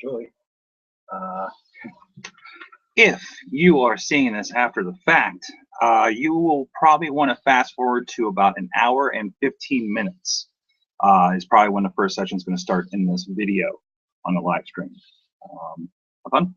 enjoy. If you are seeing this after the fact, you will probably want to fast forward to about 1 hour and 15 minutes. Is probably when the first session is going to start in this video on the live stream. Have fun.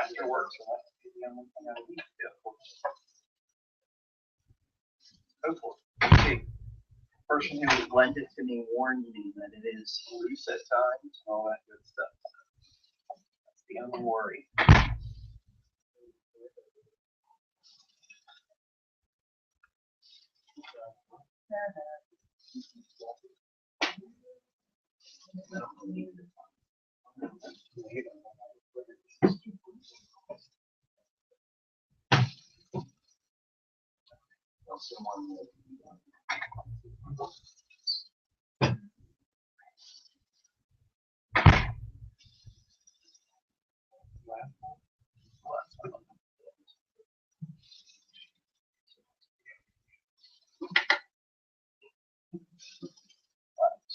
faster work, so that's the only thing I need to do. Go for it. See, the person who lent it to me warned me that it is loose at times and all that good stuff. That's the only worry.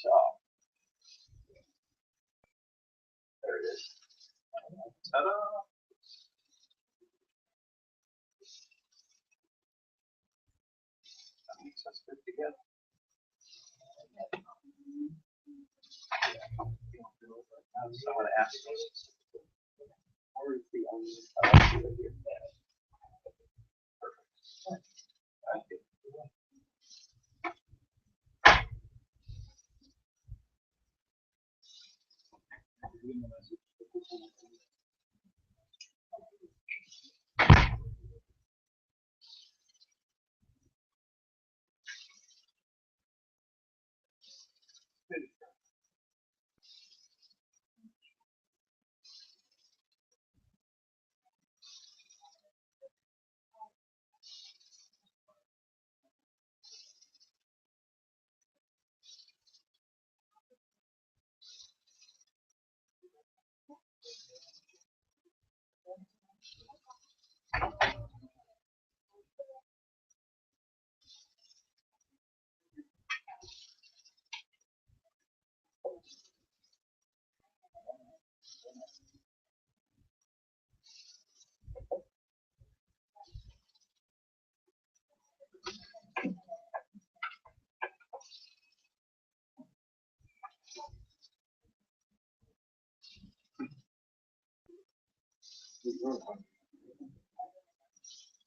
So there it is. Ta-da! That makes us good together. Someone asked us, where is the only side of your bed? Perfect. Thank you.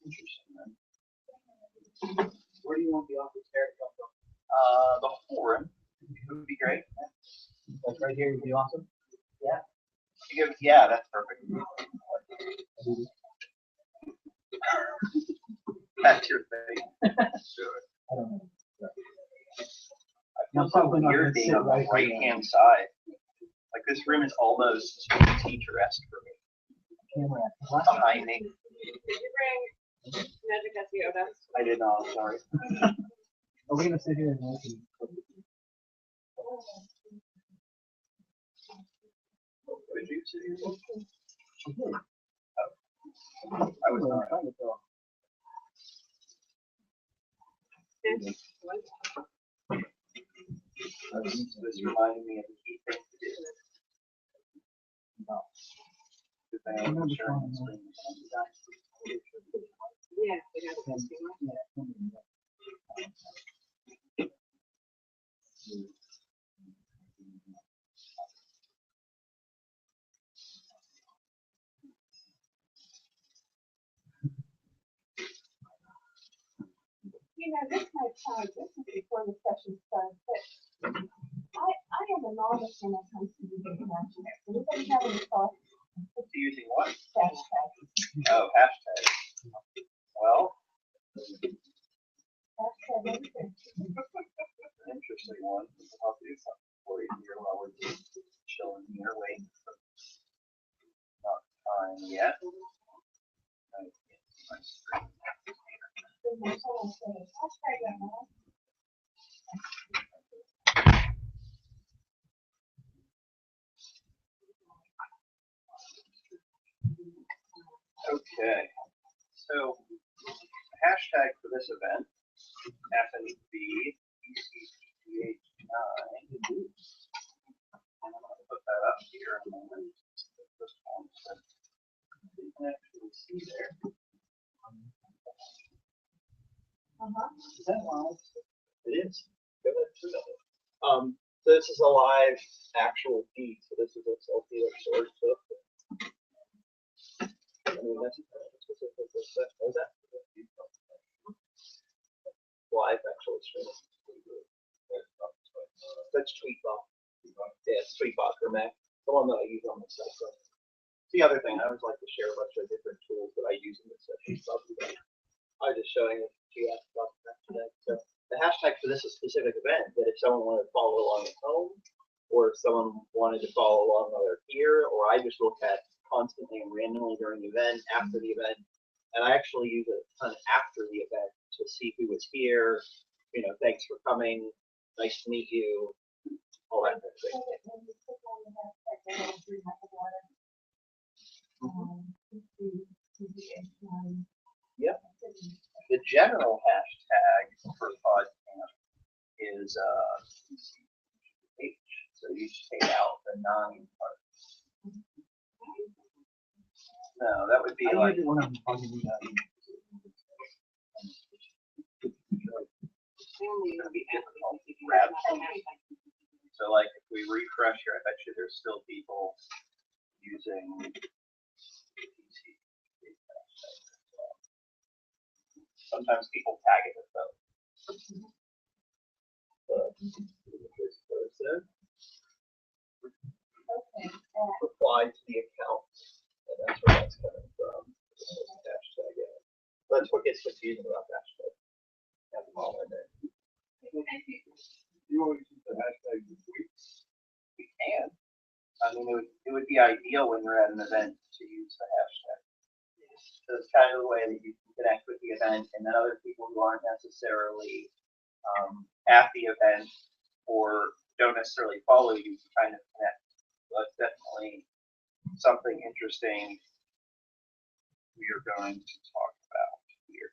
Interesting, man. Where do you want the office chair to come from? The forum would be great. Like right here would be awesome. Yeah. Yeah, that's perfect. That's your thing. Sure. I don't know. I feel so weird being on the right-hand side. Like this room is almost teacher-esque for me. Camera. Behind me. Did you bring Magic SEO? I did not, sorry. Are we gonna sit here and listen? Did you see it? She did. I was not. trying to tell. This reminded me of the key thing to do. No. Good thing I wasn't sure on the screen. Yeah, they got a testing one. You know, this might sound different before the session starts, but I am a novice when it comes to using hashtags. Anybody have any thoughts? Using what? Hashtags. Oh, hashtag. Well, Hashtag anything. an interesting one. I'll do something for you here while we're just chilling here, waiting for not time yet. I can't see my screen. There's someone saying hashtag that now. Okay, so the hashtag for this event happens to be ECTH9. I'm going to put that up here in a moment. This one, so you can actually see there. Is that live? It is. Go ahead, shoot it. So this is a live actual feed. So this is a selfie of sorts. mean, that's specific to that. Was that? Live actually streaming. That's Tweetbot. Yeah, it's Tweetbot for Mac. The one that I use on the site. The other thing, I always like to share a bunch of different tools that I use in this session. I was just showing it to you about that today. So the hashtag for this is a specific event that if someone wanted to follow along at home, or if someone wanted to follow along while they're here, or I just look at constantly and randomly during the event, after the event, and I actually use it a ton after the event to see who was here, you know, thanks for coming, nice to meet you, all that kind of thing. When you click on the hashtag, they all do have the water. Yep. The general hashtag for Podcamp is H. So you just take out the non part. No, that would be like. So like if we refresh here, I bet you there's still people using sometimes people tag it as though. Reply to the account, and that's where that's coming from. Hashtag. That's what gets confusing about hashtag. Have them all in there. You want to use the hashtag this week? We can. I mean, it would be ideal when you're at an event to use the hashtag. So it's kind of the way that you can connect with the event, and then other people who aren't necessarily at the event or don't necessarily follow you can kind of connect. So that's definitely something interesting we are going to talk about here.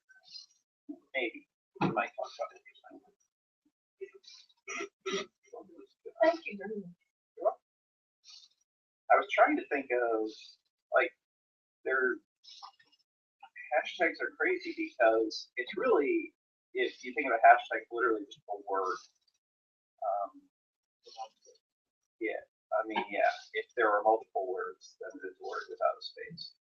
Maybe we might talk about it. Thank you very much. I was trying to think of, like, their hashtags are crazy because it's really, if you think of a hashtag, literally just a word. Yeah, I mean, yeah, if there are multiple words, then it is a word without a space.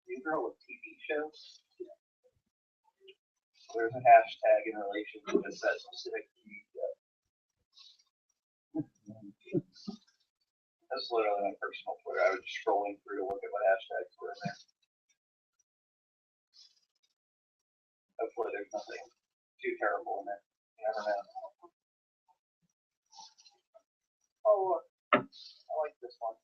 These are all of TV shows. There's a hashtag in relation to just that specific TV show. That's literally my personal Twitter. I was just scrolling through to look at what hashtags were in there. Hopefully there's nothing too terrible in there. You never know. Oh, look. I like this one.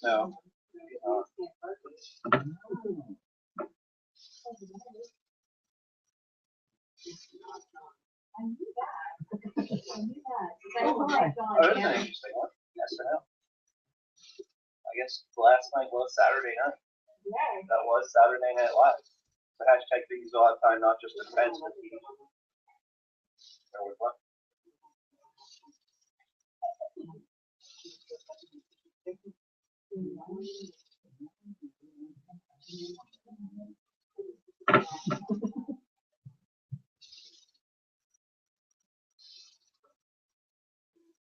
No. I knew that. I knew that. Oh, that's an interesting one. Yes or no? I guess last night was Saturday night. Yeah. That was Saturday Night Live. The hashtag they use a lot of time, not just in events, but there was one.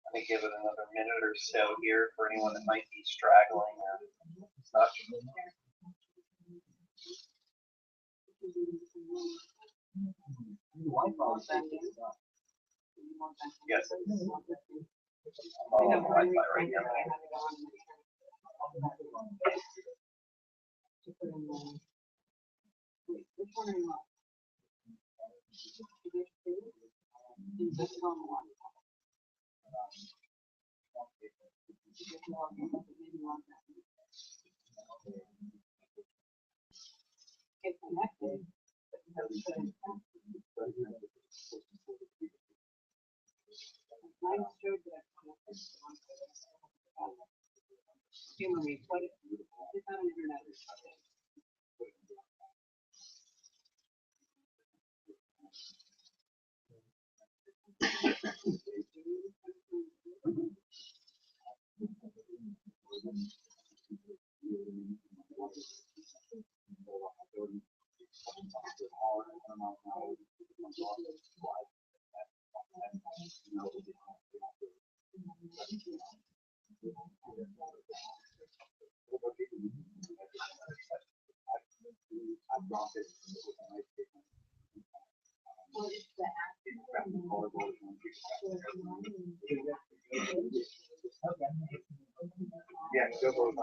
Let me give it another minute or so here for anyone that might be straggling or not. Yes. I'm on Wi-Fi right now. Mine showed that. Humor me, what if, it's not on internet. Well, it's the Yeah, go for it.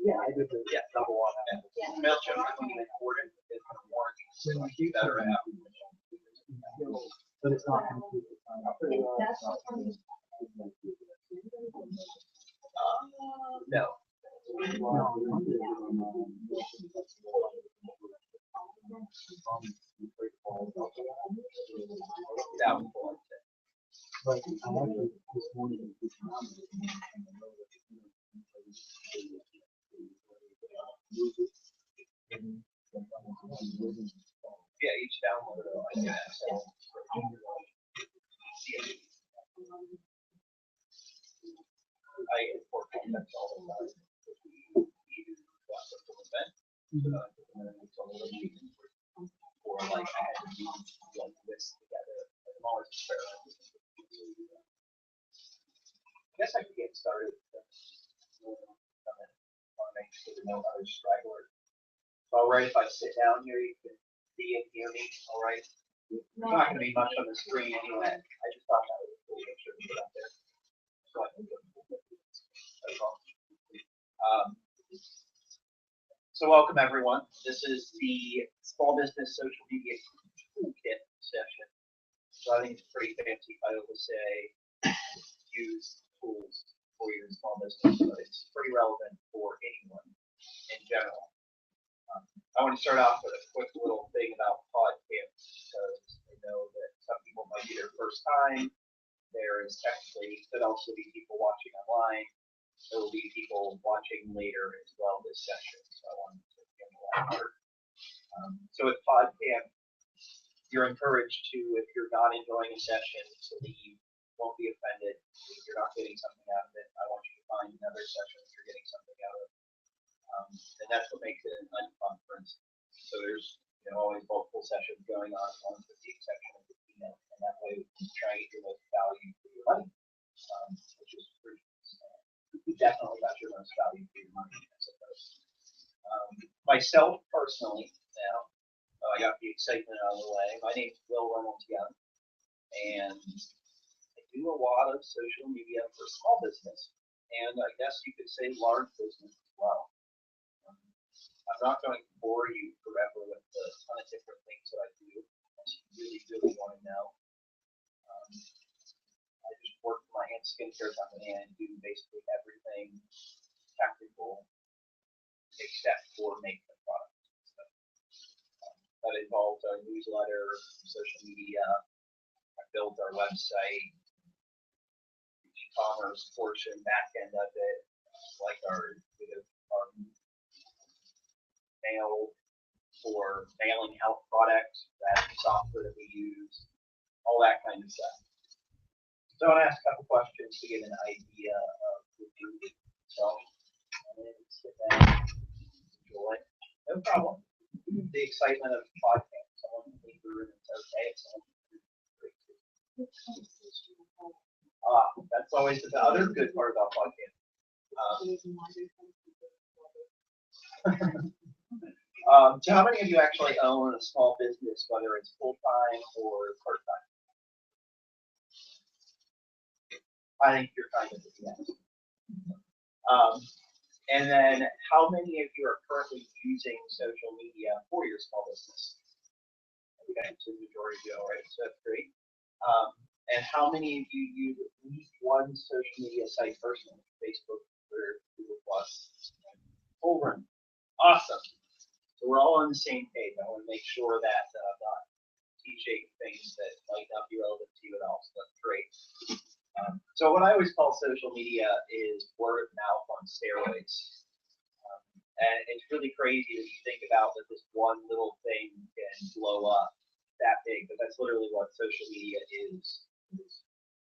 Yeah, I did. Yeah, double on that. MailChimp, I think, important is more better app. But it's not. No. But I actually this morning. Yeah, each download I can access. I import contents all the time. Or like I had to do like this together. I'm always experimenting. I guess I could get started. Make sure to know how to straggle. All right, if I sit down here, you can see and hear me. All right. There's not going to be much on the screen anyway. I just thought that was a cool picture to put up there. So I can go. That's all. So welcome everyone. This is the Small Business Social Media Toolkit session. So I think it's a pretty fancy title to say use tools for your small business, but it's pretty relevant for anyone in general. I want to start off with a quick little thing about Podcamp because I know that some people might be their first time. There is actually could also be people watching online. There will be people watching later as well this session. So I wanted to give a lot of so with Podcamp, you're encouraged to, if you're not enjoying a session, to leave. Won't be offended if you're not getting something out of it. I want you to find another session that you're getting something out of. And that's what makes it an unconference. So there's always multiple sessions going on with the exception of the keynote, and that way we can try to get the most value for your money, which is pretty definitely got your most value for your money, I suppose. Myself personally, now I got the excitement out of the way. My name is Will Reynolds Young, and I do a lot of social media for small business, and I guess you could say large business as well. I'm not going to bore you forever with a ton of different things that I do, unless you really, really want to know. I just work for my skincare company and do basically everything technical except for making the product. So, that involves our newsletter, social media. I built our website, e-commerce portion, back end of it, like our mail for mailing health products, that software that we use, all that kind of stuff. So I want to ask a couple questions to get an idea of the group. So, sit down, enjoy. No problem. The excitement of podcast. Someone can leave the room and say, okay, someone can great too. That's always the other good part about podcast. So how many of you actually own a small business, whether it's full-time or part-time? I think you're kind of yes. And then how many of you are currently using social media for your small business? Okay, so the majority of you already, so that's great. And how many of you use at least one social media site personally? Facebook, Twitter, Google Plus, over. Awesome. So we're all on the same page. I want to make sure that I'm not teaching things that might not be relevant to you at all. So that's great. So what I always call social media is word of mouth on steroids. And it's really crazy that you think about that this one little thing can blow up that big, but that's literally what social media is.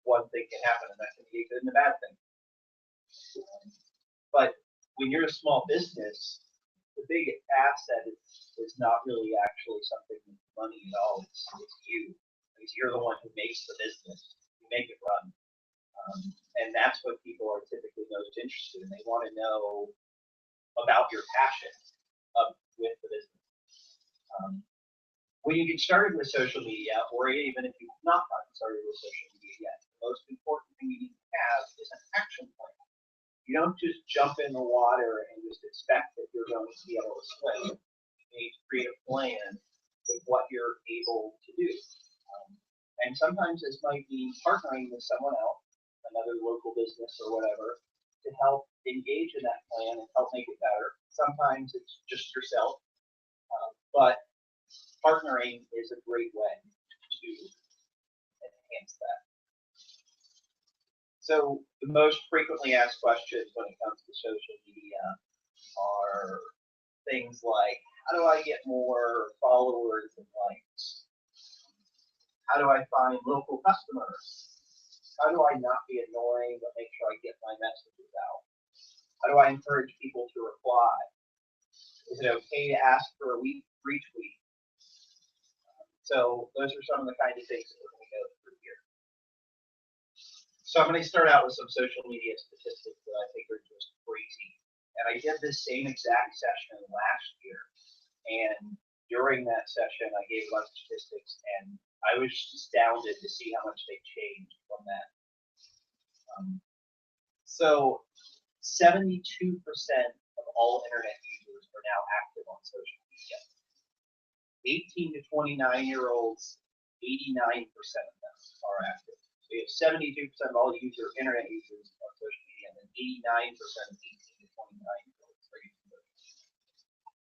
One thing can happen, and that can be a good and a bad thing. But when you're a small business, the big asset is not really actually something with money at all. It's you. Because you're the one who makes the business. You make it run. And that's what people are typically most interested in. They want to know about your passion with the business. When you get started with social media, or even if you've not gotten started with social media yet, the most important thing you need to have is an action plan. You don't just jump in the water and just expect that you're going to be able to swim. You need to create a plan with what you're able to do. And sometimes this might mean partnering with someone else, another local business or whatever, to help engage in that plan and help make it better. Sometimes it's just yourself, but partnering is a great way to enhance that. So the most frequently asked questions when it comes to social media are things like, how do I get more followers and likes? How do I find local customers? How do I not be annoying but make sure I get my messages out? How do I encourage people to reply? Is it okay to ask for a retweet? So those are some of the kind of things that we're going to go through here. So I'm going to start out with some social media statistics that I think are just crazy. And I did this same exact session last year. And during that session, I gave a bunch of statistics, and I was astounded to see how much they changed from that. So 72% of all internet users are now active on social media. 18 to 29-year-olds, 89% of them are active. So you have 72% of all internet users on social media, and then 89% of 18 to 29-year-olds are using social media.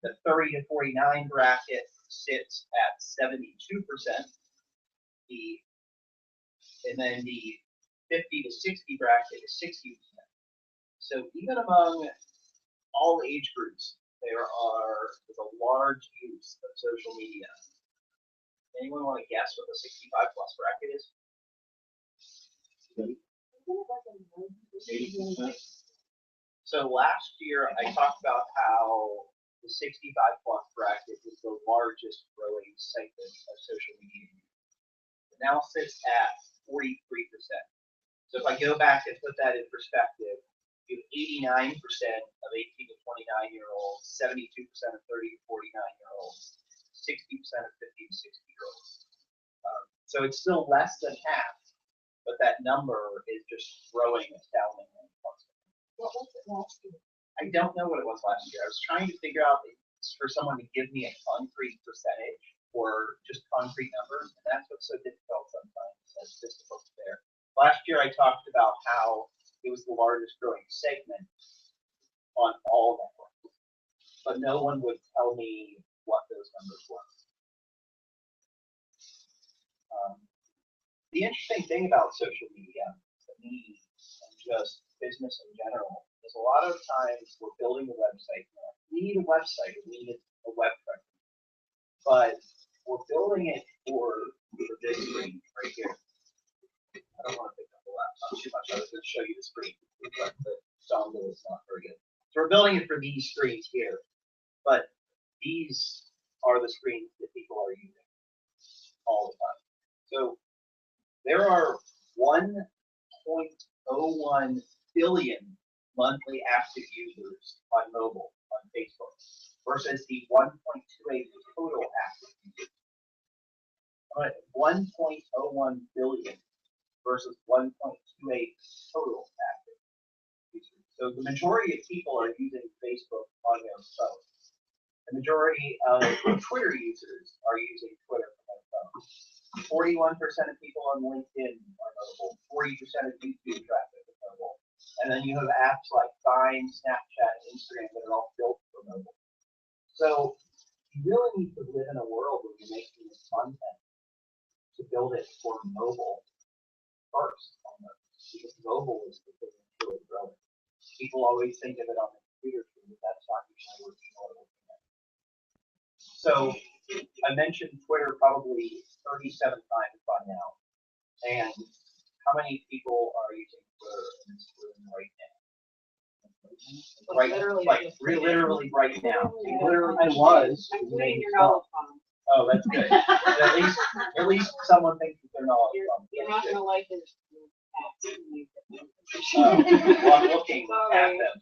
The 30 to 49 bracket sits at 72%. And then the 50 to 60 bracket is 60%. So even among all age groups, there's a large use of social media. Anyone want to guess what the 65 plus bracket is? 80%. So last year I talked about how the 65 plus bracket is the largest growing segment of social media. It now sits at 43%. So if I go back and put that in perspective, you have 89% of 18 to 29-year-olds, 72% of 30 to 49-year-olds, 60% of 50 to 60-year-olds. So it's still less than half, but that number is just growing astoundingly. What was it last year? I don't know what it was last year. I was trying to figure out for someone to give me a concrete percentage or just concrete numbers, and that's what's so difficult sometimes. That's difficult there. Last year I talked about how it was the largest growing segment on all networks, but no one would tell me what those numbers were. The interesting thing about social media, to me, and just business in general, is a lot of times we're building a website. We need a website, we need a web presence, but we're building it for this screen right here. I don't want to pick up the I was going to show you the screen, but the dongle is not very good. So we're building it for these screens here, but these are the screens that people are using all the time. So there are 1.01 billion monthly active users on mobile on Facebook versus the 1.28 total active users. 1.01 billion versus 1.28 total active users. So the majority of people are using Facebook on their phone. The majority of Twitter users are using Twitter on their phone. 41% of people on LinkedIn are mobile. 40% of YouTube traffic is mobile. And then you have apps like Vine, Snapchat, and Instagram that are all built for mobile. So you really need to live in a world where you're making this content to build it for mobile first, because mobile is the thing that's really growing. People always think of it on the computer screen, but that's not usually where people are looking at. So I mentioned Twitter probably 37 times by now, and how many people are using Twitter in this room right now? Literally right now. Literally, I was. I'm doing your knowledge bomb. Oh, that's good. At least someone thinks that they're knowledge bomb. You're not gonna like it. Well, I'm looking at them,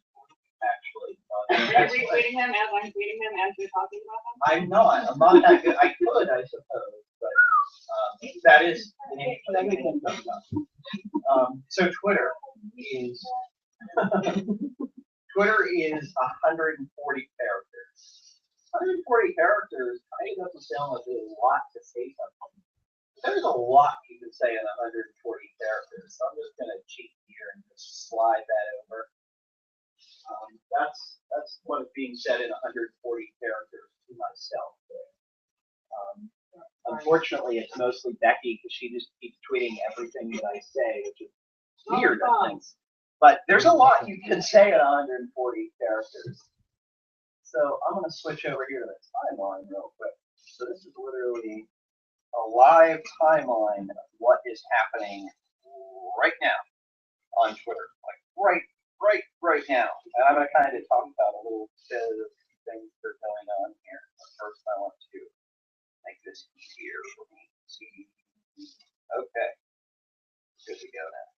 actually. Are you retweeting them as I'm tweeting them as you're talking about them? I'm not. I'm not that good. I could, I suppose, but that is an interesting thing. So Twitter is 140 characters. 140 characters kind of doesn't sound like there's a lot to say something. There's a lot you can say in 140 characters, so I'm just going to cheat here and just slide that over. That's what is being said in 140 characters to myself. Unfortunately, it's mostly Becky because she just keeps tweeting everything that I say, which is weird, I think. But there's a lot you can say in 140 characters. So I'm going to switch over here to the timeline real quick. So this is literally a live timeline of what is happening right now on Twitter, like right now. And I'm going to kind of talk about a little bit of things that are going on here. But first, I want to make this easier for me to see. Okay, good to go now.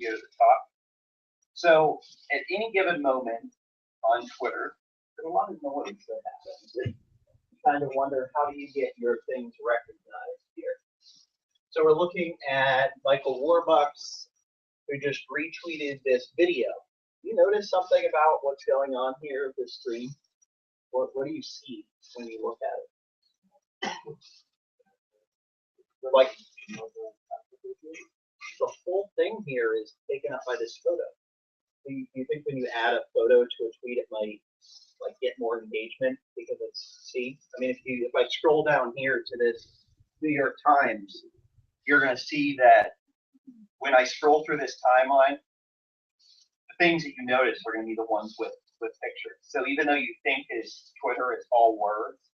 Go to the top. So at any given moment on Twitter, there's a lot of noise that happens. You kind of wonder, how do you get your things recognized here? So we're looking at Michael Warbucks, who just retweeted this video. You notice something about what's going on here, this screen? What do you see when you look at it? Like, the whole thing here is taken up by this photo. Do you think when you add a photo to a tweet, it might like get more engagement because it's, see? I mean, if I scroll down here to this New York Times, you're going to see that when I scroll through this timeline, the things that you notice are going to be the ones with pictures. So even though you think Twitter is all words,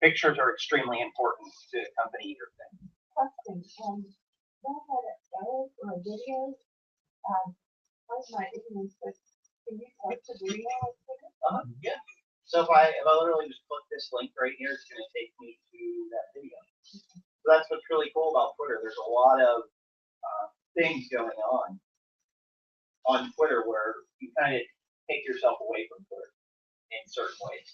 pictures are extremely important to accompany your thing. Question, don't have it photos or videos. What's my ignorance, but can you post a video on Twitter? Yeah. So if I literally just click this link right here, it's going to take me to that video. So that's what's really cool about Twitter. There's a lot of things going on Twitter where you kind of take yourself away from Twitter in certain ways.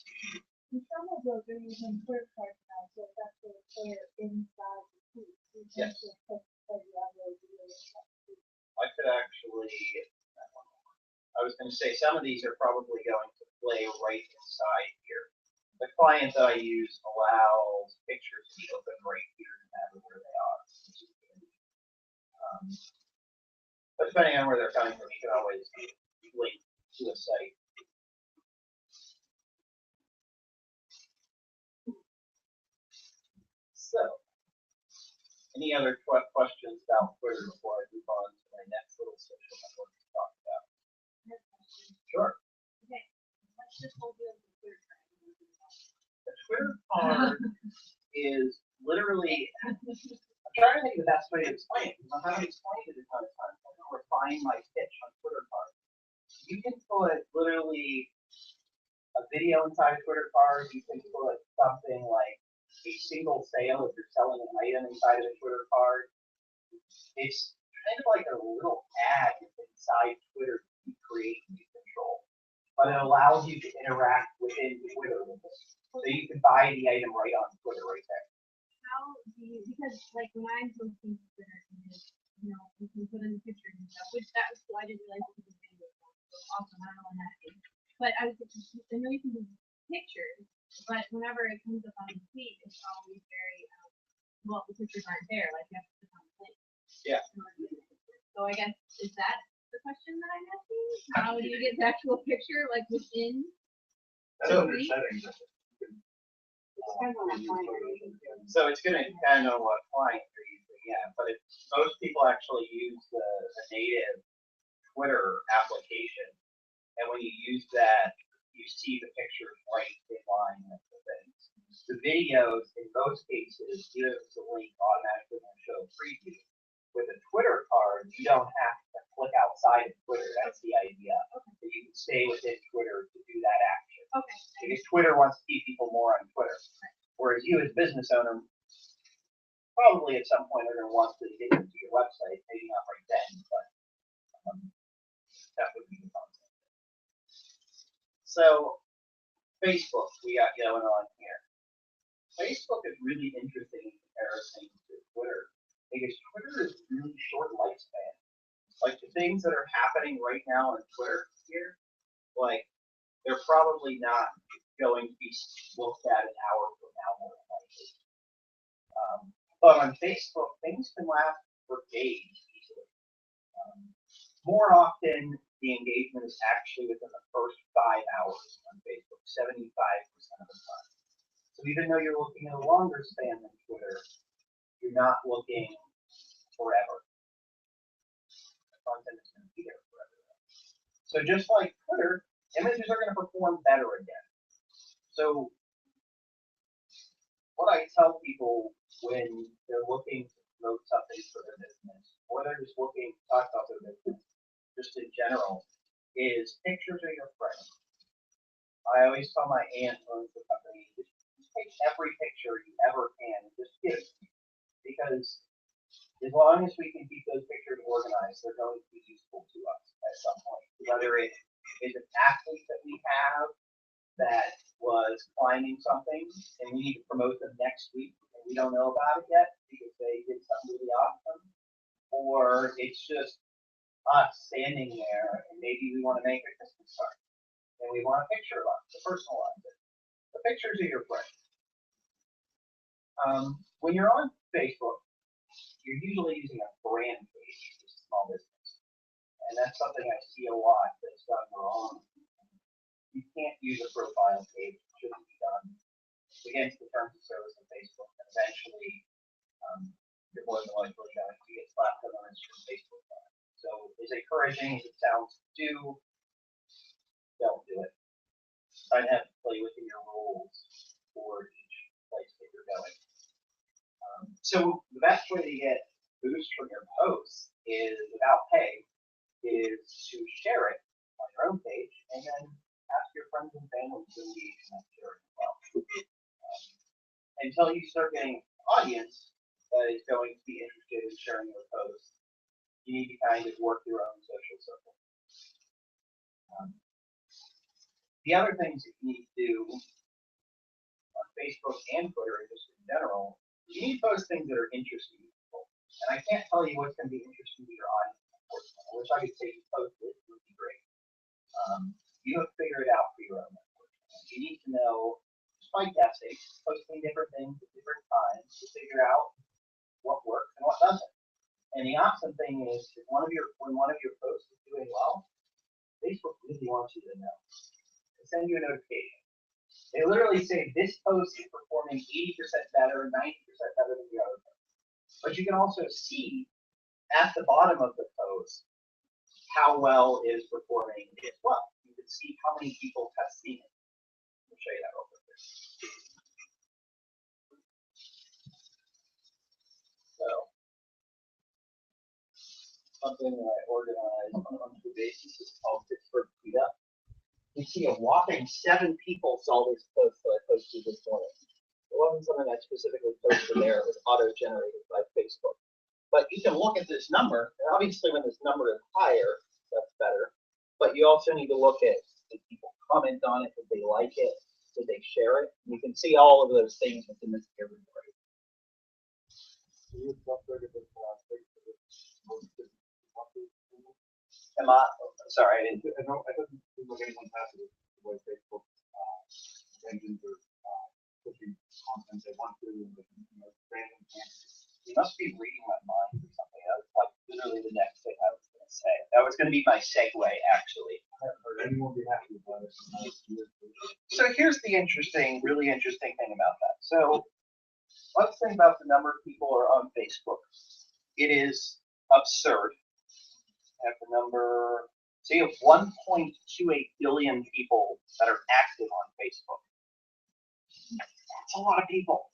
And some of those are using Twitter cards now, so it's actually a player inside the tweet. Yes. I could actually, I was going to say some of these are probably going to play right inside here. The client that I use allows pictures to be open right here no matter where they are. But depending on where they're coming from, you can always link to a site. So, any other questions about Twitter before I move on to my next little social network to talk about? Sure. Okay. Let's just hold you the Twitter card. The Twitter card is literally, I'm trying to think of the best way to explain it. I haven't explained it a ton of times. I don't refine my pitch on Twitter cards. You can put literally a video inside a Twitter card. You can put something like a single sale if you're selling an item inside of a Twitter card. It's kind of like a little ad inside Twitter you create and you control. But it allows you to interact within Twitter with it. So you can buy the item right on Twitter right there. How do you, because like when I'm posting to Twitter, you know, you can put in the pictures and stuff, which that was cool. I didn't realize it was a video. So awesome. I don't know when that is. But I was, I know you can do pictures, but whenever it comes up on the tweet, it's always very, well, the pictures aren't there. Like you have to click on the link. Yeah. So I guess, is that the question that I'm asking? How do you get the actual picture, like within? So, Under settings. so it's going to depend on what client you're using, yeah. But if most people actually use the native Twitter application, and when you use that, you see the pictures right in line with the things. The videos, in most cases, give the link automatically and show a preview. With a Twitter card, you don't have to click outside of Twitter. That's the idea. So you can stay within Twitter to do that action. Okay. Because Twitter wants to keep people more on Twitter. Whereas you as a business owner, probably at some point are going to want to get into your website. Maybe not right then, but that would be the concept. So Facebook, we got going on here. Facebook is really interesting in comparison to Twitter because Twitter is really short lifespan. Like the things that are happening right now on Twitter here, like they're probably not going to be looked at an hour from now more than likely. But on Facebook, things can last for days easily. More often, the engagement is actually within the first 5 hours on Facebook, 75% of the time. So even though you're looking at a longer span than Twitter, you're not looking forever. The content is going to be there forever. So just like Twitter, images are going to perform better again. So what I tell people when they're looking to promote something for their business, or they're just looking to talk about their business, just in general, is pictures are your friend. I always tell my aunt who owns the company, just take every picture you ever can and just give it to me. Because as long as we can keep those pictures organized, they're going to be useful to us at some point. Whether it is an athlete that we have that was climbing something and we need to promote them next week and we don't know about it yet because they did something really awesome, or it's just us standing there and maybe we want to make a Christmas card and we want a picture of us to personalize it. The pictures are your friend. When you're on Facebook, you're usually using a brand page for small business. And that's something I see a lot that's done wrong. You can't use a profile page. It shouldn't be done. It's against the terms of service of Facebook. And eventually, you're more than likely going to get slapped on the wrist from Facebook. So as encouraging as it sounds to do, don't do it. I'd have to play within your rules for each place that you're going. So the best way to get boost from your posts is, without pay, is to share it on your own page and then ask your friends and family to engage in that sharing as well. Until you start getting an audience that is going to be interested in sharing your posts, you need to kind of work your own social circle. The other things that you need to do on Facebook and Twitter, and just in general, you need to post things that are interesting to people. And I can't tell you what's going to be interesting to your audience, unfortunately. I wish I could say you post it, it would be great. You have to figure it out for your own, unfortunately. You need to know, just by guessing, posting different things at different times to figure out what works and what doesn't. And the awesome thing is, when one of your posts is doing well, Facebook really wants you to know. They send you a notification. They literally say this post is performing 80% better, 90% better than the other post. But you can also see at the bottom of the post how well it is performing as well. You can see how many people have seen it. I'll show you that real quick. So something that I organize on a monthly basis. It's called Pittsburgh Meetup. You see a whopping 7 people saw this post that I posted this morning. It wasn't something I specifically posted there. It was auto-generated by Facebook. But you can look at this number, and obviously when this number is higher, that's better. But you also need to look at, did people comment on it? Did they like it? Did they share it? And you can see all of those things within this category. Am I? Sorry, I didn't. I don't think anyone has it the way Facebook engines are pushing content they want to, and random campaigns. You must be reading my mind or something. That was like literally the next thing I was going to say. That was going to be my segue, actually. I haven't heard anyone be happy about it. So here's the really interesting thing about that. So let's think about the number of people who are on Facebook. It is absurd. I have the number, so you have 1.28 billion people that are active on Facebook. That's a lot of people.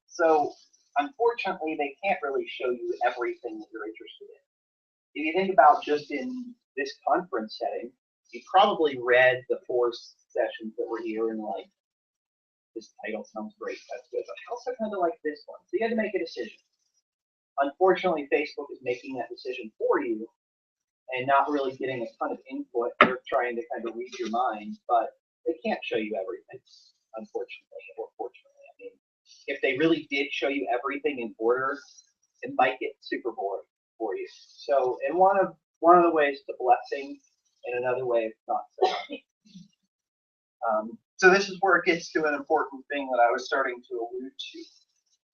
So unfortunately, they can't really show you everything that you're interested in. If you think about just in this conference setting, you probably read the 4 sessions that were here and like, this title sounds great, that's good, but I also kind of like this one. So you had to make a decision. Unfortunately, Facebook is making that decision for you and not really getting a ton of input. They're trying to kind of read your mind, but they can't show you everything, unfortunately, or fortunately. I mean, if they really did show you everything in order, it might get super boring for you. So, in one of the ways, it's a blessing, and another way, it's not so much. So this is where it gets to an important thing that I was starting to allude to.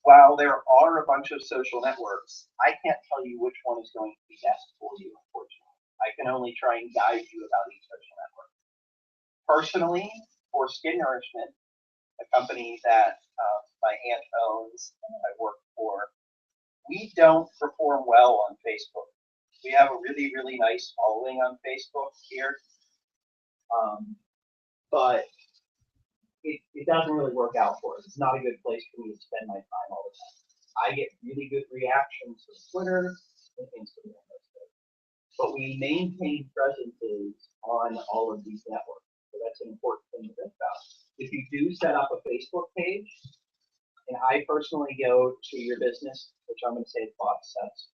While there are a bunch of social networks, I can't tell you which one is going to be best for you, unfortunately. I can only try and guide you about each social network. Personally, for Skin Nourishment, a company that my aunt owns and I work for, we don't perform well on Facebook. We have a really, really nice following on Facebook here, but it doesn't really work out for us. It's not a good place for me to spend my time all the time. I get really good reactions from Twitter and Instagram, but we maintain presences on all of these networks. So that's an important thing to think about. If you do set up a Facebook page, and I personally go to your business, which I'm going to say is Bob Sets,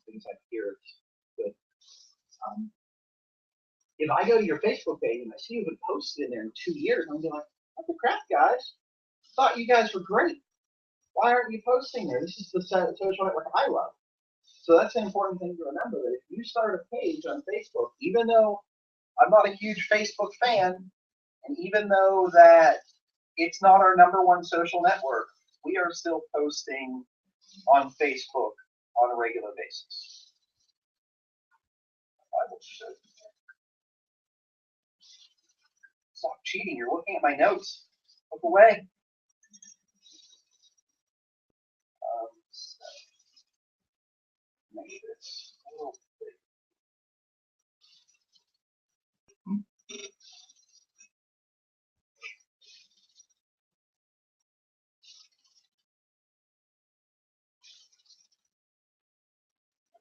because I hear it's good. If I go to your Facebook page and I see you've been posted in there in 2 years, I'm going to be like, what the crap, guys? Thought you guys were great. Why aren't you posting there? This is the social network I love. So that's an important thing to remember, that if you start a page on Facebook, even though I'm not a huge Facebook fan, and even though that it's not our #1 social network, we are still posting on Facebook on a regular basis. I will show you. Stop cheating, you're looking at my notes. Look away. So, make this a little bit.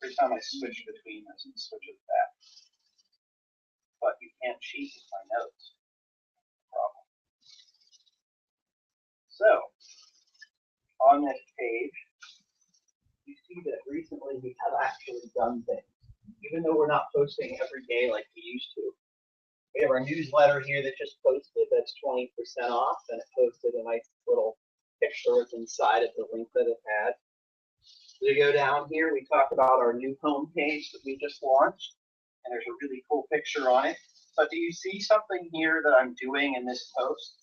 Every time I switch between this, it switches back. But you can't cheat with my notes. Problem. So, on this page, you see that recently we have actually done things. Even though we're not posting every day like we used to. We have our newsletter here that just posted, that's 20% off, and it posted a nice little picture with inside of the link that it had. So you go down here, we talk about our new homepage that we just launched, and there's a really cool picture on it. But do you see something here that I'm doing in this post?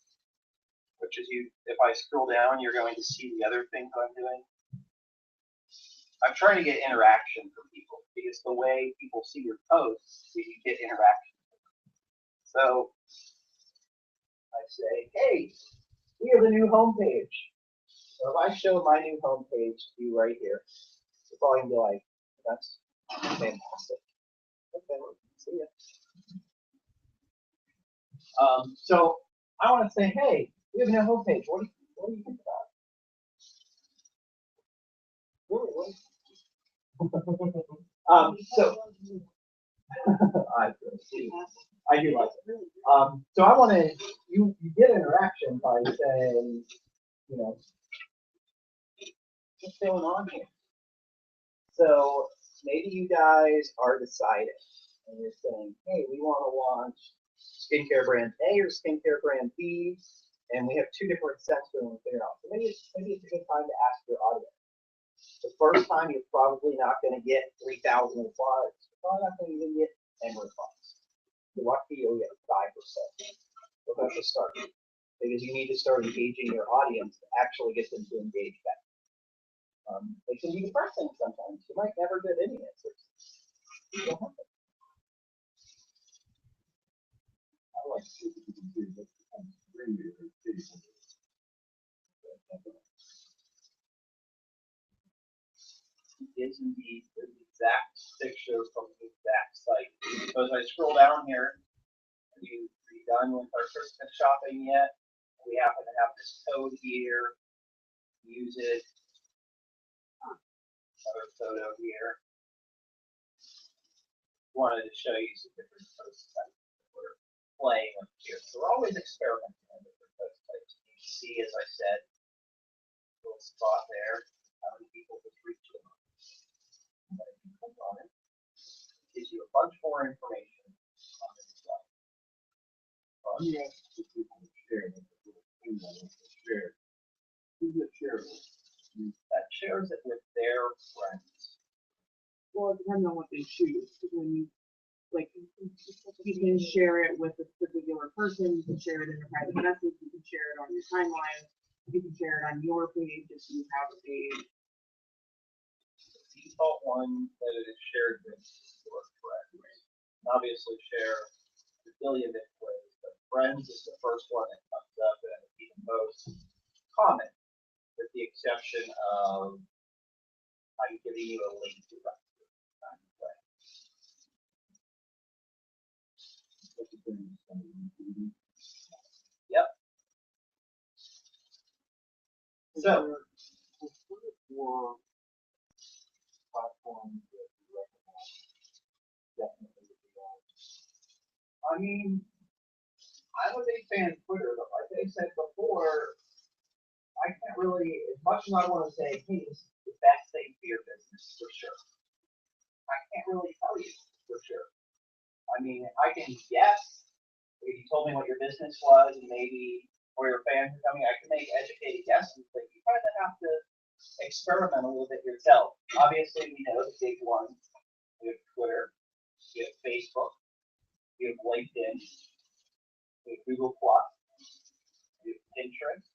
Which is, if I scroll down, you're going to see the other things I'm doing. I'm trying to get interaction from people, because the way people see your posts, you get interaction. So I say, hey, we have a new homepage. So if I show my new homepage to you right here, you're probably going to be like, that's fantastic. Okay, well, see ya. So I want to say, hey, we have a new homepage. What do you think about it? Really? So I do like it. So I want to, you get interaction by saying, you know, what's going on here? So maybe you guys are deciding and you're saying, hey, we want to launch skincare brand A or skincare brand B, and we have two different sets we want to figure out. So maybe it's a good time to ask your audience. The first time you're probably not going to get 3,000 replies. You're probably not going to even get 10 replies. You're lucky you'll get 5%. So that's a start. Because you need to start engaging your audience to actually get them to engage back. It can be depressing sometimes. You might never get any answers. You don't have to. I like to see if you can do this. Is indeed the exact picture from the exact site. So as I scroll down here, are you done with our Christmas shopping yet? We happen to have this code here. Use it. Another photo here. Wanted to show you some different post types that we're playing with here. So we're always experimenting on different post types. You can see, as I said, little spot there, how many people just reach them. Click on it. It gives you a bunch more information on this slide. Yes, people share it. Share. Who's it share with? That shares it with their friends. Well, it depends on what they choose. When you, like, you can share it with a particular person, you can share it in a private message, you can share it on your timeline, you can share it on your page if you have a page. The default one that it is shared with is your friends. And obviously share a billion different ways, but friends is the first one that comes up and the most common, with the exception of I'm giving you a link to that. Yep. So, for platforms that you recommend, definitely would be on. I mean, I'm a big fan of Twitter, but like I said before, I can't really, as much as I want to say, hey, this is the best thing for your business, for sure. I can't really tell you for sure. I mean, I can guess. If you told me what your business was and maybe where your fans are coming, I can make educated guesses, but you kind of have to experiment a little bit yourself. Obviously, we know the big ones. We have Twitter, we have Facebook, we have LinkedIn, we have Google+, we have Pinterest,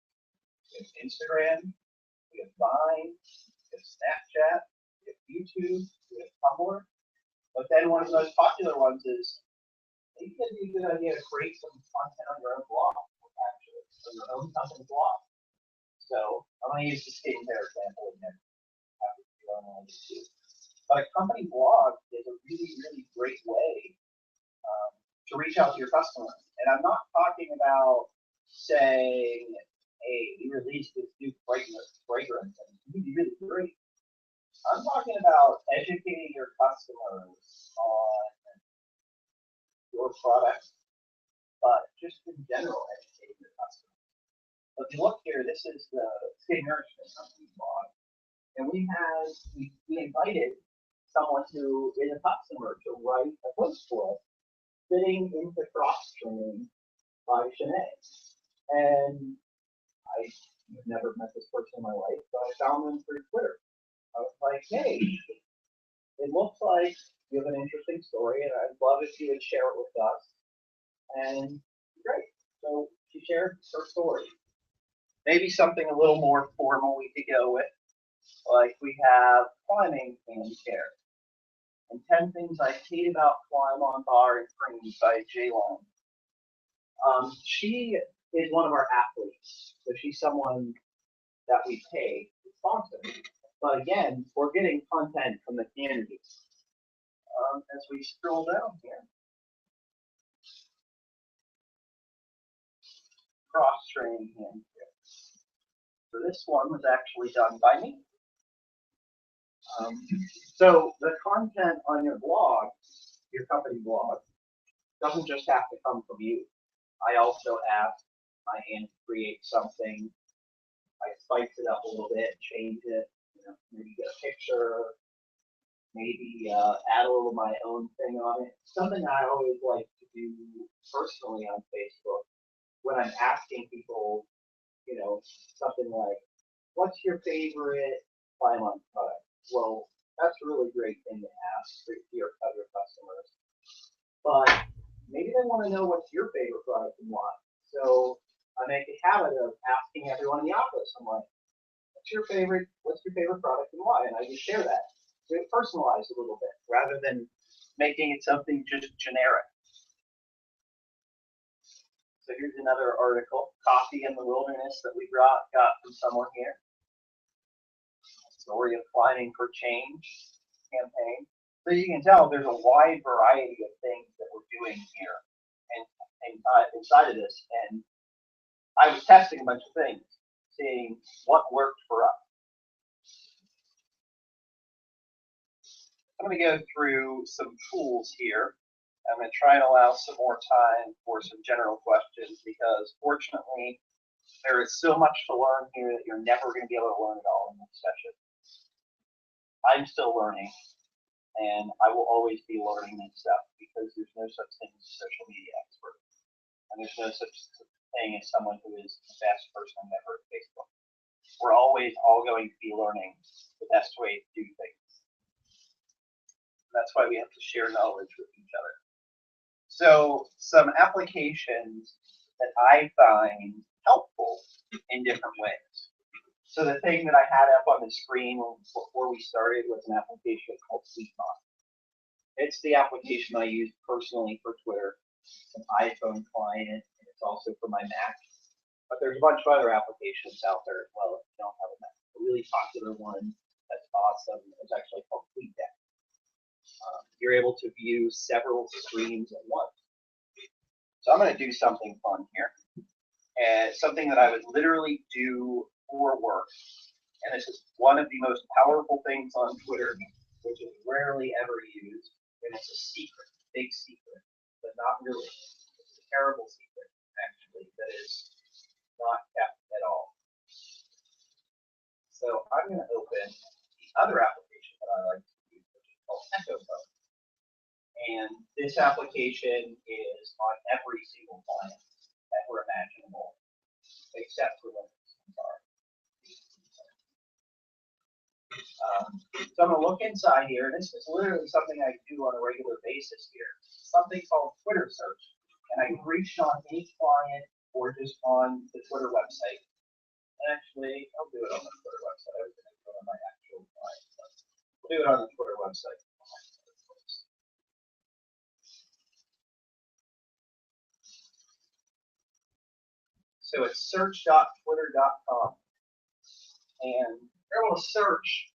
we have Instagram, we have Vine, we have Snapchat, we have YouTube, we have Tumblr. But then one of the most popular ones is maybe it'd be a good idea to create some content on your own blog, actually, on your own company blog. So I'm going to use the skincare example again. But a company blog is a really, really great way to reach out to your customers. And I'm not talking about saying, hey, we released this new fragrance and it's really, really great. I'm talking about educating your customers on your product, but just in general, educating your customers. So if you look here, this is the Skin Nourishment Company blog. And we invited someone who is a customer to write a post for us, fitting into cross-training by Shanae. And I've never met this person in my life, but I found them through Twitter. I was like, hey, it looks like you have an interesting story, and I'd love if you would share it with us. And great. So she shared her story. Maybe something a little more formal we could go with. Like we have climbing hand care. And 10 things I hate about climb on bar and creams by Jay Long. She is one of our athletes. So she's someone that we pay to sponsor. But again, we're getting content from the community. As we scroll down here. Cross-training hand care. So this one was actually done by me. So the content on your blog, your company blog, doesn't just have to come from you. I also ask my hand to create something. I spice it up a little bit, change it, maybe get a picture, maybe add a little of my own thing on it. Something I always like to do personally on Facebook when I'm asking people, something like, what's your favorite buy-on product? Well, that's a really great thing to ask for your other customers. But maybe they want to know what's your favorite product and why. So I make a habit of asking everyone in the office, I'm like, what's your favorite product and why? And I just share that. So it personalized a little bit rather than making it something just generic. So here's another article, Coffee in the Wilderness, that we got from someone here. Story of Climbing for Change campaign. So you can tell there's a wide variety of things that we're doing here and inside of this. And I was testing a bunch of things, seeing what worked for us. I'm going to go through some tools here. I'm going to try and allow some more time for some general questions because fortunately there is so much to learn here that you're never going to be able to learn it all in this session. I'm still learning and I will always be learning this stuff because there's no such thing as a social media expert. And there's no such thing as someone who is the best person ever at Facebook. We're always all going to be learning the best way to do things. That's why we have to share knowledge with each other. So some applications that I find helpful in different ways. So the thing that I had up on the screen before we started was an application called Tweetbot. It's the application I use personally for Twitter. It's an iPhone client, and it's also for my Mac. But there's a bunch of other applications out there as well if you don't have a Mac. A really popular one that's awesome is actually called TweetDeck. You're able to view several streams at once. So I'm going to do something fun here. And something that I would literally do for work. And this is one of the most powerful things on Twitter, which is rarely ever used. And it's a secret, big secret, but not really. It's a terrible secret, actually, that is not kept at all. So I'm going to open the other application that I like to use, which is called EchoPhone. And this application is on every single client ever imaginable, except for Linux. So I'm going to look inside here, and this is literally something I do on a regular basis here. Something called Twitter search, and I can reach on any client or just on the Twitter website. Actually, I'll do it on the Twitter website. I was going to do it on my actual client, but we'll do it on the Twitter website. So it's search.twitter.com, and you're able to search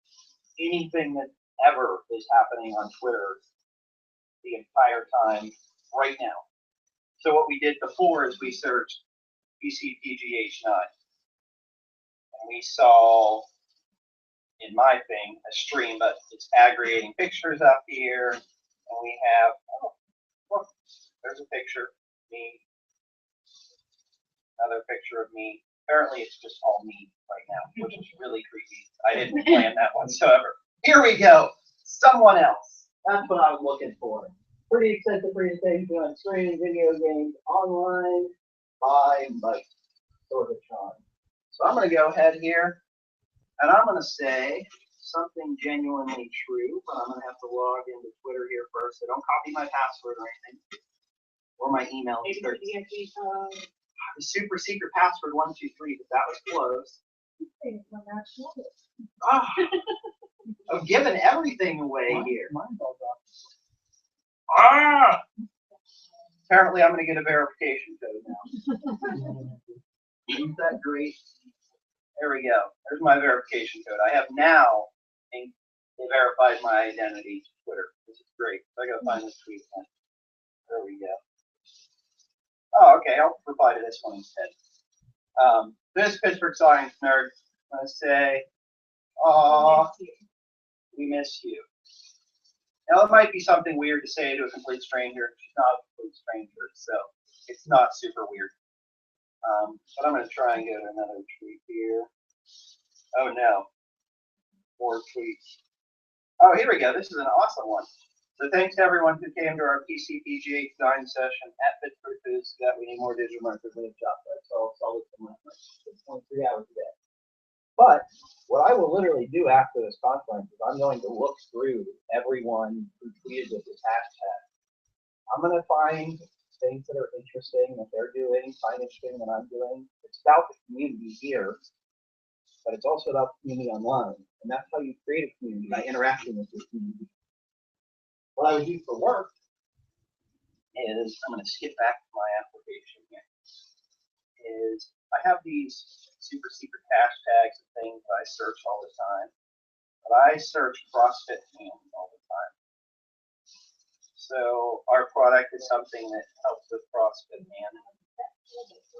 anything that ever is happening on Twitter the entire time right now. So what we did before is we searched BCPGH9, and we saw in my thing a stream, but it's aggregating pictures up here, and we have, oh, look, there's a picture of me. Another picture of me. Apparently it's just all me right now, which is really creepy. I didn't plan that whatsoever. Here we go. Someone else. That's what I was looking for. Pretty extensive presentation on screen, video games, online, by Mike Sorgatron. So I'm going to go ahead here, and I'm going to say something genuinely true, but I'm going to have to log into Twitter here first. So don't copy my password or anything, or my email. The super secret password 123, but that was close. Oh, I'm giving everything away here. Ah! Apparently, I'm going to get a verification code now. Isn't that great? There we go. There's my verification code. I have now verified my identity to Twitter. This is great. So I got to find this tweet then. There we go. Oh, okay, I'll reply to this one instead. This Pittsburgh science nerd, I'm going to say, We miss you. Now, it might be something weird to say to a complete stranger. She's not a complete stranger, so it's not super weird. But I'm going to try and get another tweet here. Oh, no. More tweets. Oh, here we go. This is an awesome one. So thanks to everyone who came to our PCPGA design session at Pittsburgh Foods. We need more digital markers in the job. So I'll look at my 23 hours a day. But what I will literally do after this conference is I'm going to look through everyone who tweeted with this hashtag. I'm going to find things that are interesting that they're doing, find interesting that I'm doing. It's about the community here, but it's also about the community online. And that's how you create a community, by interacting with your community. What I would do for work is, I'm going to skip back to my application here, is I have these super secret hashtags and things that I search all the time. But I search CrossFit hands all the time. So our product is something that helps with CrossFit hands.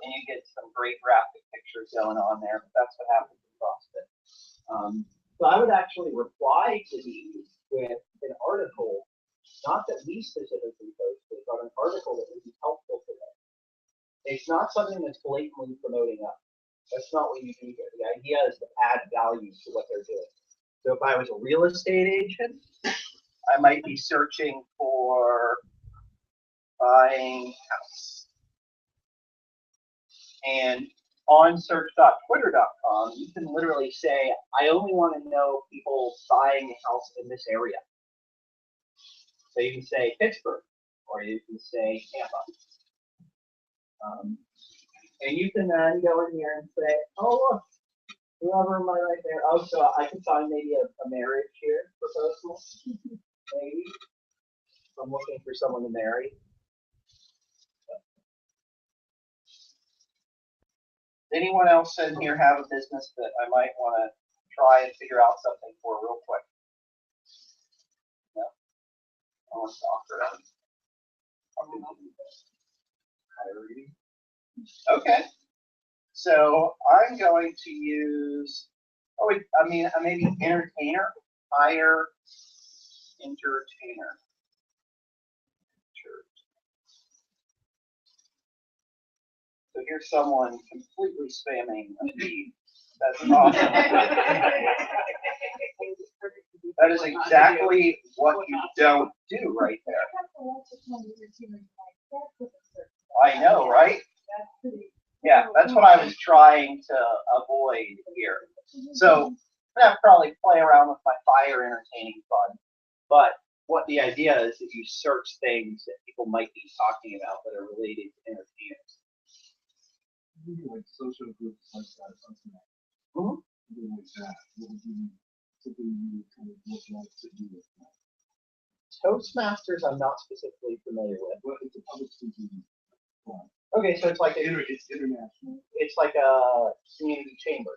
And you get some great graphic pictures going on there, but that's what happens with CrossFit. So I would actually reply to these with an article, not that we specifically posted, but an article that would be helpful to them. It's not something that's blatantly promoting us. That's not what you do here. The idea is to add value to what they're doing. So if I was a real estate agent, I might be searching for buying house. And on search.twitter.com, you can literally say, I only want to know people buying a house in this area. So you can say Pittsburgh, or you can say Tampa. And you can then go in here and say, oh, look, whoever am I right there? Oh, so I can find maybe a marriage here proposal. Maybe. I'm looking for someone to marry. Does anyone else in here have a business that I might want to try and figure out something for real quick? No? I want to offer it. Okay. So I'm going to use, maybe entertainer, hire entertainer. So here's someone completely spamming a feed. That's awesome. That is exactly what you don't do right there. I know, right? Yeah, that's what I was trying to avoid here. So I'm going to probably play around with my fire entertaining fun. But what the idea is that you search things that people might be talking about that are related to entertainment. Like social groups like that, something like that. Mm-hmm. Like that. What would you, something you would kind of look like to do with that? Toastmasters, I'm not specifically familiar with. Well, it's a public speaking club. Okay, so it's like It's international. It's like a community chamber,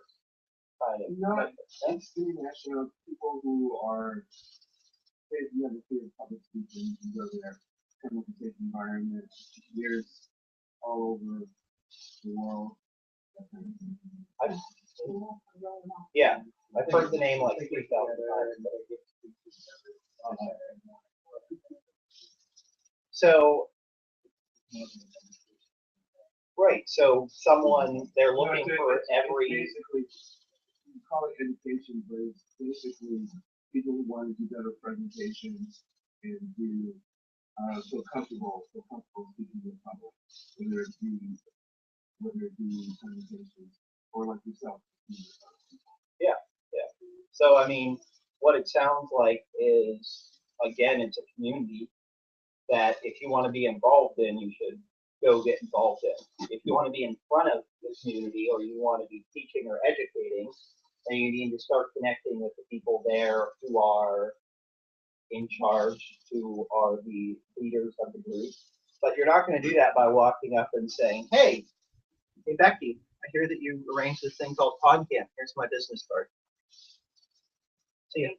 kind of. No, it's international. People who are, you have a fear of public speaking, you can go there, come up with a safe environment. There's all over the world. Yeah, I've heard the name like 3,000 times. So, right, so someone, they're looking for every... Basically, you call it education, but it's basically people who want to do better presentations and do feel comfortable speaking in public, whether it be presentations or like yourself. Yeah. So, I mean, what it sounds like is, again, it's a community that if you want to be involved in, you should go get involved in. If you want to be in front of the community or you want to be teaching or educating, then you need to start connecting with the people there who are in charge, who are the leaders of the group. But you're not going to do that by walking up and saying, hey, Becky, I hear that you arranged this thing called Podcamp. Here's my business card. See ya.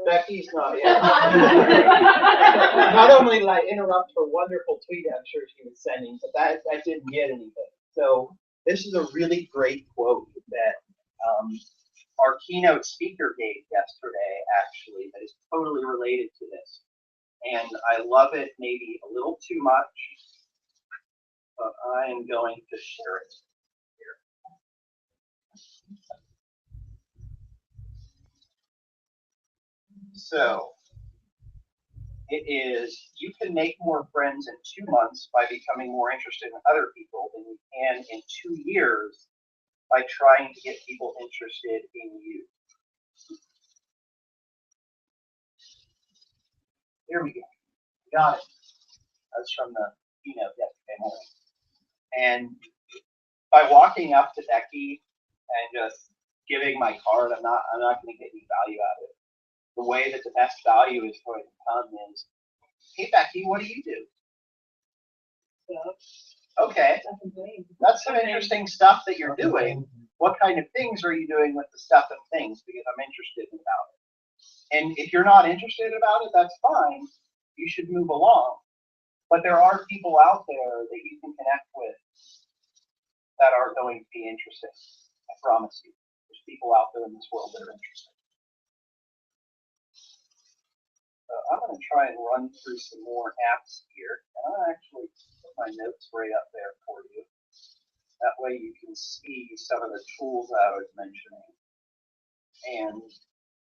Becky's not here. Not only did I interrupt her wonderful tweet I'm sure she was sending, but that didn't get anything. So this is a really great quote that our keynote speaker gave yesterday, actually, that is totally related to this. And I love it maybe a little too much, but I am going to share it here. So it is, you can make more friends in 2 months by becoming more interested in other people than you can in 2 years by trying to get people interested in you. Here we go. Got it. That's from the keynote yesterday morning. And by walking up to Becky and just giving my card, I'm not going to get any value out of it. The way that the best value is going to come is, hey Becky, what do you do? Okay, that's some interesting stuff that you're doing. What kind of things are you doing with the stuff and things? Because I'm interested about it. And if you're not interested about it, that's fine. You should move along. But there are people out there that you can connect with that are going to be interesting. I promise you. There's people out there in this world that are interested. I'm going to try and run through some more apps here. And I'll actually put my notes right up there for you. That way you can see some of the tools that I was mentioning. And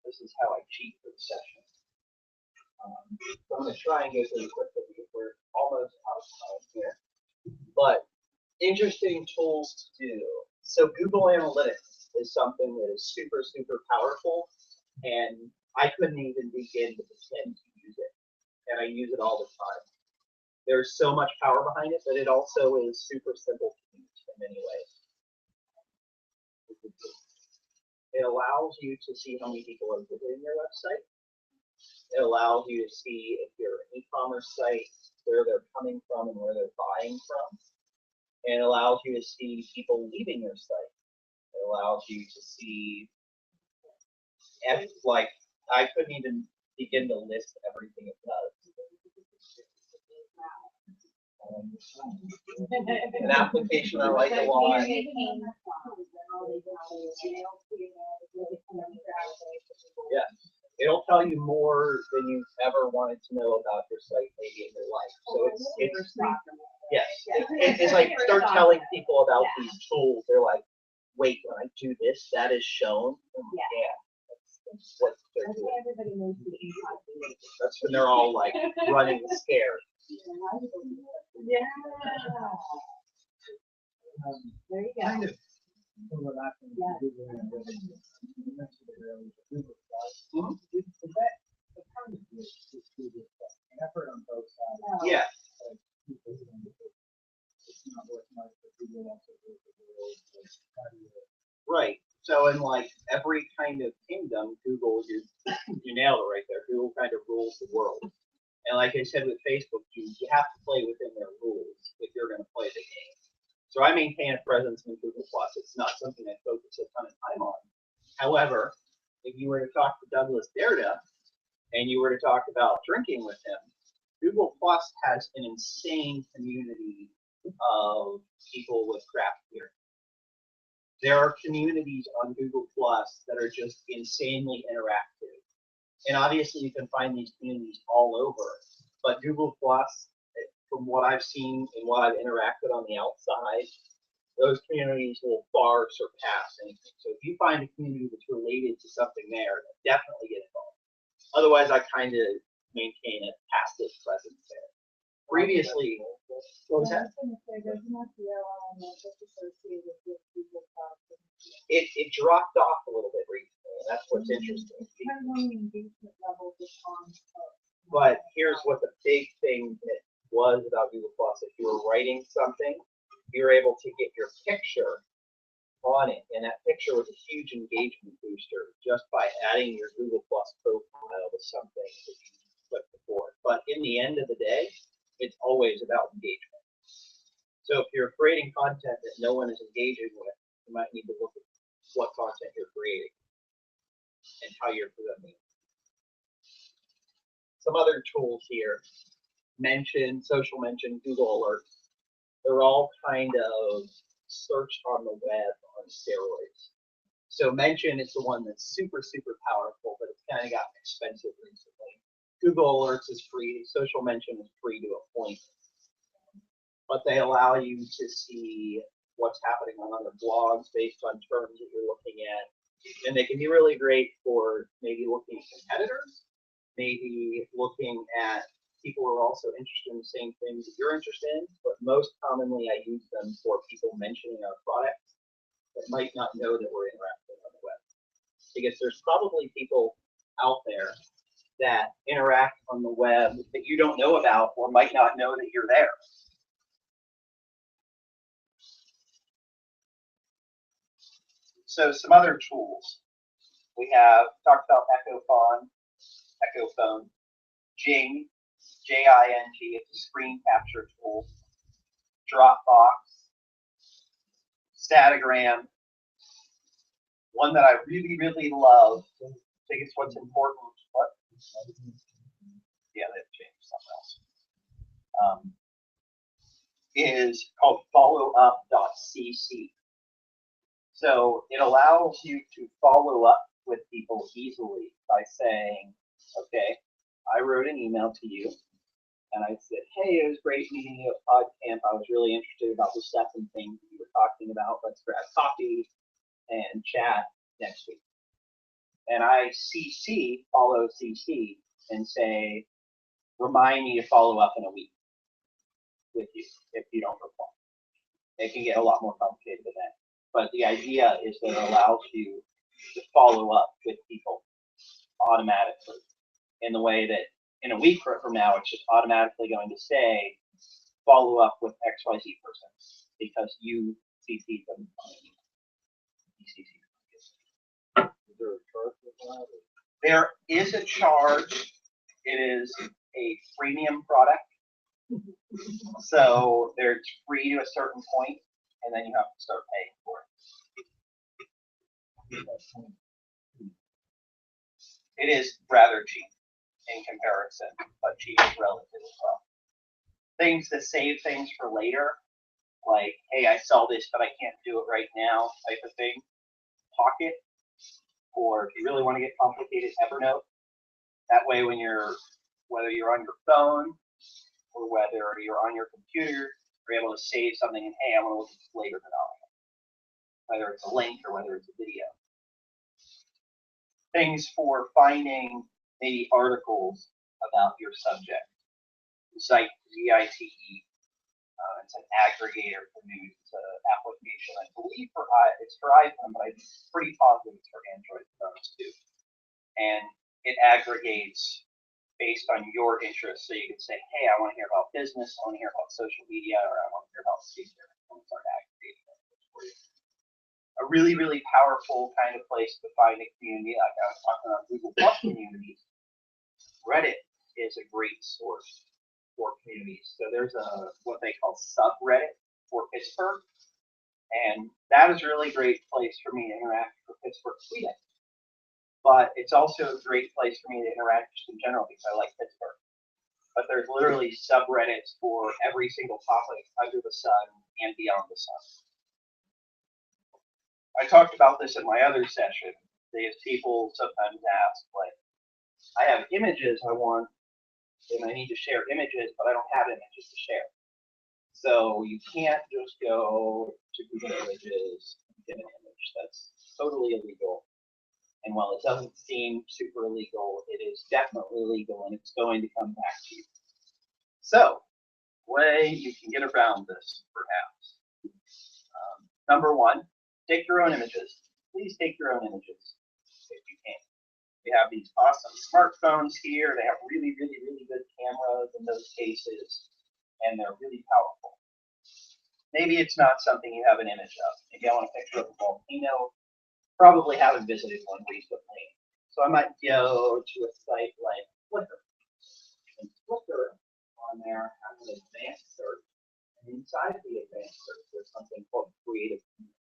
this is how I cheat for the session. So I'm going to try and go through it quickly because we're almost out of time here. But interesting tools to do. So Google Analytics is something that is super, super powerful. And I couldn't even begin to pretend to use it. And I use it all the time. There's so much power behind it, but it also is super simple to use in many ways. It allows you to see how many people are visiting your website. It allows you to see if you're an e-commerce site, where they're coming from and where they're buying from. And it allows you to see people leaving your site. It allows you to see, if, like, I couldn't even begin to list everything it does. An application I like a lot. Yeah, it'll tell you more than you've ever wanted to know about your site maybe in your life. So it's yes, it's like start telling people about these tools. They're like, wait, when I do this, that is shown. Yeah. That's what they're doing. That's when they're all like running scared. Yeah. There you go. Kind of overlapping with Google Analytics. You mentioned it earlier, Google Plus. Is that the kind of this Google Plus? Effort on both sides. Yeah. It's not worth much, but Google also does the world. Right. So in like every kind of kingdom, Google, you nailed it right there. Google kind of rules the world. And like I said with Facebook, you have to play within their rules if you're going to play the game. So I maintain a presence in Google Plus. It's not something I focus a ton of time on. However, if you were to talk to Douglas Derrida and you were to talk about drinking with him, Google Plus has an insane community of people with craft beer. There are communities on Google Plus that are just insanely interactive. And obviously you can find these communities all over. But Google Plus, from what I've seen and what I've interacted on the outside, those communities will far surpass anything. So if you find a community that's related to something there, definitely get involved. Otherwise, I kind of maintain a passive presence there. Previously, what was that? It dropped off a little bit recently, and that's what's interesting. But here's what the big thing that was about Google Plus: if you were writing something, you were able to get your picture on it, and that picture was a huge engagement booster just by adding your Google Plus profile to something that you clicked before. But in the end of the day, it's always about engagement. So if you're creating content that no one is engaging with, you might need to look at what content you're creating and how you're presenting it. Some other tools here, social mention, Google Alerts. They're all kind of search on the web on steroids. So mention is the one that's super, super powerful, but it's kind of gotten expensive recently. Google Alerts is free. Social mention is free to a point. But they allow you to see what's happening on other blogs based on terms that you're looking at. And they can be really great for maybe looking at competitors, maybe looking at people who are also interested in the same things that you're interested in. But most commonly, I use them for people mentioning our products that might not know that we're interacting on the web. Because there's probably people out there that interact on the web that you don't know about or might not know that you're there. So some other tools. We have talked about Echo Phone, Jing, J-I-N-G, it's a screen capture tool, Dropbox, Statagram. One that I really, really love, I think it's what's important. What? Yeah, they've changed something else. Is called followup.cc. So it allows you to follow up with people easily by saying, okay, I wrote an email to you and I said, hey, it was great meeting you at Podcamp. I was really interested about the stuff and things you were talking about. Let's grab coffee and chat next week. And I follow CC and say, remind me to follow up in a week with you if you don't reply. It can get a lot more complicated than that. But the idea is that it allows you to follow up with people automatically in the way that in a week from now, it's just automatically going to say, follow up with XYZ person because you CC'd them on an email. Is there a charge for that? There is a charge. It is a freemium product. So they're free to a certain point, and then you have to start paying for it. It is rather cheap in comparison, but cheap is relative as well. Things that save things for later, like, hey, I saw this, but I can't do it right now type of thing. Pocket, or if you really want to get complicated, Evernote. That way, when whether you're on your phone or whether you're on your computer, you're able to save something and, hey, I want to look at this later tonight. Whether it's a link or whether it's a video. Things for finding maybe articles about your subject. Zite, Z-I-T-E. It's an aggregator for news. It's an application, I believe, it's for iPhone, but I'm pretty positive it's for Android phones too. And it aggregates based on your interests. So you can say, hey, I want to hear about business, I want to hear about social media, or I want to hear about skincare. And start aggregating it for you. A really, really powerful kind of place to find a community, like I was talking about Google Plus communities. Reddit is a great source for communities. So there's what they call subreddit for Pittsburgh. And that is a really great place for me to interact for Pittsburgh, Sweden. But it's also a great place for me to interact just in general because I like Pittsburgh. But there's literally subreddits for every single topic under the sun and beyond the sun. I talked about this in my other session. Because people sometimes ask, like, I have images I want, and I need to share images, but I don't have images to share. So you can't just go to Google Images and get an image. That's totally illegal. And while it doesn't seem super illegal, it is definitely illegal, and it's going to come back to you. So, way you can get around this, perhaps. Number one, take your own images. Please take your own images if you can. We have these awesome smartphones here. They have really, really, really good cameras in those cases, and they're really powerful. Maybe it's not something you have an image of. Maybe I want a picture of a volcano. Probably haven't visited one recently. So I might go to a site like Flickr. And Flickr on there has an advanced search. And inside the advanced search, there's something called creative commons.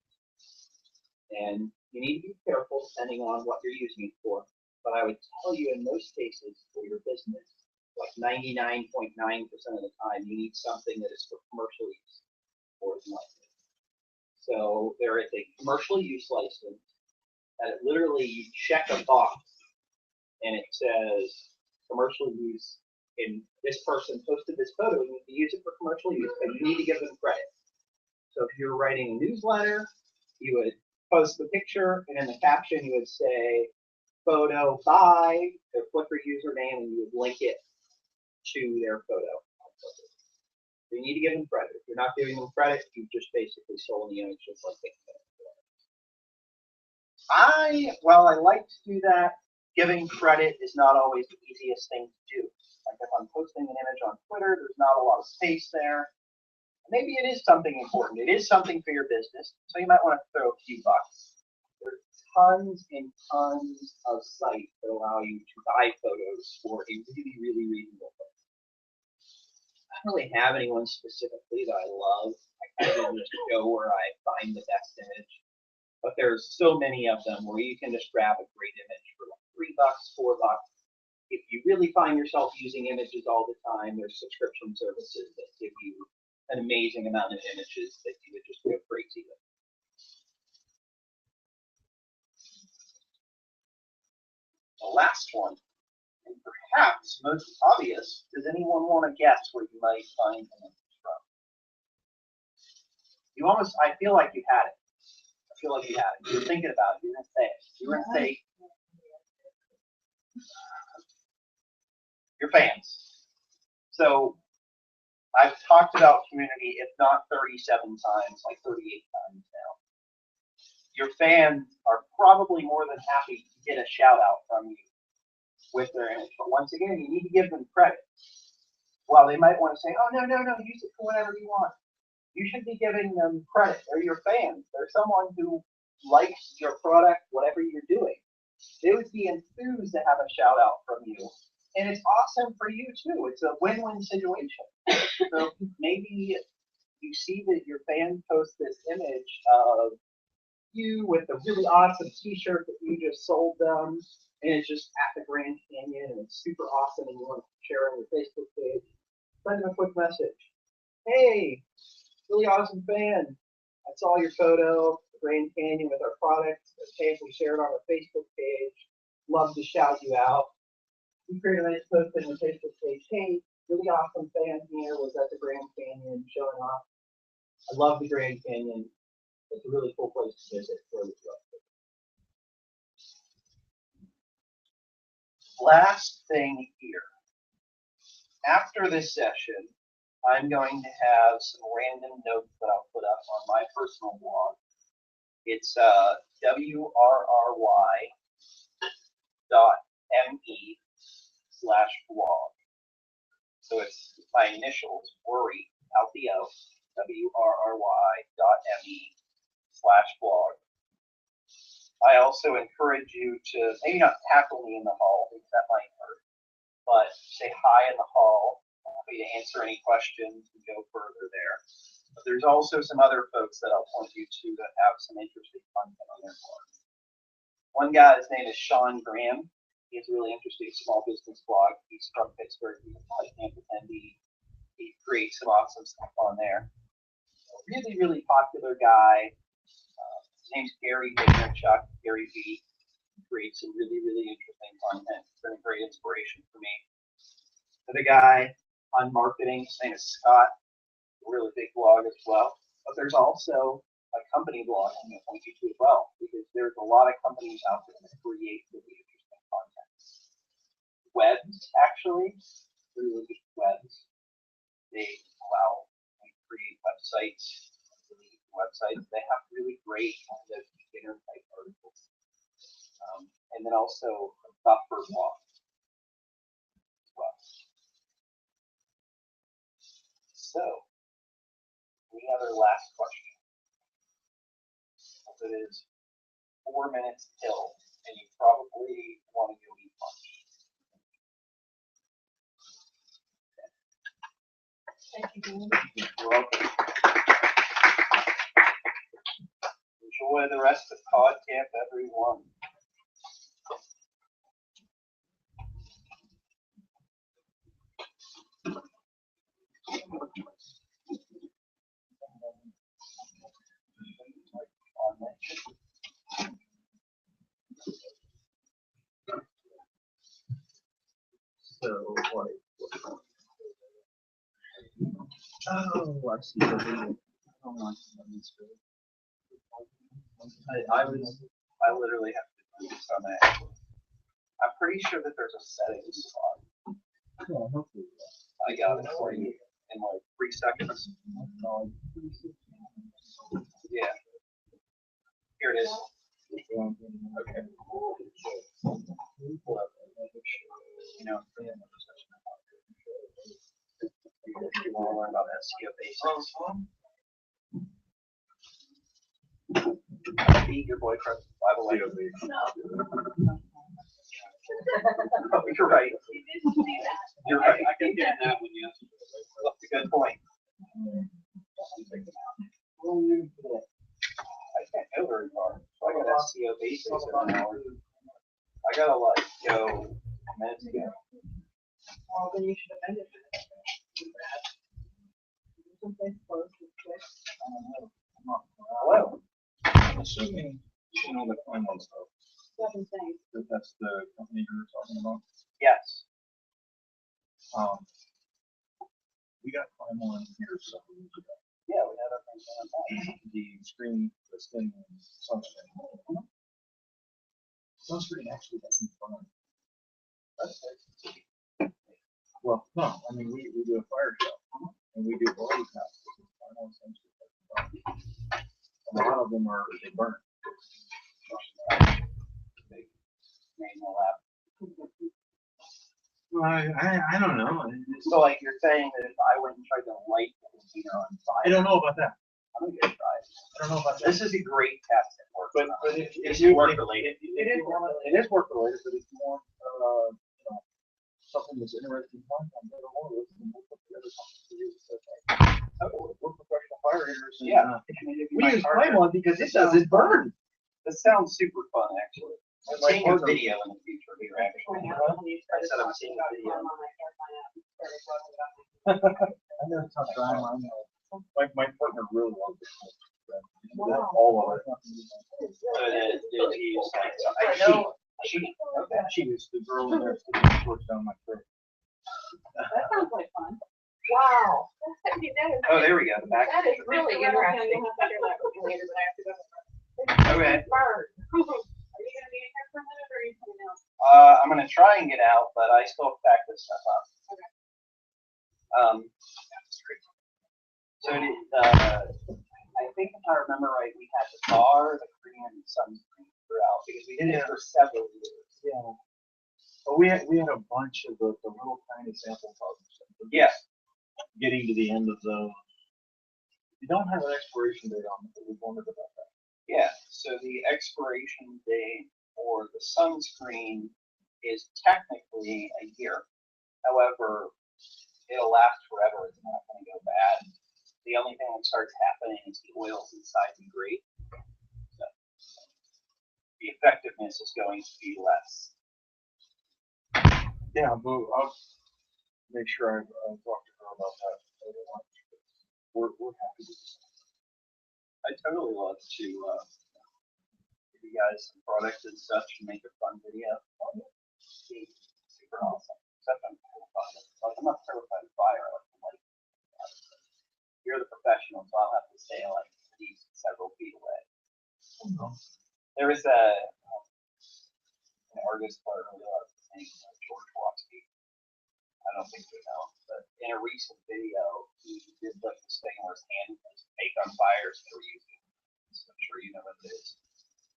And you need to be careful depending on what you're using it for. But I would tell you in most cases for your business, like 99.9% of the time, you need something that is for commercial use or is like it. So there is a commercial use license that it literally, you check a box and it says commercial use, and this person posted this photo, you need to use it for commercial use, but you need to give them credit. So if you're writing a newsletter, you would post the picture, and in the caption you would say, photo by their Flickr username, and you would link it to their photo. So you need to give them credit. If you're not giving them credit, you've just basically stolen the image, just like they can. While I like to do that, giving credit is not always the easiest thing to do. Like if I'm posting an image on Twitter, there's not a lot of space there. Maybe it is something important. It is something for your business, so you might want to throw a few bucks. There's tons and tons of sites that allow you to buy photos for a really, really reasonable price. I don't really have anyone specifically that I love. I kind of just go where I find the best image. But there's so many of them where you can just grab a great image for like $3, $4. If you really find yourself using images all the time, there's subscription services that give you an amazing amount of images that you would just go crazy with. The last one, and perhaps most obvious, does anyone want to guess where you might find images from? You almost, I feel like you had it. I feel like you had it. You were thinking about it. You were going to say it. You were going to say your fans. So I've talked about community, if not 37 times, like 38 times now. Your fans are probably more than happy to get a shout out from you with their image. But once again, you need to give them credit. While they might want to say, oh, no, use it for whatever you want. You should be giving them credit. They're your fans. They're someone who likes your product, whatever you're doing. They would be enthused to have a shout out from you. And it's awesome for you too. It's a win-win situation. So maybe you see that your fan posts this image of you with a really awesome t-shirt that you just sold them, and it's just at the Grand Canyon, and it's super awesome, and you want to share it on your Facebook page. Send them a quick message. Hey, really awesome fan. I saw your photo, the Grand Canyon with our products. Okay, we share it on our Facebook page. Love to shout you out. You create a nice post on your Facebook page. Hey, really awesome fan here, was at the Grand Canyon showing off. I love the Grand Canyon. It's a really cool place to visit. Really last thing here. After this session, I'm going to have some random notes that I'll put up on my personal blog. It's wrry.me/blog. So it's my initials, worry, out the O, wrry.me/blog. I also encourage you to maybe not tackle me in the hall, because that might hurt, but say hi in the hall. I'm happy to answer any questions and go further there. But there's also some other folks that I'll point you to that have some interesting content on their blog. One guy, his name is Sean Graham. He has a really interesting small business blog. He's from Pittsburgh. He's a Podcamp attendee. He creates some awesome stuff on there. A really, really popular guy. His name's Gary Vaynerchuk, Gary V. He creates some really, really interesting content. It's been a great inspiration for me. Another guy on marketing, his name is Scott, a really big blog as well. But there's also a company blog I'm going to point you to as well, because there's a lot of companies out there that create really interesting content. Webs, actually, really good webs. They allow you to create websites. They have really great kind of beginner type articles. And then also a buffer blog as well. So, any other last question? It is 4 minutes till, and you probably want to go eat lunch. Thank you, Dan. You're welcome. Enjoy the rest of Podcamp, everyone. So, like, oh, I see the video. Hold on, let me scroll. I literally have to do this on that. I'm pretty sure that there's a settings spot. Yeah, hopefully. I got it for you in like 3 seconds. Yeah. Here it is. Okay. You know, you want to learn about SEO basics. Be your boyfriend, by the way. Oh, you're right. You didn't see that. You're right. I can get that when you. That's a good point. I can't go very far. So I got SEO basics in an hour. I gotta like go minutes ago. Well, then you should have ended it. Someplace close and quick. Hello. I'm assuming you know the final stuff. Seven things. That's the company you were talking about. Yes. We got final in here several years ago. Yeah, we had everything on that. The screen, the skin, sunscreen. Sunscreen actually doesn't burn. Well, no, I mean, we do a fire show, and we do body caps. A lot of them are, they burn. Manual app. I don't know. So like you're saying that if I went and tried to light the container on fire. I don't know about that. I'm gonna try it. I don't know about that. This is a great test at work. But if it's you work related. It is work related, but if you want, you know, something that's interesting, we'll put together something for you. We're professional fire eaters. Yeah. We use Claymon because it doesn't burn. This sounds super fun, actually. I'm My seeing a partner- video in the future here, actually. I said I'm seeing a video. I know it's tough time. I know. My partner really loves it. Wow. All of it. So did he use like, I know. She is the girl in there that works down my throat. That sounds like fun. Wow. Oh, there we go. The back. That is really interesting. You'll have to share that with me later, but I have to go. Okay. Bird. Are you gonna be in here for a minute or are you coming out? I'm gonna try and get out, but I still have to back this stuff up. So did, I think if I remember right, we had the bar, the cream, and sunscreen throughout because we did it for several years. Yeah. But we had a bunch of the little tiny sample tubs. Yeah. Getting to the end of those. You don't have an expiration date on it, but we wondered about that. Yeah. So the expiration date for the sunscreen is technically a year. However, it'll last forever. It's not going to go bad. The only thing that starts happening is the oils inside degrade. So the effectiveness is going to be less. Yeah, but I'll make sure I talk to her about that. We're happy to. I totally love to give you guys some products and such and make a fun video. Super awesome. Except I'm terrified. Like I'm not terrified of fire. Like you're the professional, so I'll have to stay like at least several feet away. There was an artist who I really love, his name George Watsky. I don't think you know, but in a recent video, he did like this thing where his hand was baked on fire, so they were using it. So I'm sure you know what it is.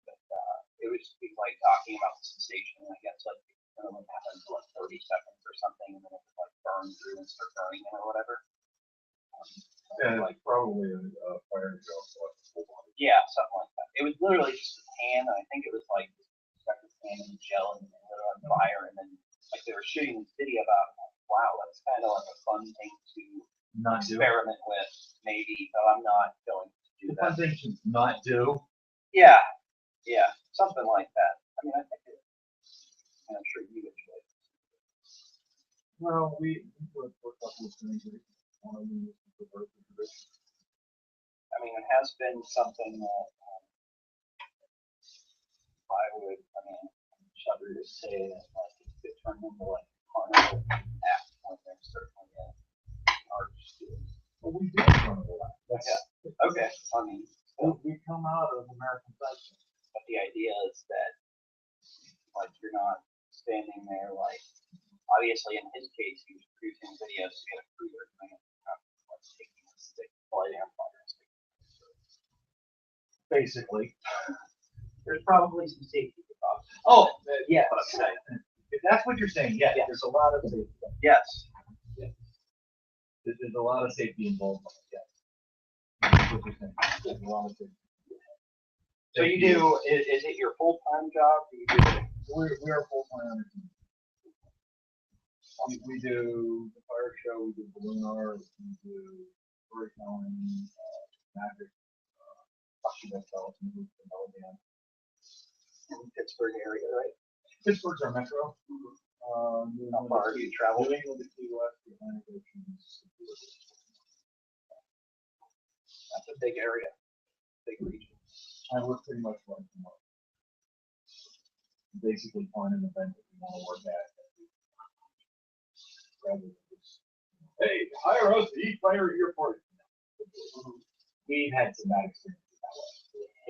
But it was just like talking about the sensation, and I guess like it only happened for like 30 seconds or something, and then it would like burn through and start burning him or whatever. Yeah, like probably a fire drill. Yeah, something like that. It was literally just his hand, and I think it was like stuck his hand in the gel and lit it on fire, and then like they were shooting this video about, like, wow, that's kind of like a fun thing to Not do. experiment with, maybe, but I'm not going to do The fun that. thing to not do. Yeah, something like that. I mean, I think it, and I'm sure you enjoy it. Well, we worked a couple of things. One of them was the birth of the I mean, it has been something that I mean, shudder to say that like it turned into like carnival funny. We come out of American Psycho. But the idea is that, like, you're not standing there, like, obviously in his case, he was producing videos to get a crew or doing it, like, taking a stick, lighting on fire and stick. Basically. There's probably some safety precautions. Oh, yeah. What I'm saying. If that's what you're saying, yeah, Yeah. there's a lot of safety. Yes. There's a lot of safety involved. Yeah. That's what you're saying. There's a lot of safety. So you do, is it your full-time job? Do you do We are full-time on the team. We do the fire show, we do balloon art, we do storytelling, magic, basketball, music, and in the Pittsburgh area, right? Pittsburgh's our metro. How far do you travel? New England to Key West, the Atlantic Ocean. That's a big area, big region. I work pretty much like tomorrow. Basically find an event that we want to work at. Rather than just, hey, hire us to eat fire here for you. We've had some bad experiences that way.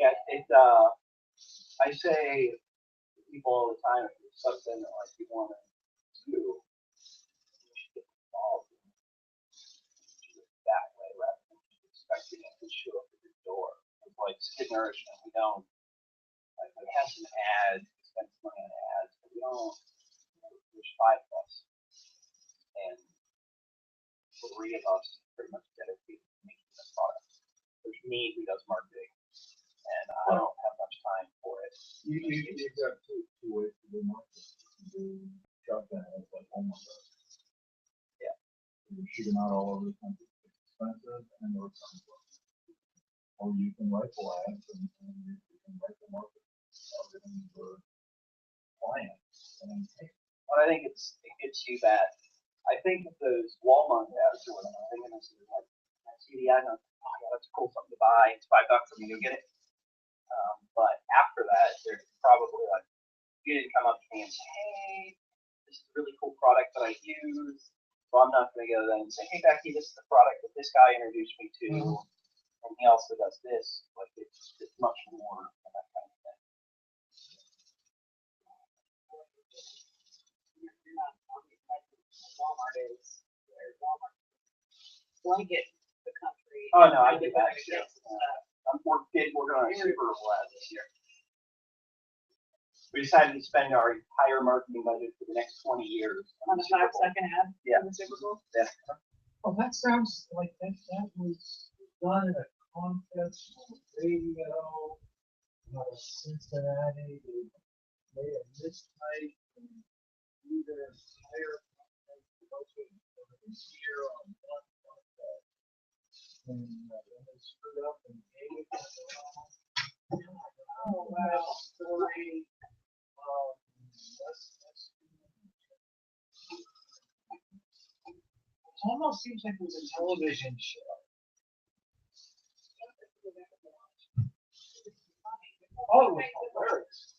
Yeah, I say to people all the time, if it's something that like you want to do, you should get involved in it that way rather than just expecting it to show up at your door. It's like Skid Nourishment, we don't, like, we have some ads, we spend some money on ads, but we don't, there's 5 of us. And 3 of us pretty much dedicated to making the product. There's me who does marketing, and I don't have much time for it. You've got two ways to do marketing. You do shotgun as like almost. Yeah. You shoot them out all over the country. It's expensive and they're expensive. Or you can rifle ads and you can rifle market for clients. And But I think it gets you that. I think that those Walmart ads are what I'm thinking. This is like, I see the ad and I'm like, oh yeah, that's cool, something to buy. It's $5 for me to get it. But after that, they're probably like, you didn't come up to me and say, hey, this is a really cool product that I use. So I'm not going to go then and say, hey Becky, this is the product that this guy introduced me to, and he also does this. Like it's much more of that kind of thing. You're not talking like Walmart is, where Walmart blanket the country. Oh no, I Really do that. blanket stuff. We're going on a Super Bowl ad this year. We decided to spend our entire marketing budget for the next 20 years On a 5-second ad. Yeah. For the Super Bowl. Yeah. well, that sounds like that was done in a contest on radio out of Cincinnati. They made a mistype and do their entire promotion for this year on one contest. And then they screwed up and gave it to Oh, wow. Story. It almost seems like it was a television show. Oh, it was hilarious.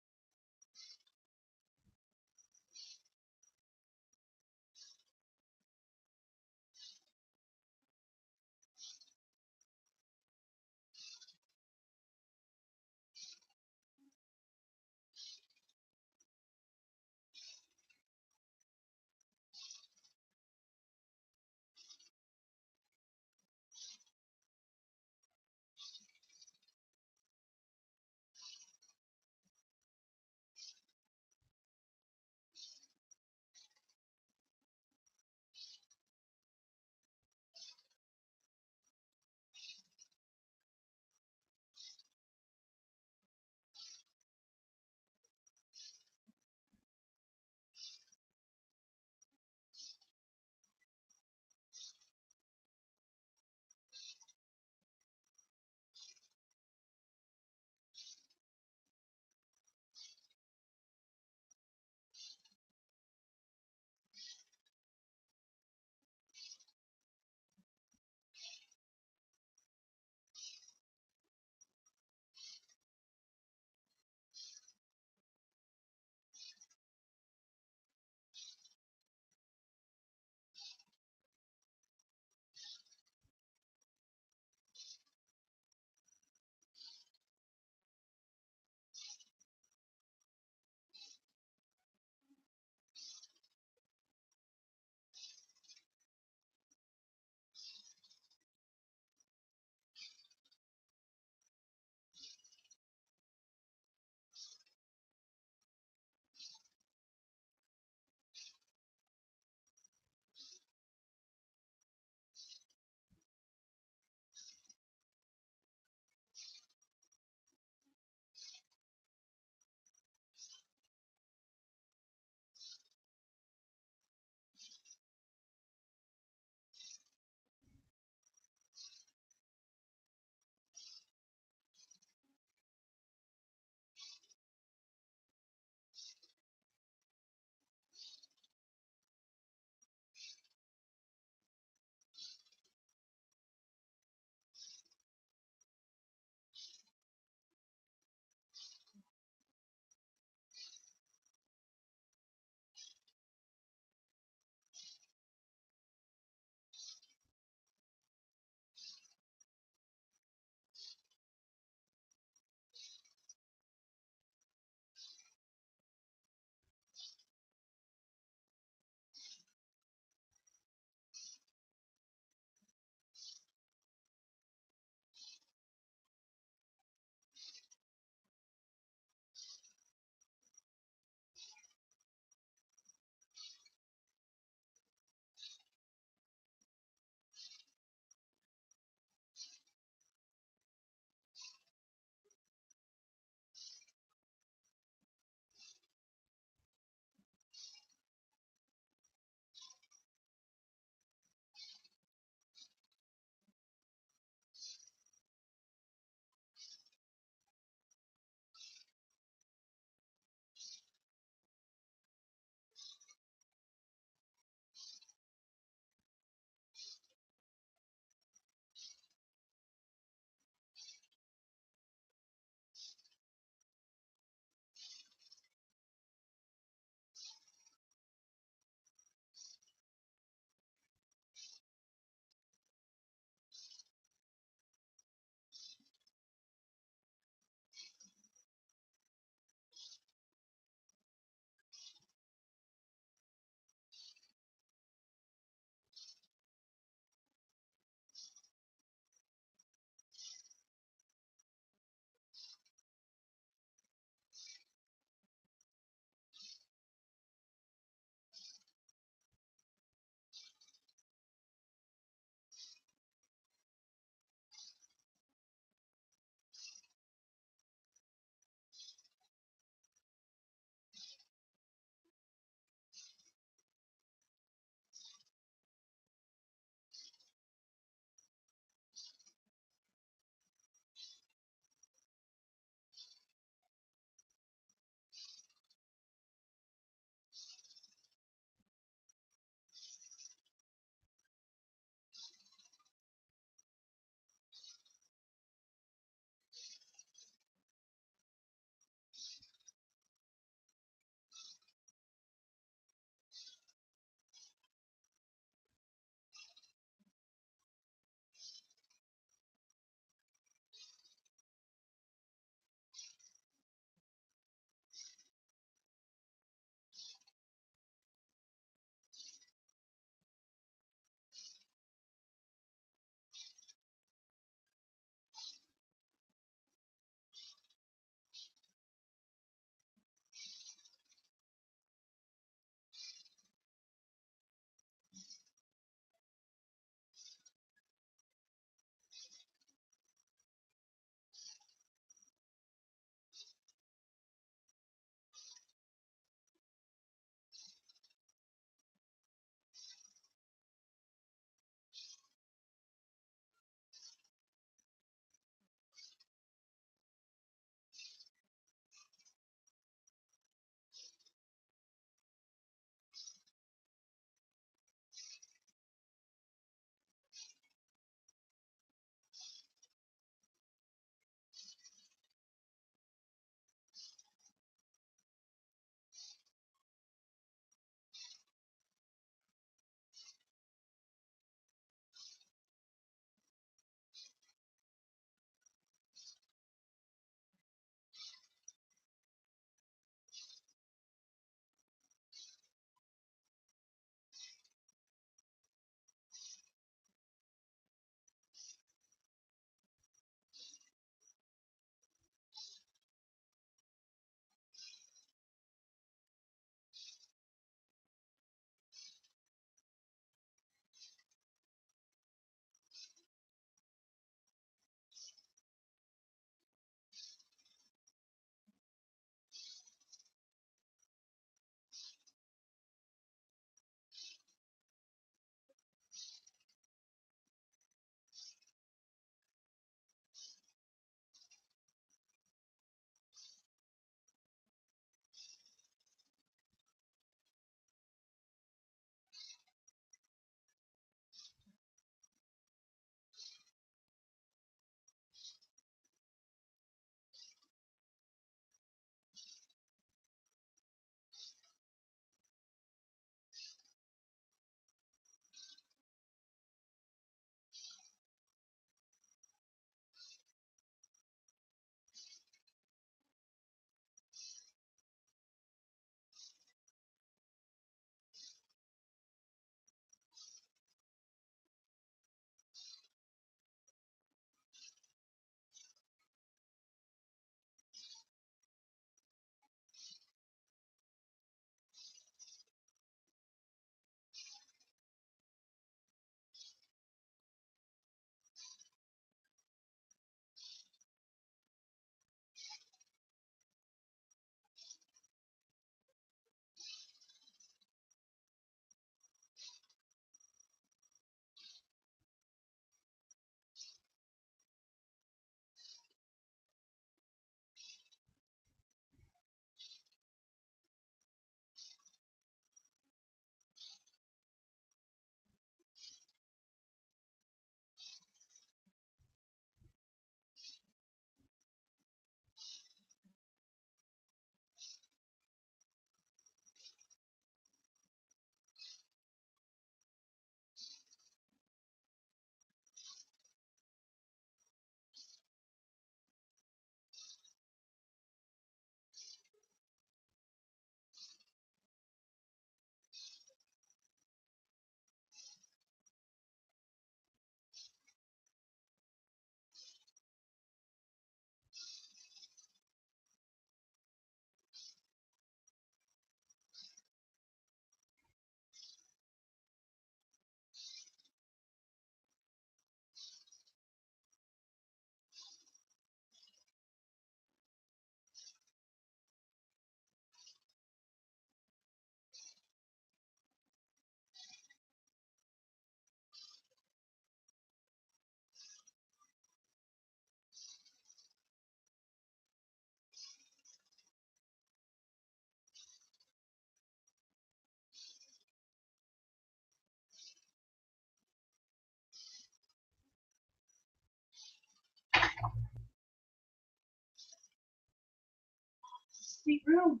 sweet room.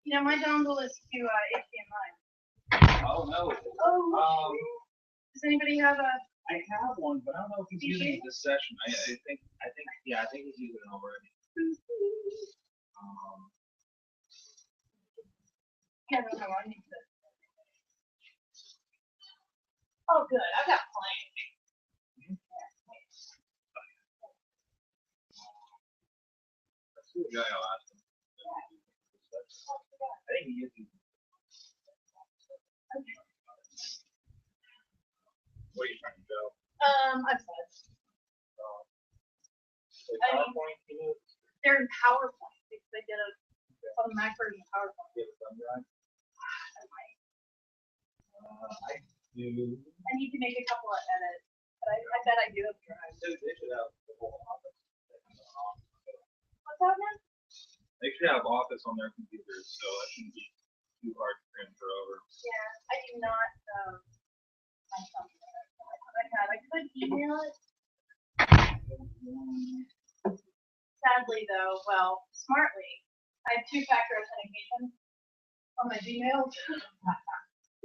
You know, my dongle is to HDMI. Oh no. Oh, does anybody have a? I have one, but I don't know if he's using it this session. I think he's using it already. Yeah, no, I need this. Oh, good. I've got plenty. That's the guy I'll ask him. I think he is using it. What are you trying to do? I've said. PowerPoint, They're in PowerPoint because they did a on the Mac version of PowerPoint. you have a thumb drive? I might. I do. I need to make a couple of edits, but I bet I do have drive. They should have the whole office. What's that again? They should have Office on their computers, so it shouldn't be too hard to transfer over. Yeah, I do not. Have something that I could email it. Sadly, though, well, smartly, I have two-factor authentication on my Gmail.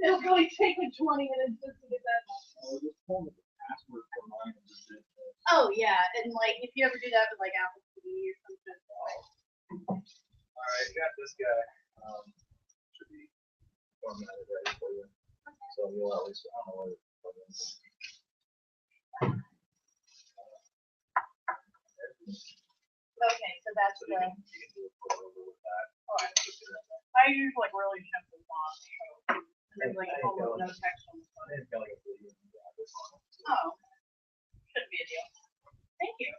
It'll probably take me 20 minutes just to get that. Oh, just pull the password for mine and just hit the. Oh yeah, and like if you ever do that with like Apple TV or something. Alright, got this guy. Should be formatted ready for you. So you'll at least, I don't know where to plug in. Okay, so that's So the. you can do a put over with that. Alright. I use like really simple fonts, so and then like a whole with no text on the front. It's got like a video on it. Oh, shouldn't be a deal. Thank you.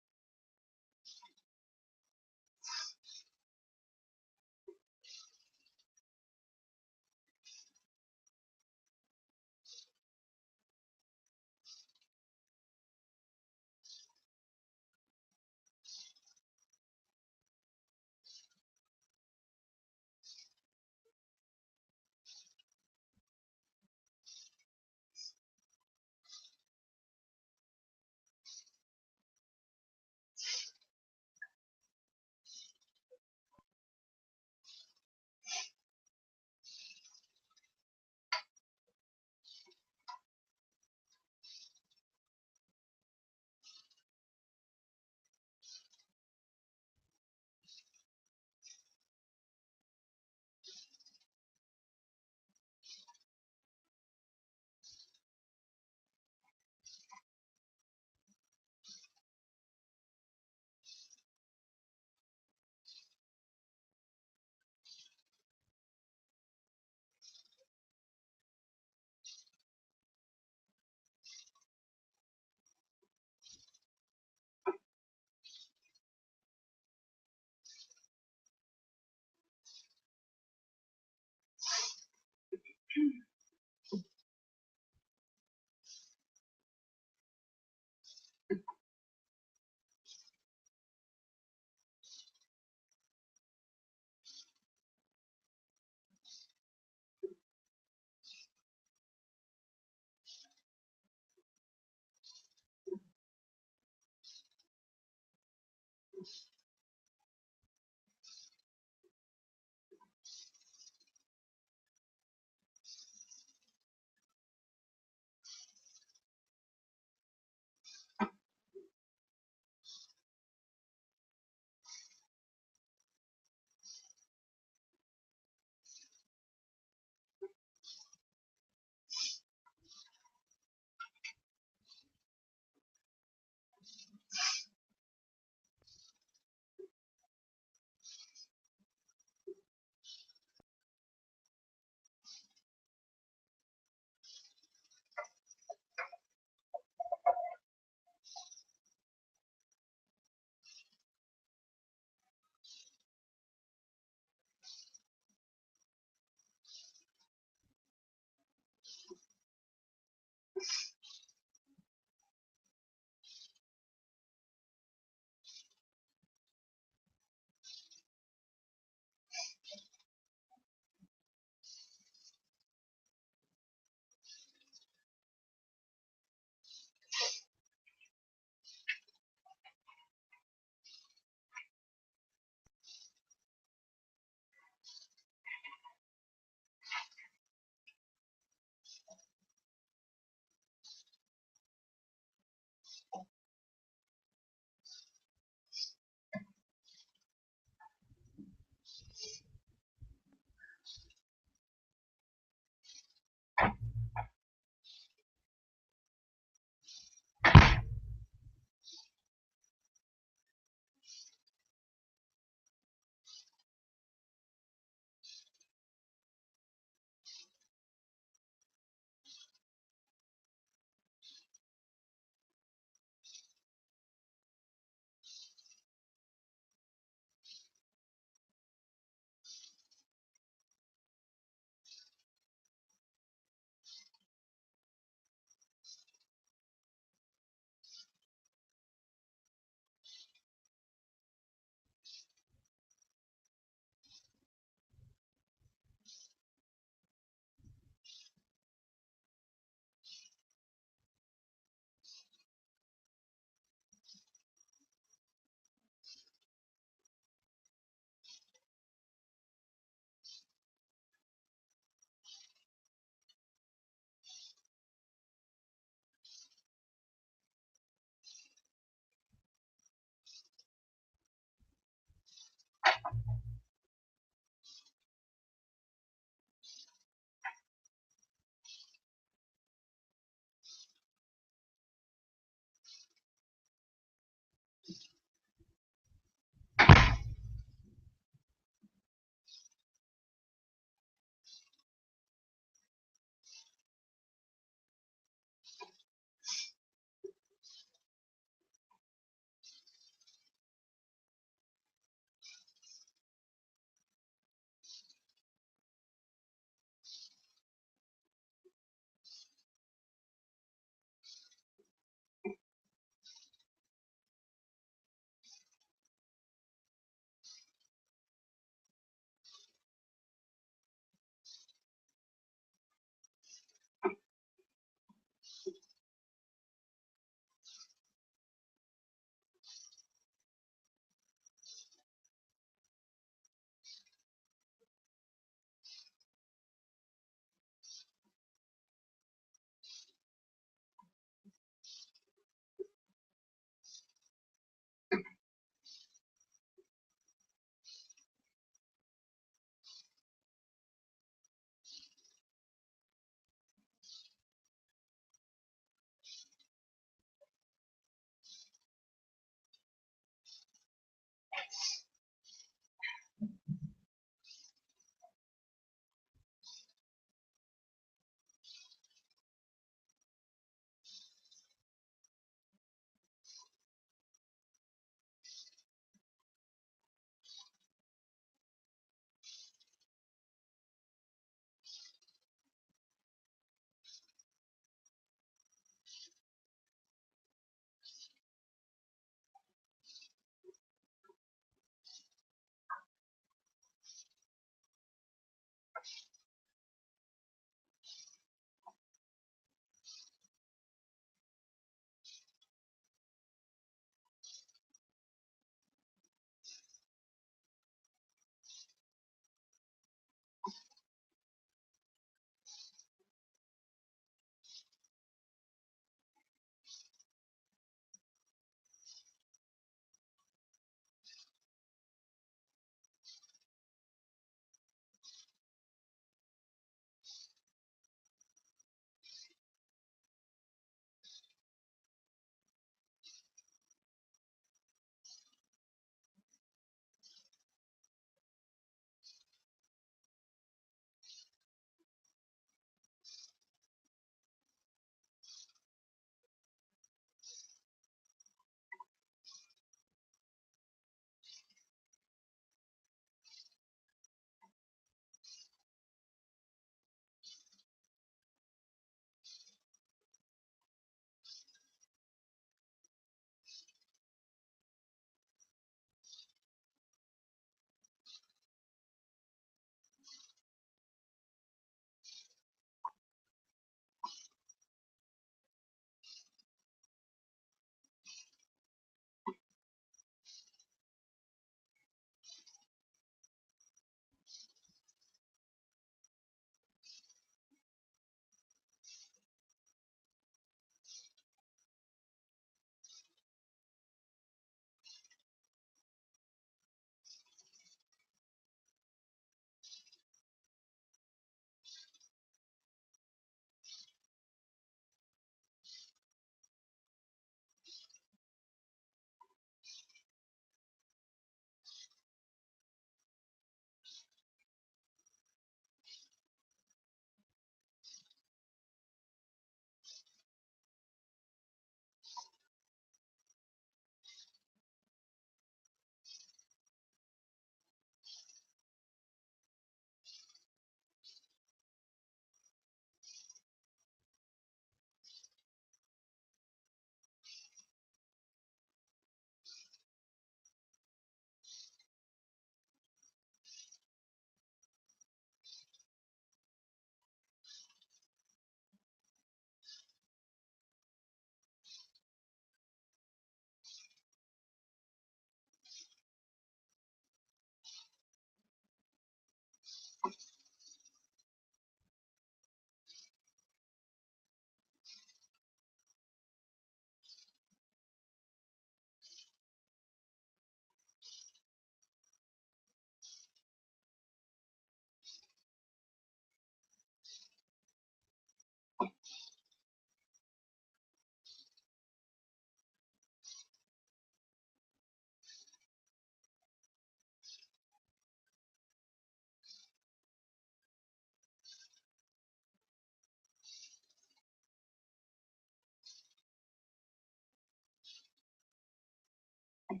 Hi.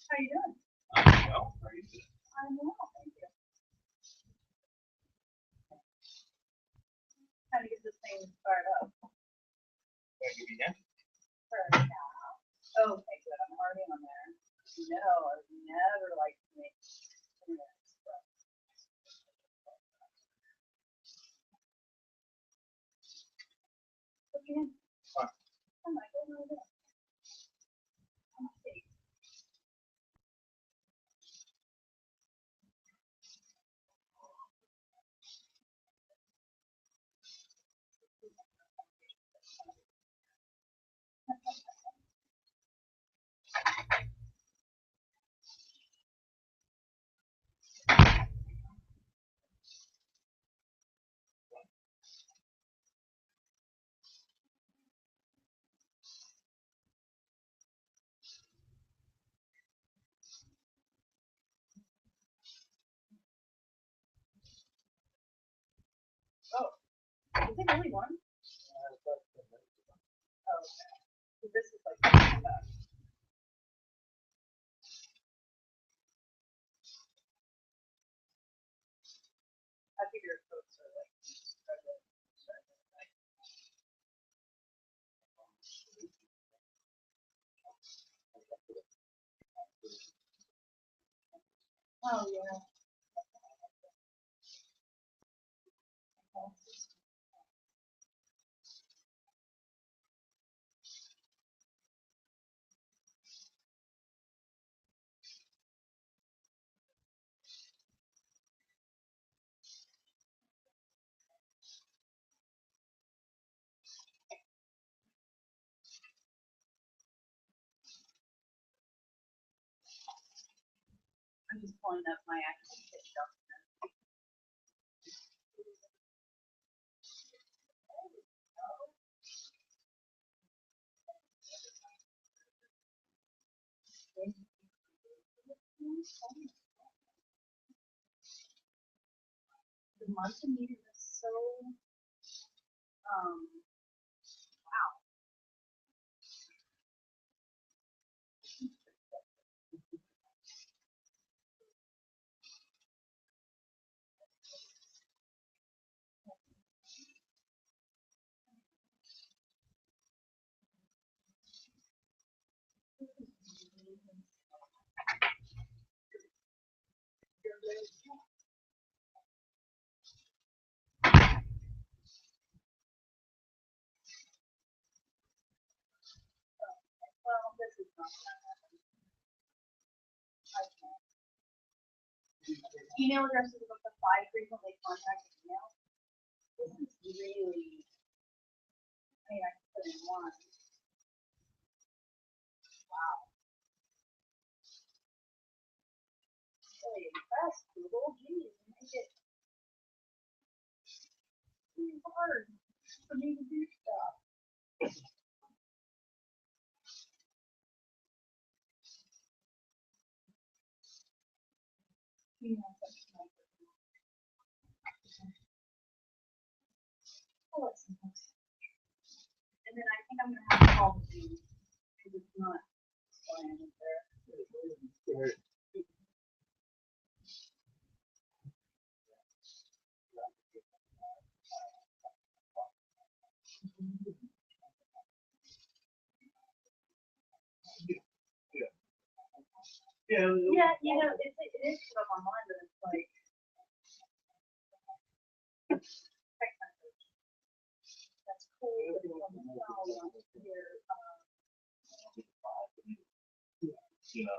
How you doing? Well, are you just I'm well, thank you. How to get this thing fired up? gonna give you a hint? For now. Okay, good. I'm already on there. No, I would never like to make minutes, but. Okay. Fine. Oh my goodness. I'm safe. Oh, is it really one? Oh, okay. So this is like. I figure folks are like. Oh, yeah. I'm just pulling up my actual pitch document. The month meeting is so, wow. Well, this is not gonna happen. I can't. Email addresses of the 5 frequently contacted emails. This is really, I mean, I can put in one. Wow. Really impressed, Google. Geez, make it really hard for me to do stuff. Oh, it's nice. And then I think I'm gonna have to call the team because it's not flying up there. Yeah. Yeah, you know, it is put up online, but it's like. Text message. That's cool. But it's on the phone here. Yeah.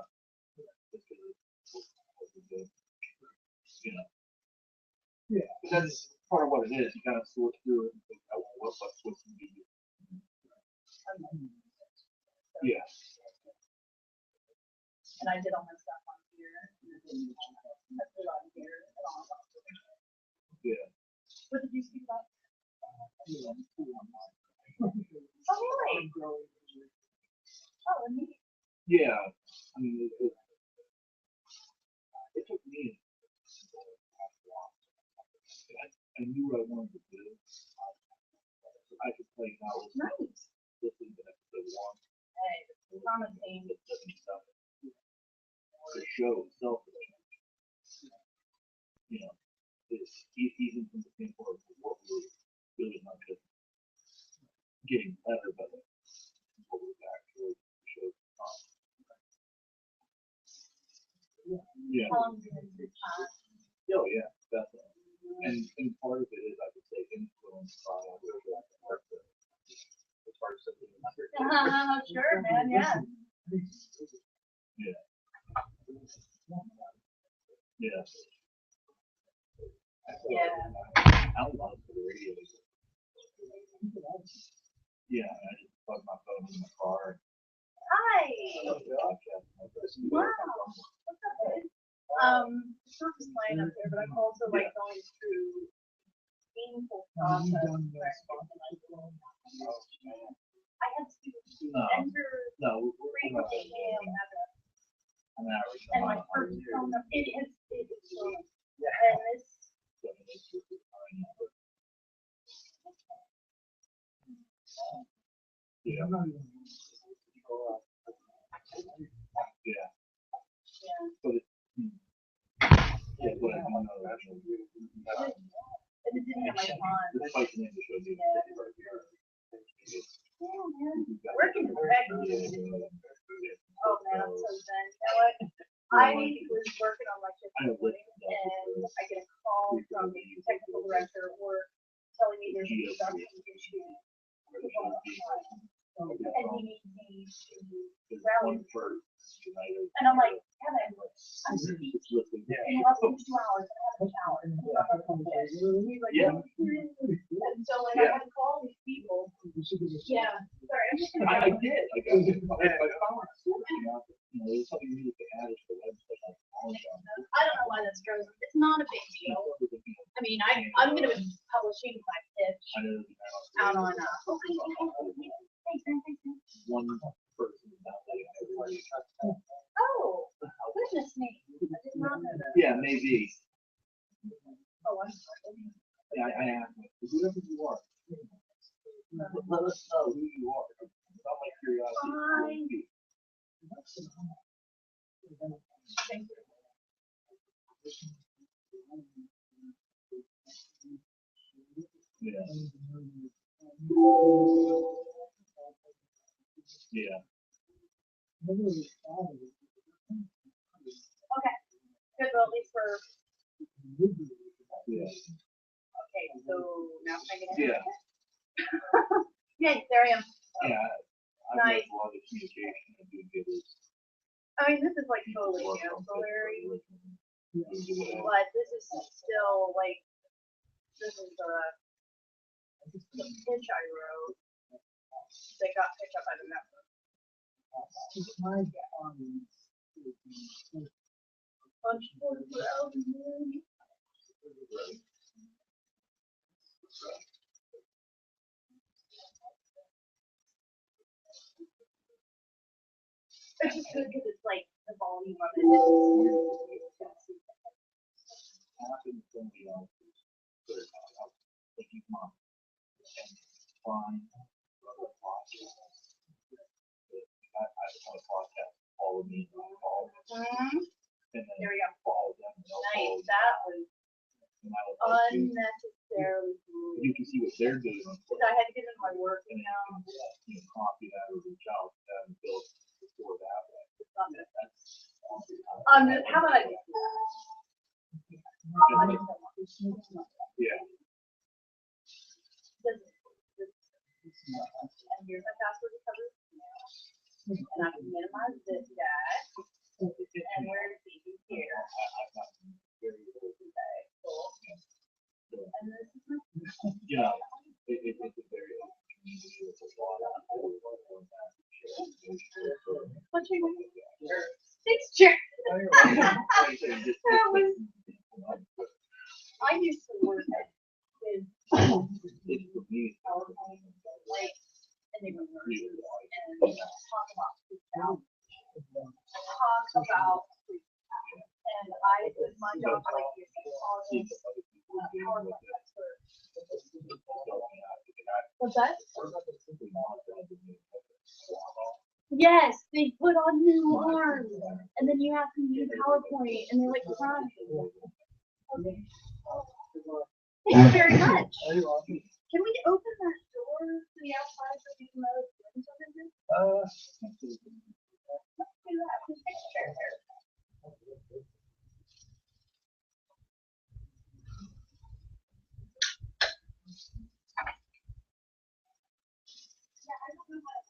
Yeah, but that's part of what it is. You gotta sort through it and think, oh, what's supposed to be. Yeah. And I did all my stuff on here. And I put it on here. And all of that. Yeah. What did you speak about? Yeah. Oh, really? Oh, and me. Yeah, I mean, it took me. I knew what I wanted to do. I could play now. Nice. Listen to episode 1. Hey, it's promising. The show itself, you know, it's even from the standpoint of what we're really not just getting better, but what we're actually show. Yeah. How long have you been through class? Oh yeah, definitely. And part of it is, I would say, influenced by the parts of the Sure, man, yeah. Yeah. Yeah. Yeah. I love the radio. Yeah, I just plug my phone in the car. Hi. I love the podcast. Wow. What's up, babe? It's not just laying up there, but I'm also like going through painful process. I had to enter frequently email address. And my first phone number, it is so, and this. Yeah. Yeah. Yeah. But it, yeah, but I don't know actually. And it didn't have my font. It's like the name of the show. Yeah, man. Working directly. Oh man, I'm so zen. You know what? I was working on my shift this morning and I get a call from the technical director or telling me there's a production issue. And he needs me to rally for. And I'm like, Kevin, I'm speaking. In less than 2 hours, I have a shower. He's like, Yeah. And so like I had to call these people. Yeah. Sorry, I'm just gonna. I did. Like, I found you know, there's something new to add to the website. I don't know why that's frozen. It's not a big deal. I mean, I'm gonna be publishing my pitch out on One person. may be. Oh, I'm sorry. Yeah, I am. Whoever you are. Let us know who you are. It's not my curiosity. Thank you. Yeah. Yeah. Okay, good, well, at least we're, Yeah. okay, so now can I get in? Yeah. Yeah, there I am. Yeah. I've Nice. a lot of communication and do get it. I mean, this is like totally ancillary, but this is still like, this is the pitch I wrote that got picked up by the member. Bunch of it's just good because it's like the volume of it. Happens somebody else is put it out. If you want. Fine. I want a podcast. Follow me. Follow them. And then There we go. follow them. And they'll follow Nice, you. that was And I will help you. unnecessarily rude. You can see what they're doing. Because I had to get in my work And then account. you can copy that or reach out to them and build before that way. It's not gonna- That's. How about I just do that? I'll just do that. Yeah. And here's my password recovery. And I can minimize this guy. And where's the here? I've got very little. Okay, cool. And this is my. Yeah. It's a very open community with a lot of people. What's your name? Thanks, Chair. That was, I used to work with PowerPoint, like, and they were nurses and talk about food out. Talk about food out. And I, with my job, like, you all these PowerPoint experts. What's that? Yes, they put on new arms, and then you have to use PowerPoint, and they're like crying. Okay. Thank you very much. Can we open that door to the outside so we can let us in something? Let's do that. Just take a chair there. Yeah, I don't know how to.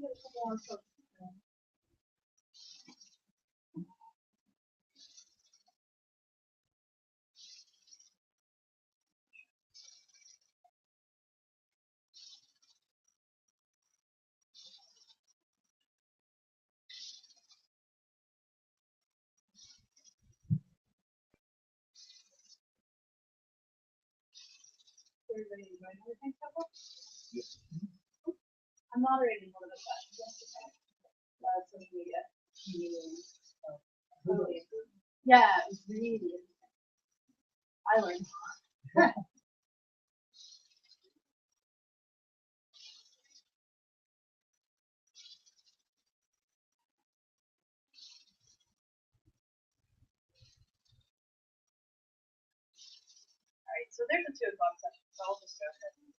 get a couple more folks. Everybody enjoying everything so far? I'm moderating one of the questions yesterday. Social media meetings. Totally. Yeah, it was really interesting. I learned a lot. All right, so there's a 2 o'clock session, so I'll just go ahead and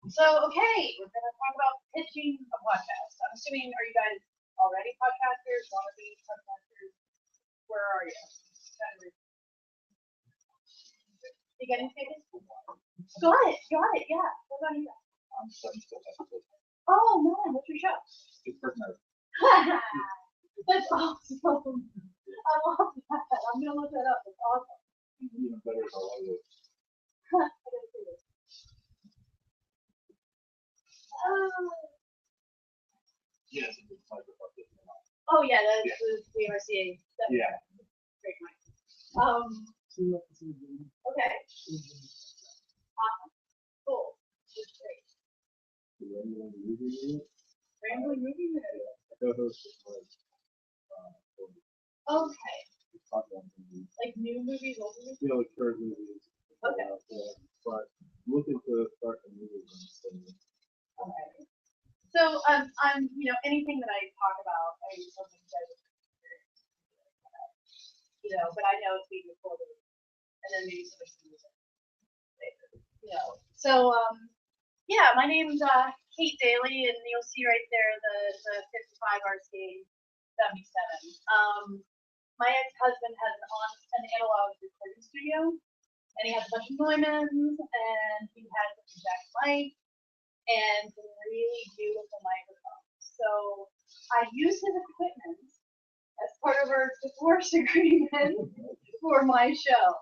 so, okay, we're going to talk about pitching a podcast. I'm assuming, are you guys already podcasters, want to be podcasters? Where are you? You got any tickets? Got it, yeah. What about you? I'm studying still. Oh, man, what's your show? Pittsburgh. That's awesome. I love that. I'm going to look that up. It's awesome. Even better if I love it. I gotta see this. Yes, it's like about this. Oh yeah, that's the RCA. Yeah. Great mind. Okay. Awesome. Cool. That's great. Rambling movie minute. Okay. Like new movies, old movies? You know, like current movies. Okay. But looking to start a movie. Okay. So anything that I talk about, I use something that but I know it's being recorded, and then maybe somebody can use it later, So my name's Kate Daly, and you'll see right there the 55 RCA 77. My ex-husband has an analog recording studio, and he has a bunch of Neumanns, and he has a project mic, and some really beautiful microphones. So I use his equipment as part of our divorce agreement for my show,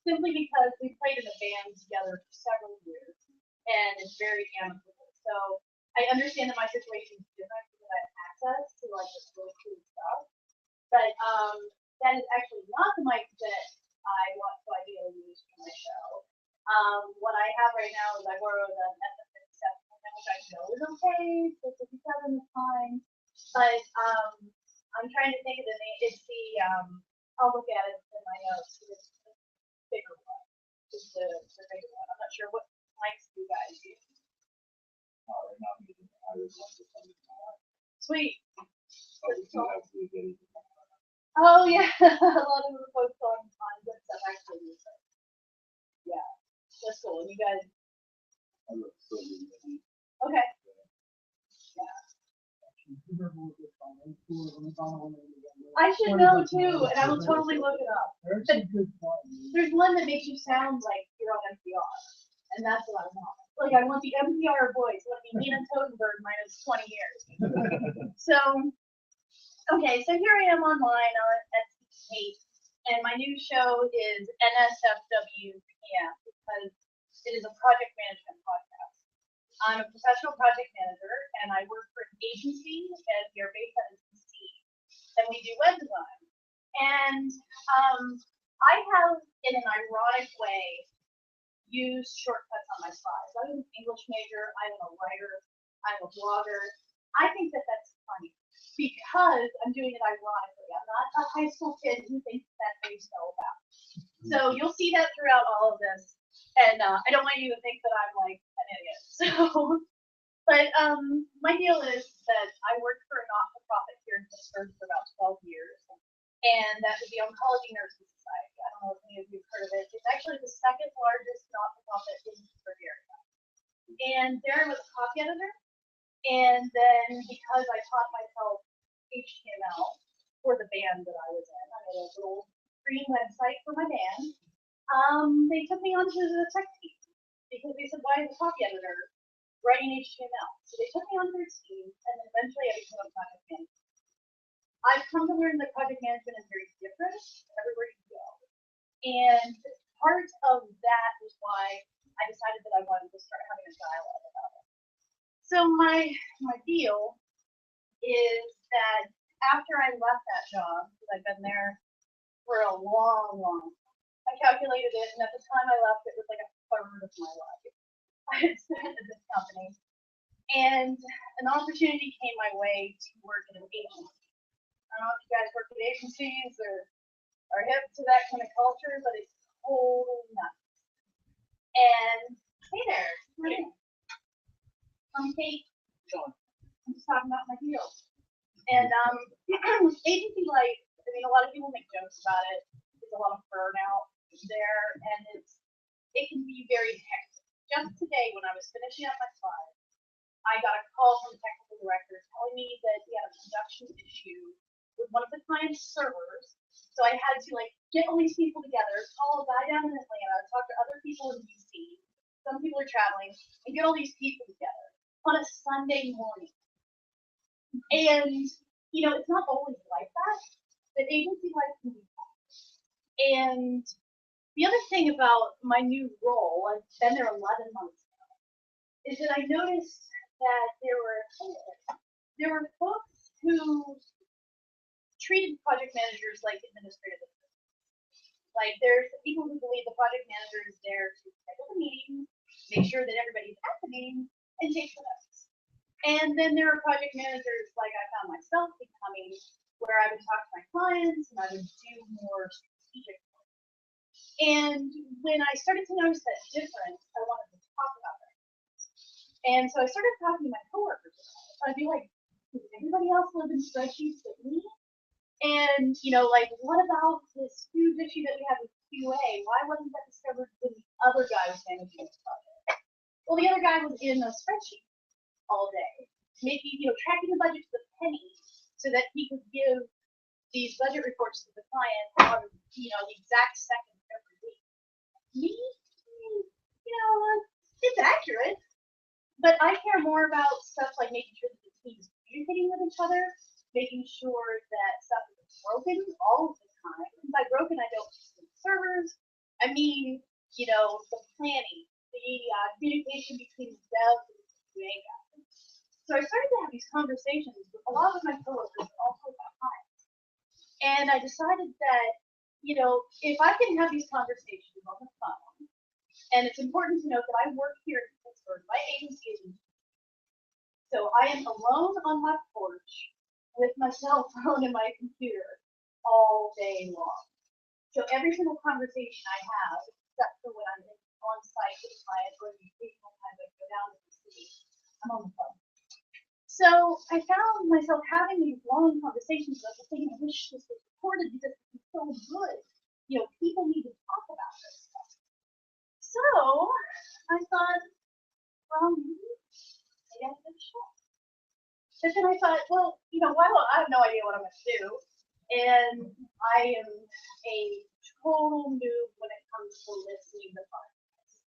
simply because we played in a band together for several years, and it's very amicable. So I understand that my situation is different because I have access to like this really cool stuff, but that is actually not the mic that I want to ideally use for my show. What I have right now is I borrowed an SF57, which I know is okay, so 57 is fine, but I'm trying to think of the name. It's the I'll look at it in my notes. It's the bigger one. It's the bigger one. I'm not sure what mics you guys use. Sweet. Oh yeah, a lot of the folks on good stuff actually use it. Yeah, that's cool. And you guys. Okay. Yeah. I should know too, and I will totally look it up. But there's one that makes you sound like you're on NPR, and that's what I want. Like I want the NPR voice. I want to be Nina Totenberg minus 20 years. So, okay, so here I am online on Etsy, and my new show is NSFWPM because it is a project management podcast. I'm a professional project manager, and I work for an agency, and we are based out of DC, and we do web design. And I have, in an ironic way, used shortcuts on my slides. I'm an English major, I'm a writer, I'm a blogger. I think that that's funny because I'm doing it ironically. I'm not a high school kid who thinks that they know about. So you'll see that throughout all of this. And I don't want you to think that I'm like an idiot. So, but my deal is that I worked for a not-for-profit here in Pittsburgh for about 12 years, and that was the Oncology Nurses Society. I don't know if any of you have heard of it. It's actually the second largest not-for-profit in the Pittsburgh area. And there was a copy editor, and then because I taught myself HTML for the band that I was in, I made a little free website for my band. They took me onto the tech team because they said, why is a copy editor writing HTML. So they took me on their team, and then eventually I became a project manager. I've come to learn that project management is very different everywhere you go. And part of that was why I decided that I wanted to start having a dialogue about it. So my deal is that after I left that job, because I've been there for a long, long time, I calculated it, and at the time I left, it was like a third of my life I had spent at this company. And an opportunity came my way to work at an agency. I don't know if you guys work at agencies or are hip to that kind of culture, but it's totally nuts. And hey there, I'm Kate. I'm just talking about my deal. And agency life, I mean, a lot of people make jokes about it. There's a lot of burnout there, and it can be very hectic. Just today, when I was finishing up my slides, I got a call from the technical director telling me that he had a production issue with one of the client's servers. So I had to get all these people together, call a guy down in Atlanta, talk to other people in DC. Some people are traveling, and get all these people together on a Sunday morning. And it's not always like that, but agency life can be fun. And the other thing about my new role, I've been there 11 months now, is that I noticed that there were folks who treated project managers like administrative assistants. Like there's people who believe the project manager is there to schedule the meeting, make sure that everybody's at the meeting, and take the notes. And then there are project managers like I found myself becoming, where I would talk to my clients and I would do more strategic work. And when I started to notice that difference, I wanted to talk about it. And so I started talking to my coworkers about it. I'd be like, does everybody else live in spreadsheets but me? And what about this huge issue that we have with QA? Why wasn't that discovered when the other guy was managing this project? Well, the other guy was in a spreadsheet all day, maybe tracking the budget to the penny, so that he could give these budget reports to the client on the exact second every week. Me, it's accurate, but I care more about stuff like making sure that the team is communicating with each other, making sure that stuff isn't broken all of the time. And by broken, I don't mean servers. I mean, the planning, the communication between the devs and the QA guys. So I started to have these conversations with a lot of my coworkers, also my clients. And I decided that, if I can have these conversations on the phone, and it's important to note that I work here in Pittsburgh, my agency is in Pittsburgh. So I am alone on my porch with my cell phone and my computer all day long. So every single conversation I have, except for when I'm on site with a client or the occasional time I go down to the city, I'm on the phone. So I found myself having these long conversations about the thing. I wish this was recorded because it's so good. People need to talk about this stuff. So I thought, well, maybe I give it a shot. But then I thought, well, why don't I have no idea what I'm going to do. And I am a total noob when it comes to listening to podcasts.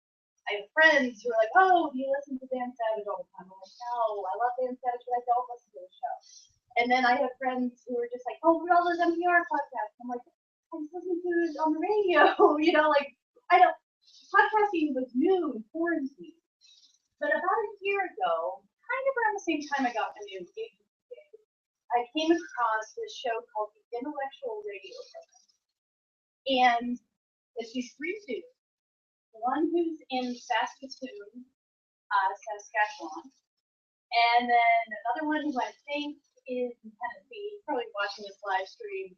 I have friends who are like, oh, do you listen to Dan Savage all the time? I'm like, no, I love Dan Savage, but I don't listen to the show. And then I have friends who are just like, oh, we're all those NPR podcasts. I'm like, I just listen to it on the radio. Podcasting was new and foreign to me. But about a year ago, kind of around the same time I got my new agency gig, I came across this show called the Intellectual Radio Program. And it's these three dudes. One who's in Saskatoon, Saskatchewan, and then another one who I think is in Tennessee, probably watching this live stream.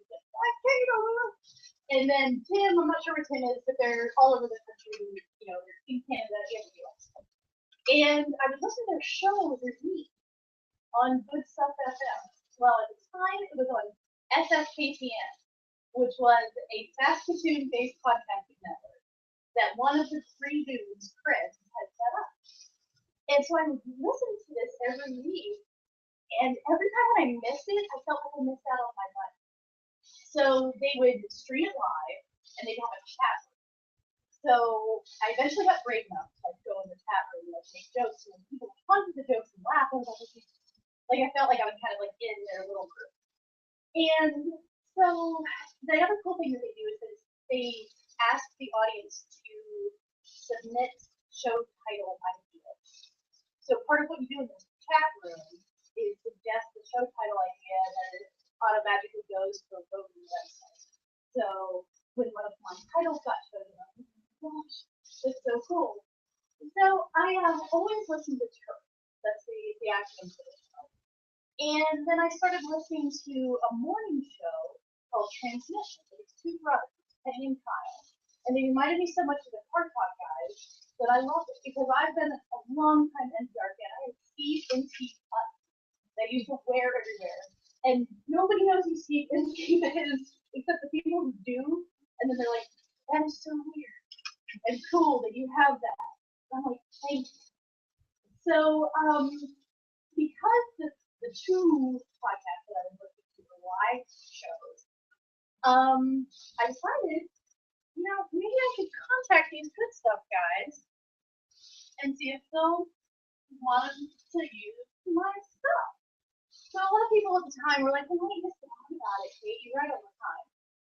And then Tim, I'm not sure where Tim is, but they're all over the country, in Canada and the US. And I would listen to their show every week on Good Stuff FM. Well, at the time, it was on SSKTN, which was a Saskatoon-based podcasting network that one of the three dudes, Chris, had set up. And so I would listen to this every week, and every time I missed it, I felt like I missed out on my life. So they would stream it live, and they'd have a chat. So I eventually got brave enough to like go in the chat room and like make jokes, and when people responded to the jokes and laugh, I was like I felt like I was kind of like in their little group. And so the other cool thing that they do is that they ask the audience to submit show title ideas. So part of what you do in the chat room is suggest the show title idea that it automatically goes to a voting website. So when one of my titles got chosen, I was like, oh my gosh, that's so cool. So I always listened to Turk. That's the acronym for the show. And then I started listening to a morning show called Transmission. It's two brothers, Penny and Kyle. And they reminded me so much of the Car Talk guys that I love it because I've been a long time NPR fan. I have Steve and Steve buttons that I used to wear everywhere. And nobody knows who Steve and Steve is except the people who do. And then they're like, that is so weird and cool that you have that. And I'm like, thank you. So because the two podcasts that I was listening to were live shows, I decided, you know, maybe I should contact these good stuff guys and see if they'll want to use my stuff. So a lot of people at the time were like, well, why don't you just blog about it, Kate? You write all the time.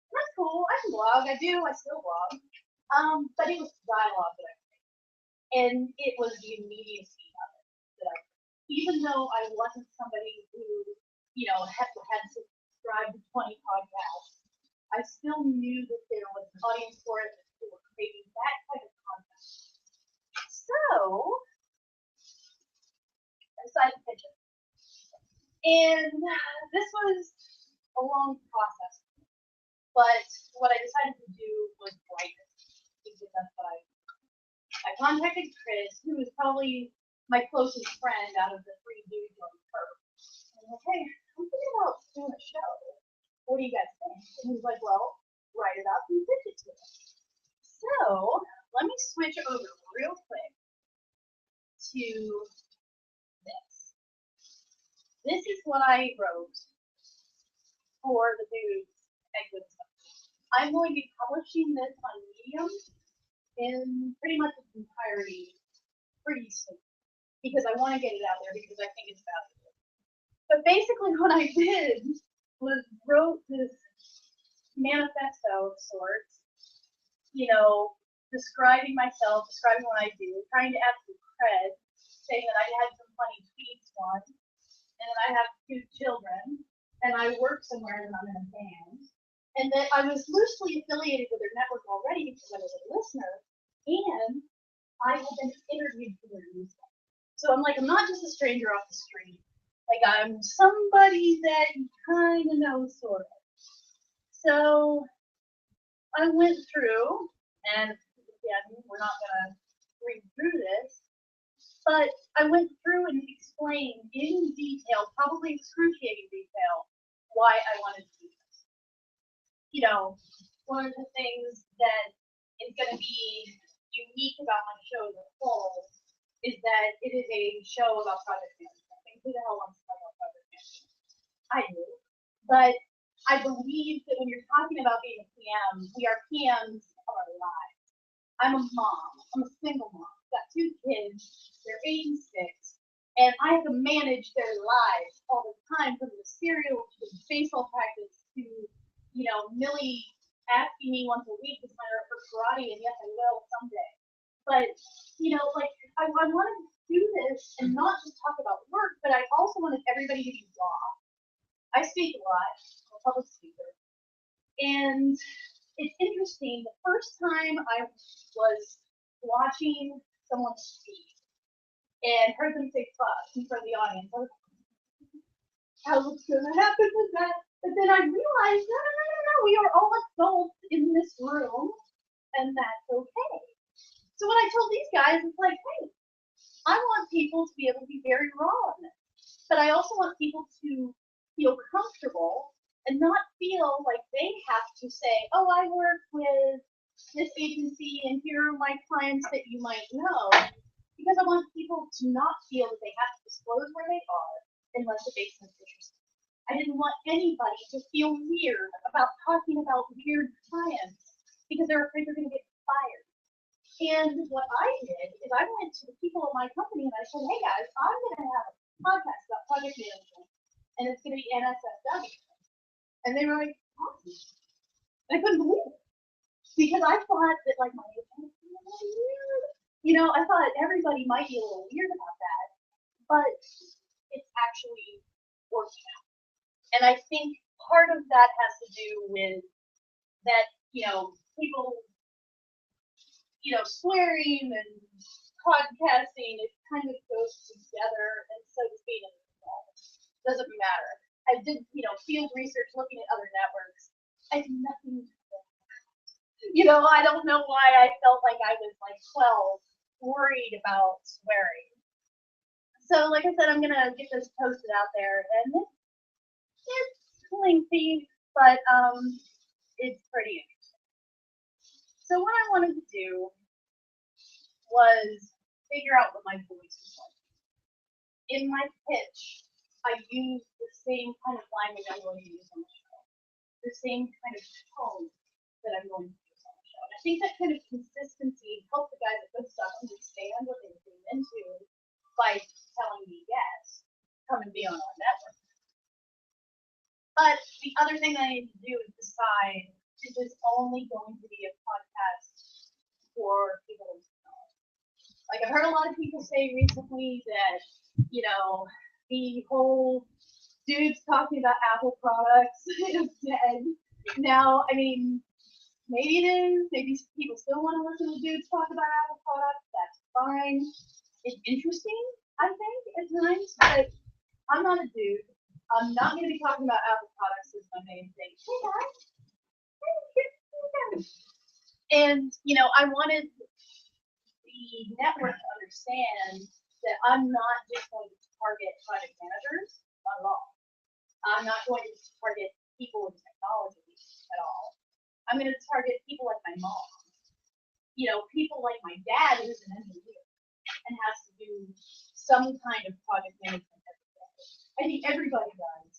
And that's cool. I can blog. I do. I still blog. But it was dialogue that I made. And it was the immediacy of it that I made. Even though I wasn't somebody who, you know, had subscribed to 20 podcasts, I still knew that there was an audience for it, that they were creating that kind of content. So I decided to pitch it. And this was a long process. But what I decided to do was write it. Because that's what I contacted Chris, who was probably my closest friend out of the three dudes on the curve. And I was like, hey, I'm thinking about doing a show. What do you guys think? And he was like, well, write it up and pitch it to us. So let me switch over real quick to this. This is what I wrote for the dudes at Good Stuff. I'm going to be publishing this on Medium in pretty much its entirety pretty soon because I want to get it out there because I think it's valuable. But basically what I did was wrote this manifesto of sorts, you know, describing myself, describing what I do, trying to add some cred, saying that I had some funny tweets once, and that I have 2 children, and I work somewhere and I'm in a band, and that I was loosely affiliated with their network already because I was a listener, and I had been interviewed for their newsletter. So I'm like, I'm not just a stranger off the street. Like, I'm somebody that you kind of know, sort of. So I went through, and again, we're not going to read through this, but I went through and explained in detail, probably excruciating detail, why I wanted to do this. You know, one of the things that is going to be unique about my show as a whole is that it is a show about project management. I think who the hell wants to talk about project management? I do. But I believe that when you're talking about being a PM, we are PMs of our lives. I'm a mom. I'm a single mom. I've got 2 kids. They're 8 and 6. And I have to manage their lives all the time, from the cereal to the baseball practice to, you know, Millie asking me once a week to sign her up for karate, and yes, I will someday. But, you know, like, I wanted to do this and not just talk about work, but I also wanted everybody to be raw. I speak a lot. I'm a public speaker. And it's interesting, the first time I was watching someone speak and heard them say fuck in front of the audience, I was like, how's gonna happen with that? But then I realized, no, we are all adults in this room, and that's okay. So what I told these guys is like, hey, I want people to be able to be very raw in this, but I also want people to feel comfortable and not feel like they have to say, oh, I work with this agency and here are my clients that you might know, because I want people to not feel that they have to disclose where they are unless it makes them interesting. I didn't want anybody to feel weird about talking about weird clients because they're afraid they're going to get fired. And what I did is I went to the people in my company and I said, hey guys, I'm going to have a podcast about project management and it's going to be NSFW. And they were like, awesome. I couldn't believe it because I thought that like my agent was really weird. You know, I thought everybody might be a little weird about that, but it's actually working out. And I think part of that has to do with that, you know, people, you know, swearing and podcasting, it kind of goes together, and so does being involved. Doesn't matter. I did, you know, field research looking at other networks. I have nothing to do. You know, I don't know why I felt like I was like 12, worried about swearing. So, like I said, I'm gonna get this posted out there, and it's lengthy, but it's pretty interesting. So what I wanted to do was figure out what my voice was like. In my pitch, I used the same kind of language I'm going to use on the show, the same kind of tone that I'm going to use on the show. And I think that kind of consistency helped the guys at Good Stuff understand what they were getting into by telling me, yes, come and be on our network. But the other thing that I need to do is decide, is this only going to be a podcast for people in technology? Like I've heard a lot of people say recently that, you know, the whole dudes talking about Apple products is dead. Now, I mean, maybe it is. Maybe people still want to listen to dudes talk about Apple products. That's fine. It's interesting, I think, at times, but I'm not a dude. I'm not going to be talking about Apple products as my main thing. Hey guys. And, you know, I wanted the network to understand that I'm not just going to target project managers, not at all. I'm not going to target people in technology at all. I'm going to target people like my mom. You know, people like my dad who's an engineer and has to do some kind of project management every day. I think everybody does.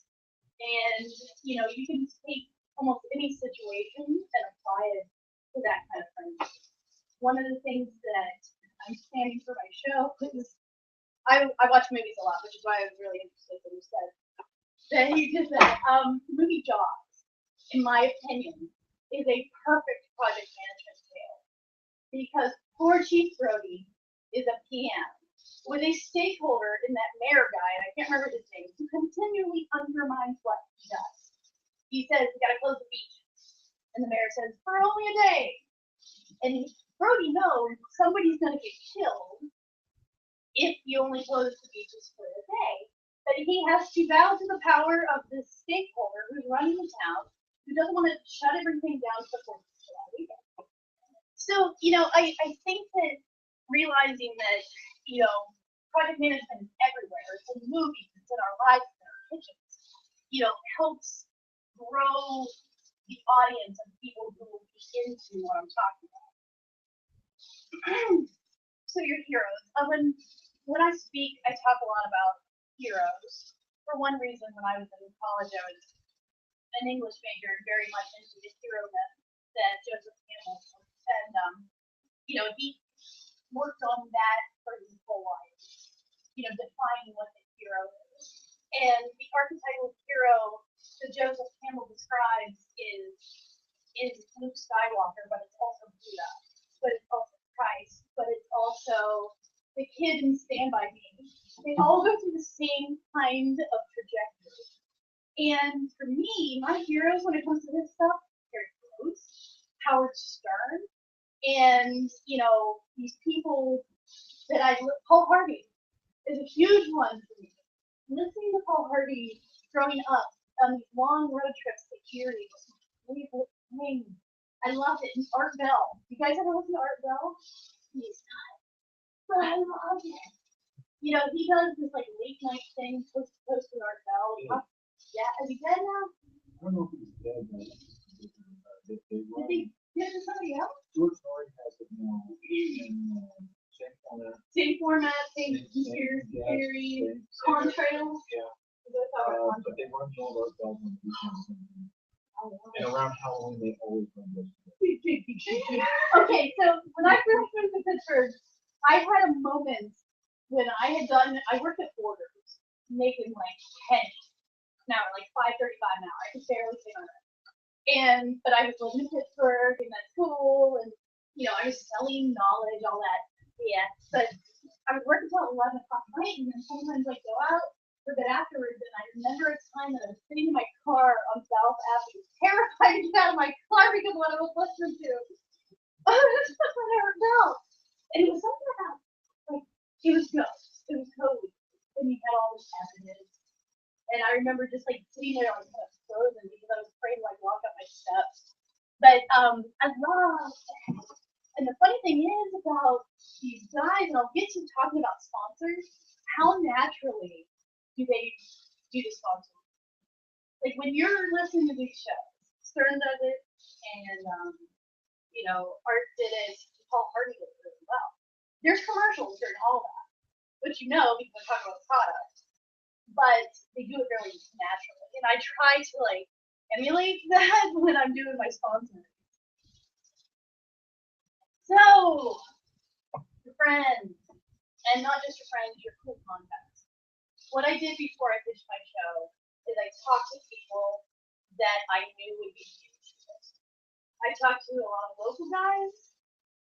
And, you know, you can take almost any situation and apply it to that kind of thing. One of the things that I'm planning for my show is I watch movies a lot, which is why I was really interested when you said that you did that. Movie Jaws, in my opinion, is a perfect project management tale because poor Chief Brody is a PM with a stakeholder in that mayor guy, and I can't remember his name, who continually undermines what he does. He says, we gotta close the beach. And the mayor says, for only a day. And Brody knows somebody's gonna get killed if you only close the beaches for a day. But he has to bow to the power of this stakeholder who's running the town, who doesn't want to shut everything down for the 4th of July weekend. So, you know, I think that realizing that, you know, project management is everywhere. It's in movies, it's in our lives, it's in our kitchens. You know, helps grow the audience of people who will be into what I'm talking about. So your heroes. When I speak, I talk a lot about heroes. For one reason, when I was in college, I was an English major and very much into the hero that Joseph Campbell was. And, you know, he worked on that for his whole life, you know, defining what the hero is. And the archetypal hero that Joseph Campbell describes is Luke Skywalker, but it's also Buddha, but it's also Christ, but it's also the kid in Stand By Me. They all go through the same kind of trajectory. And for me, my heroes when it comes to this stuff, Terry Gross, Howard Stern, and, you know, these people that Paul Harvey is a huge one for me. Listening to Paul Harvey growing up on these long road trips to Erie was my favorite thing. I loved it. And Art Bell. You guys ever listen to Art Bell? He's not. But I love it. You know, he does this like late night thing, post Art Bell. Yeah, is he dead now? I don't know if he's dead, but Did they give it to somebody else? George Norrie has it now. Same format, same conspiracy theories, contrails. Yeah. Is that how it's But they run the old Art Bell on weekends. And around Halloween, they always run those. Okay, so when I first moved to Pittsburgh, I had a moment when I worked at Borders, making like pennies an hour, like $5.35 an hour. I could barely stay on it. But I was living in Pittsburgh and that's cool, and I was selling knowledge, all that. Yeah, but I would work until 11 o'clock at night, and then sometimes I'd go out for a bit afterwards. And I remember a time that I was sitting in my car on South Avenue, terrified to get out of my car because of what I was listening to. I never felt. And it was something about, like, it was ghosts. It was Cody. And he had all this evidence. And I remember just, like, sitting there, like, kind of frozen because I was afraid to, like, walk up my steps. But I love, and the funny thing is about these guys, and I'll get to talking about sponsors, how naturally do they do the sponsors? Like, when you're listening to these shows, Stern does it, and, Art did it, Paul Hardy did it really well. There's commercials during all that, which because we're talking about the product, but they do it really naturally. And I try to like emulate that when I'm doing my sponsoring. So, your friends, and not just your friends, your cool contacts. What I did before I pitched my show is I talked to people that I knew would be huge for this. I talked to a lot of local guys,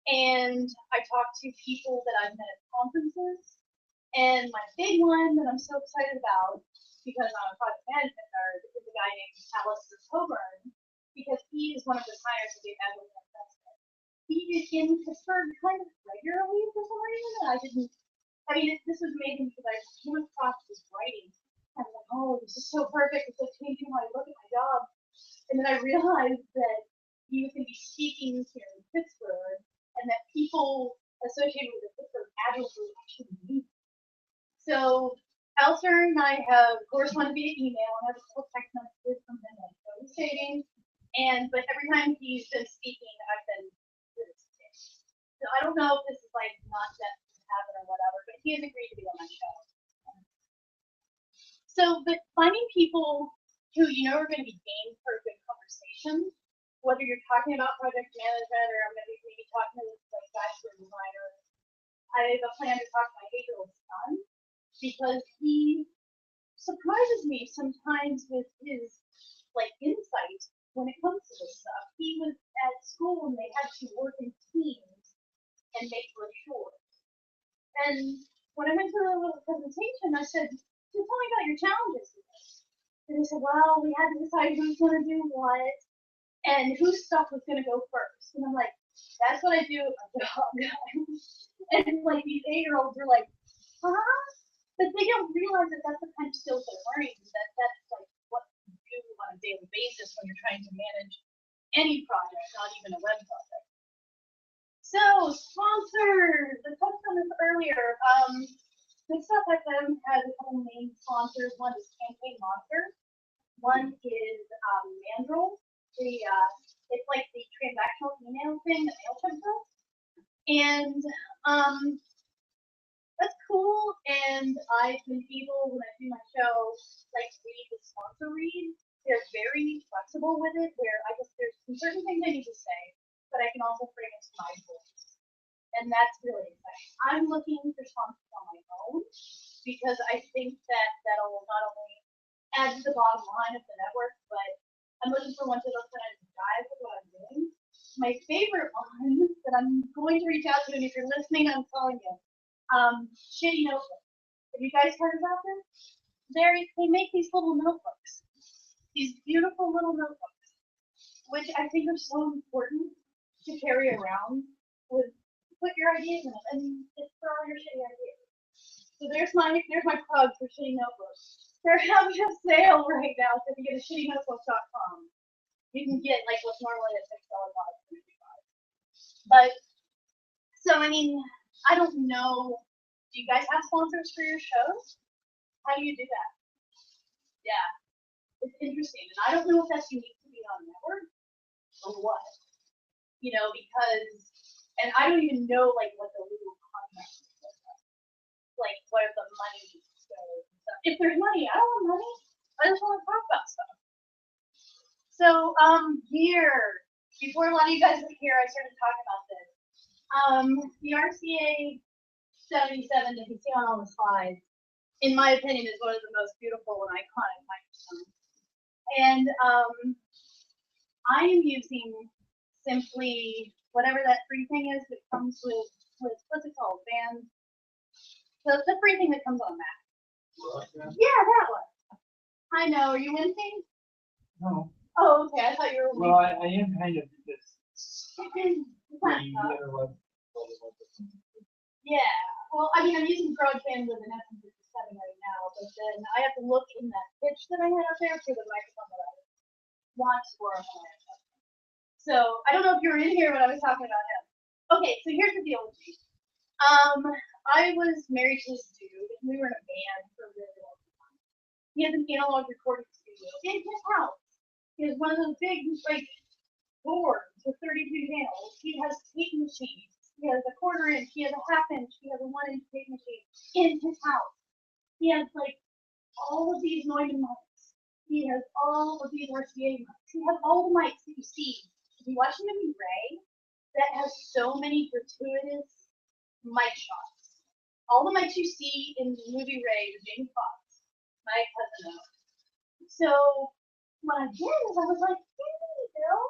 and I talked to people that I've met at conferences. And my big one that I'm so excited about, because I'm a project management nerd, is a guy named Alistair Coburn, because he is one of the hires that they've had with us. He is in Pittsburgh kind of regularly for some reason, and this was amazing because I came across this writing. I was like, oh, this is so perfect. It's so changing how I look at my job. And then I realized that he was going to be speaking here in Pittsburgh, and that people associated with the Pittsburgh Agile Group actually knew. So Alistair and I have corresponded via email, and I have a couple text messages from him, like devastating. But every time he's been speaking, I've been devastated. So I don't know if this is like not destined to happen or whatever, but he has agreed to be on my show. So, but finding people who are going to be game for a good conversation, whether you're talking about project management or I'm going to be maybe talking to like guys who are designers. I have a plan to talk to my 8-year-old son because he surprises me sometimes with his like insight when it comes to this stuff. He was at school and they had to work in teams and make brochures. And when I went to the little presentation, I said, so tell me about your challenges with this. And they said, well, we had to decide who's going to do what and whose stuff was going to go first. And I'm like, that's what I do at my job. And like these 8-year-olds are like, huh? But they don't realize that that's the kind of skills they're learning. That's like what you do on a daily basis when you're trying to manage any project, not even a web project. So sponsors, I touched on this earlier. Good Stuff FM has a couple main sponsors. One is Campaign Monster. One is Mandrill. It's like the transactional email thing that MailChimp does. And that's cool. And I've been able, when I do my show, like read the sponsor read. They're very flexible with it, where I guess there's some certain things I need to say, but I can also frame it to my voice. And that's really exciting. I'm looking for sponsors on my own because I think that that'll not only add to the bottom line of the network, but I'm looking for ones that'll kind of jive with what I'm doing. My favorite one that I'm going to reach out to, and if you're listening, I'm telling you, Shitty Notebooks. Have you guys heard about them? They make these little notebooks, these beautiful little notebooks, which I think are so important to carry around with. Put your ideas in it, and it's for all your shitty ideas. So there's my plug for Shitty Notebooks. They're having a sale right now, so if you go to shittynotebooks.com, you can get like what's normally a $6 box for $55. But so I don't know. Do you guys have sponsors for your shows? How do you do that? Yeah, it's interesting, and I don't know if that's unique to be on network or what. Because. And I don't even know like what the legal contract is like where the money goes and stuff. If there's money, I don't want money. I just want to talk about stuff. So, here, before a lot of you guys were here, I started talking about this. The RCA 77 that you see on all the slides, in my opinion, is one of the most beautiful and iconic microphones. And I am using simply whatever that free thing is that comes with what's it called? Band. The free thing that comes on Mac. Yeah, that one. I know. Are you wincing? No. Oh, okay. I thought you were. Well, I am kind of because Yeah. Well, I mean, I'm using broadband with an SM57 right now, but then I have to look in that pitch that I had up there for the microphone that I want for on my iPhone. So I don't know if you were in here when I was talking about him. Okay, so here's the deal with me. I was married to this dude, and we were in a band for a really long time. He has an analog recording studio in his house. He has one of those big, like, boards with 32 channels. He has tape machines. He has a 1/4 inch. He has a 1/2 inch. He has a 1 inch tape machine in his house. He has, like, all of these Neumann mics. He has all of these RCA mics. He has all the mics that you see. If you watch the movie Ray, that has so many gratuitous mic shots. All the mics you see in the movie Ray with Jamie Foxx, my cousin knows. So what I did is I was like, hey, Bill,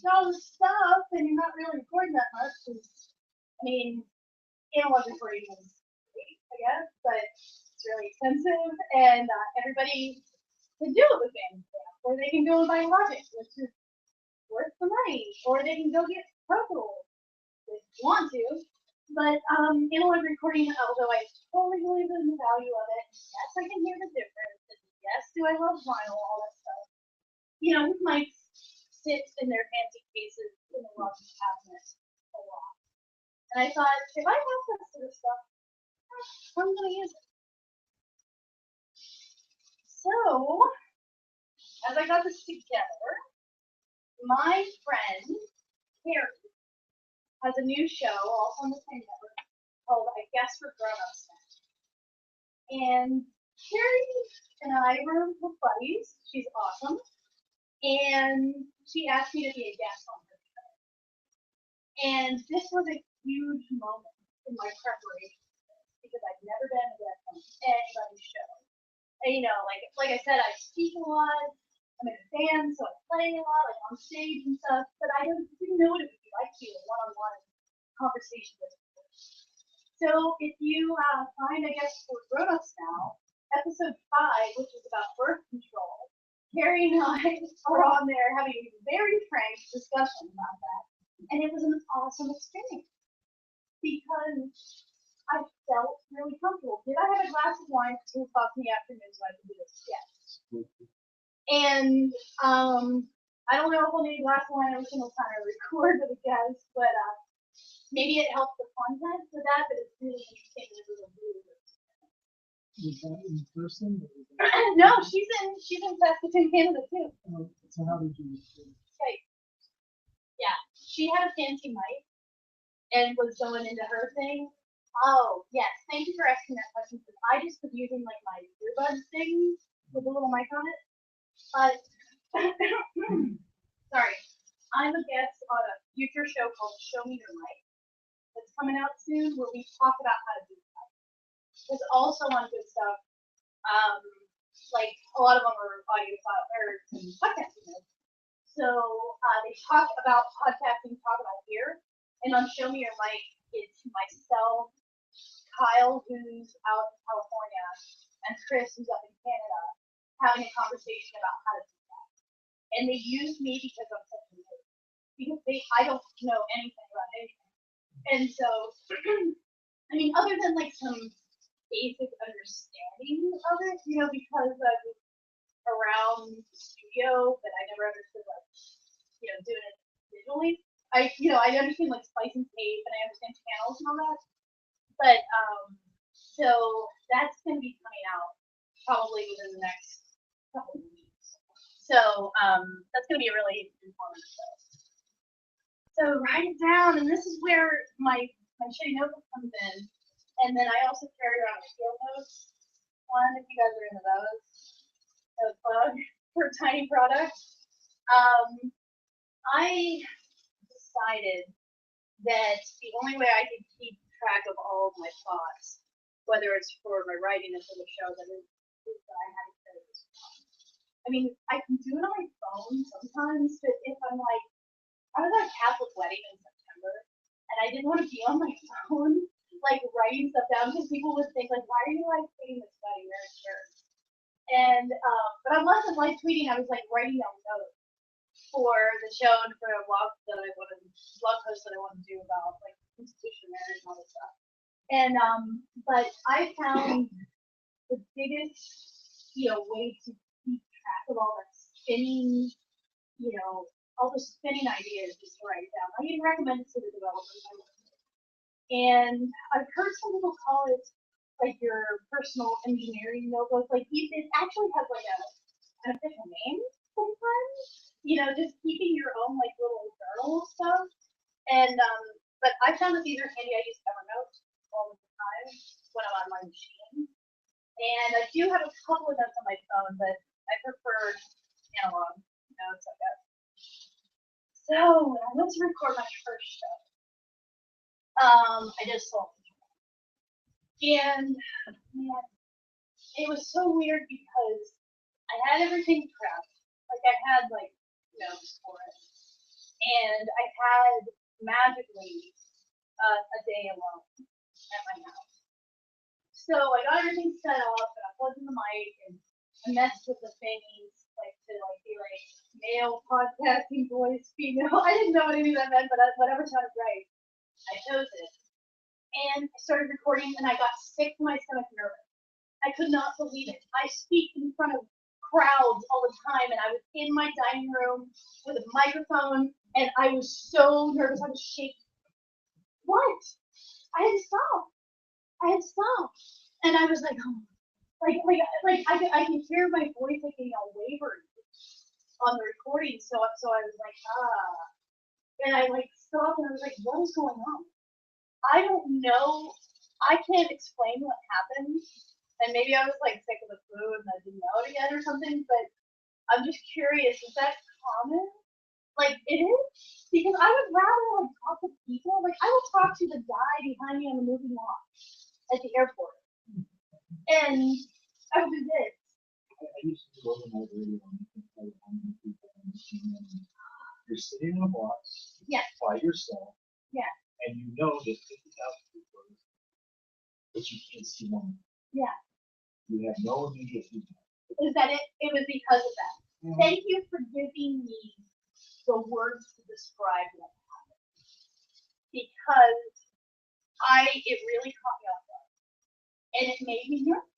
all this stuff, and you're not really recording that much. I mean, analog recording is great, I guess, but it's really expensive, and everybody can do it with Bandcamp, or they can go and buy Logic, which is worth the money, or they can go get Pro Tools if you want to. But analog recording, although I totally believe in the value of it, yes, I can hear the difference. And yes, do I love vinyl, all that stuff. You know, these mics sit in their fancy cases in the Logic cabinet a lot. And I thought, if I have access to this stuff, I'm going to use it. So, as I got this together, my friend, Carrie, has a new show, also on the same network, called I Guess for Grown-Ups Now. And Carrie and I were buddies. She's awesome. And she asked me to be a guest on her show. And this was a huge moment in my preparation because I've never been a guest on anybody's show. And, you know, like I said, I speak a lot. I'm in a band, so I play a lot, like on stage and stuff. But I didn't know what it would be like to a one-on-one conversation with people. So if you find, I guess, for grown-ups now, episode 5, which is about birth control, Carrie and I are on there having a very frank discussion about that. And it was an awesome experience because I felt really comfortable. Did I have a glass of wine at 2 o'clock in the afternoon so I could do this? Yes. And I don't know if I'll need a glass of wine every single time I record with a guest, but maybe it helps the content for that, but it's really interesting to do a really good experience. Was that in person? No, she's in Saskatoon, Canada too. So how did you? Okay. Yeah, she had a fancy mic and was going into her thing. Oh yes, thank you for asking that question because I just was using like my earbud thing with a little mic on it. But sorry, I'm a guest on a future show called Show Me Your Mic that's coming out soon where we talk about how to do that. There's also on good stuff. Like a lot of them are audio file or podcasting. So they talk about podcasting, talk about here, and on Show Me Your Mic, it's myself, Kyle, who's out in California, and Chris, who's up in Canada, having a conversation about how to do that. And they use me because I'm such a nerd. Because I don't know anything about anything. And so, I mean, other than like some basic understanding of it, you know, because I was around the studio, but I never understood like, you know, doing it visually. I understand like splicing tape and I understand channels and all that. But so that's gonna be coming out probably within the next couple of weeks. So that's gonna be a really informative show. So write it down, and this is where my shitty notebook comes in. And then I also carry around a field notes one if you guys are into those. A plug for tiny products. I decided that the only way I could keep track of all of my thoughts, whether it's for my writing or for the show, is that I had to carry this around. I mean, I can do it on my phone sometimes, but if I'm like, I was at a Catholic wedding in September, and I didn't want to be on my phone, like writing stuff down, because people would think like, why are you like tweeting this wedding? You're in church. And but I wasn't like tweeting. I was like writing down notes for the show and for a blog post that I want to do about like institutional marriage and all this stuff. And but I found the biggest, way to keep track of all that spinning, all the spinning ideas is to write it down. I even recommend it to the developers I work with. And I've heard some people call it like your personal engineering notebook. Like it actually has like an official name sometimes. Just keeping your own like little journal stuff. And but I found that these are handy. I use Evernote all the time when I'm on my machine. And I do have a couple of notes on my phone, but I prefer analog notes, I guess. So I went to record my first show. I just sold it. And man, it was so weird because I had everything prepped. Like I had like notes for it. And I had magically a day alone at my house. So I got everything set up and I plugged in the mic and I messed with the thingies like to like be like male podcasting voice, female. I didn't know what any of that meant, but whatever sounded right. I chose it. And I started recording and I got sick to my stomach nervous. I could not believe it. I speak in front of crowds all the time and I was in my dining room with a microphone and I was so nervous. I was shaking. What? I had to stop. And I was like, oh, I can hear my voice like wavering on the recording. So I was like, and I like stopped and I was like, what is going on? I don't know. I can't explain what happened. And maybe I was like sick of the flu and I didn't know it yet or something, but I'm just curious, is that common? Like it is? Because I would rather like talk to people. Like I will talk to the guy behind me on the moving lawn at the airport. And I would do this. I used to go to my radio and tell you how many people on the team. You're sitting in a box by yourself. Yeah. And you know that 50,000 people, but you can't see one. Yeah. You have no immediate feedback. Is that it? It was because of that. Mm-hmm. Thank you for giving me the words to describe what happened. Because it really caught me off guard. And it made me nervous.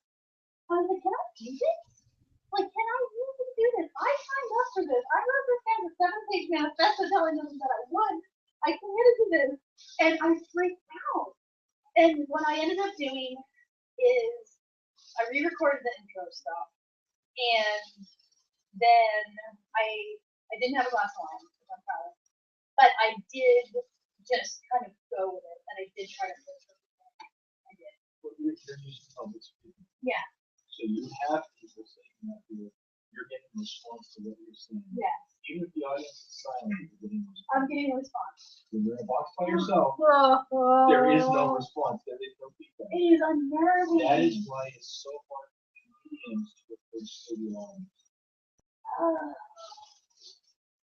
I was like, can I do this? Like, can I really do this? I signed up for this. I wrote this down the 7-page manifesto telling them that I would. I committed to this. And I freaked out. And what I ended up doing is I re-recorded the intro stuff. And then I didn't have a last line, because I'm proud of it. But I did just kind of go with it. And I did try to push it. I did. Well, you're using public speaking. Yeah. So you have people saying that you're getting a response to what you're saying. Yeah. Even if the audience is silent, you're getting a response. I'm getting a response. When you're in a box by yourself, there is no response. There is no feedback. It is unnerving. That is why it's so hard for comedians to approach studio audience.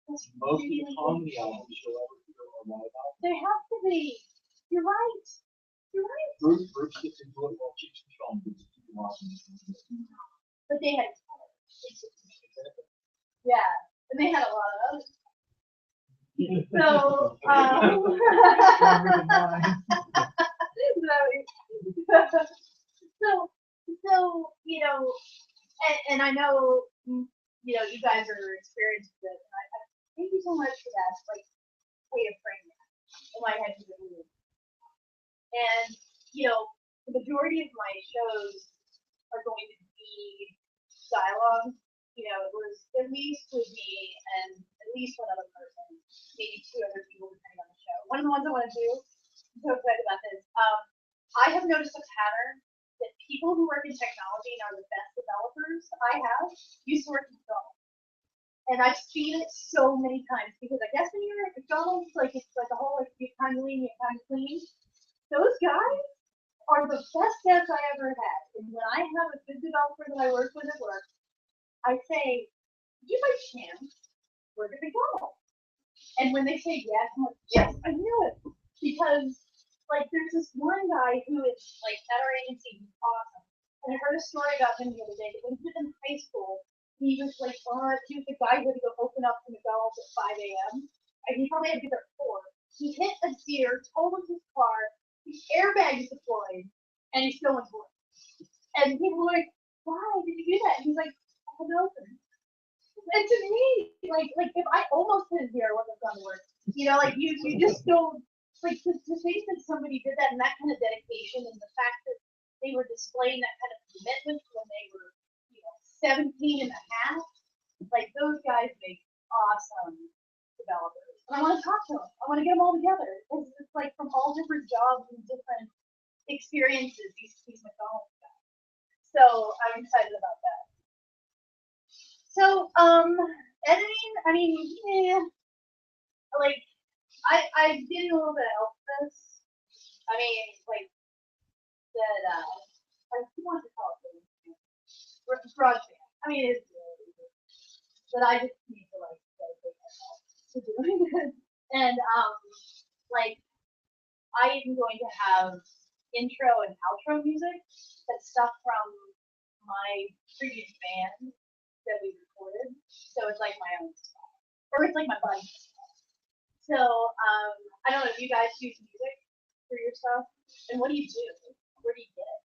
Most of the comedy albums you'll ever hear are live albums. They have to be. You're right. Bruce gets into it while Cheech and Chong gets into the audience. But they had yeah, and they had a lot of others. So, so and I know you guys are experienced with it. And I thank you so much for that way of framing that in my head. And the majority of my shows are going to be dialogue. It was at least with me and at least one other person, maybe 2 other people depending on the show. One of the ones I want to do, I'm so excited about this. I have noticed a pattern that people who work in technology and are the best developers I have used to work in film. And I've seen it so many times because I guess when you're at McDonald's, like it's like a whole like you kind of lean, you kind of clean. Those guys are the best guests I ever had. And when I have a good developer that I work with at work, I say, "Do you by chance work at McDonald's?" And when they say yes, I'm like, "Yes, I knew it." Because like there's this one guy who is like at our agency, he's awesome. And I heard a story about him the other day. When he was in high school, he was like, he was the guy who had to go open up the McDonald's at 5 a.m. And he probably had to get there at 4. He hit a deer, totaled his car, his airbags deployed, and he's still in work. And people were like, "Why did you do that?" And he's like, "I had to open." And to me, like if I almost hit a deer, I wouldn't have gone to work. You know, like you just don't like to think that somebody did that and that kind of dedication and the fact that they were displaying that kind of commitment when they were, 17 and a half. Like those guys make awesome developers. And I want to talk to them. I want to get them all together. It's like from all different jobs and different experiences, these McDonald's guys. So I'm excited about that. So editing, I mean, yeah, like I did a little bit of Elvis. I mean, like that. I want to call it broadband. I mean, it's really easy, but I just need to like dedicate myself to doing it. And like I am going to have intro and outro music that's stuff from my previous band that we recorded. So it's like my own stuff, or it's like my buddy's stuff. So I don't know if you guys use music for your stuff, and what do you do? Where do you get it?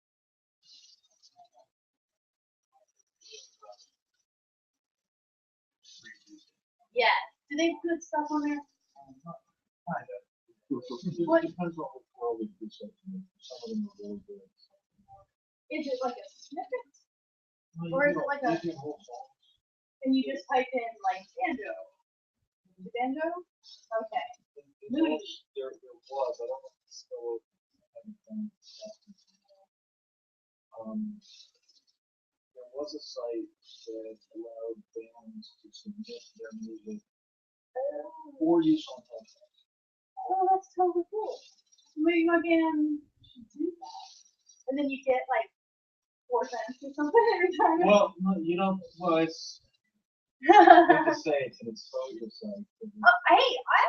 Yeah. Do they have good stuff on there? Kind of. What? It depends on what world it is. Some of them are really good. Is it like a snippet? Well, Or is you it like know, a- you can hold songs. And you just type in like banjo? The banjo? Okay. In those, there was, I don't know if it's still anything. There was a site that allowed bands to submit their music for use on podcasts. Oh, that's totally cool. Maybe my band should do that. And then you get like 4 cents or something every time. Well, no, you don't. Well, it's you have to say it's an exposure site. Oh, hey, I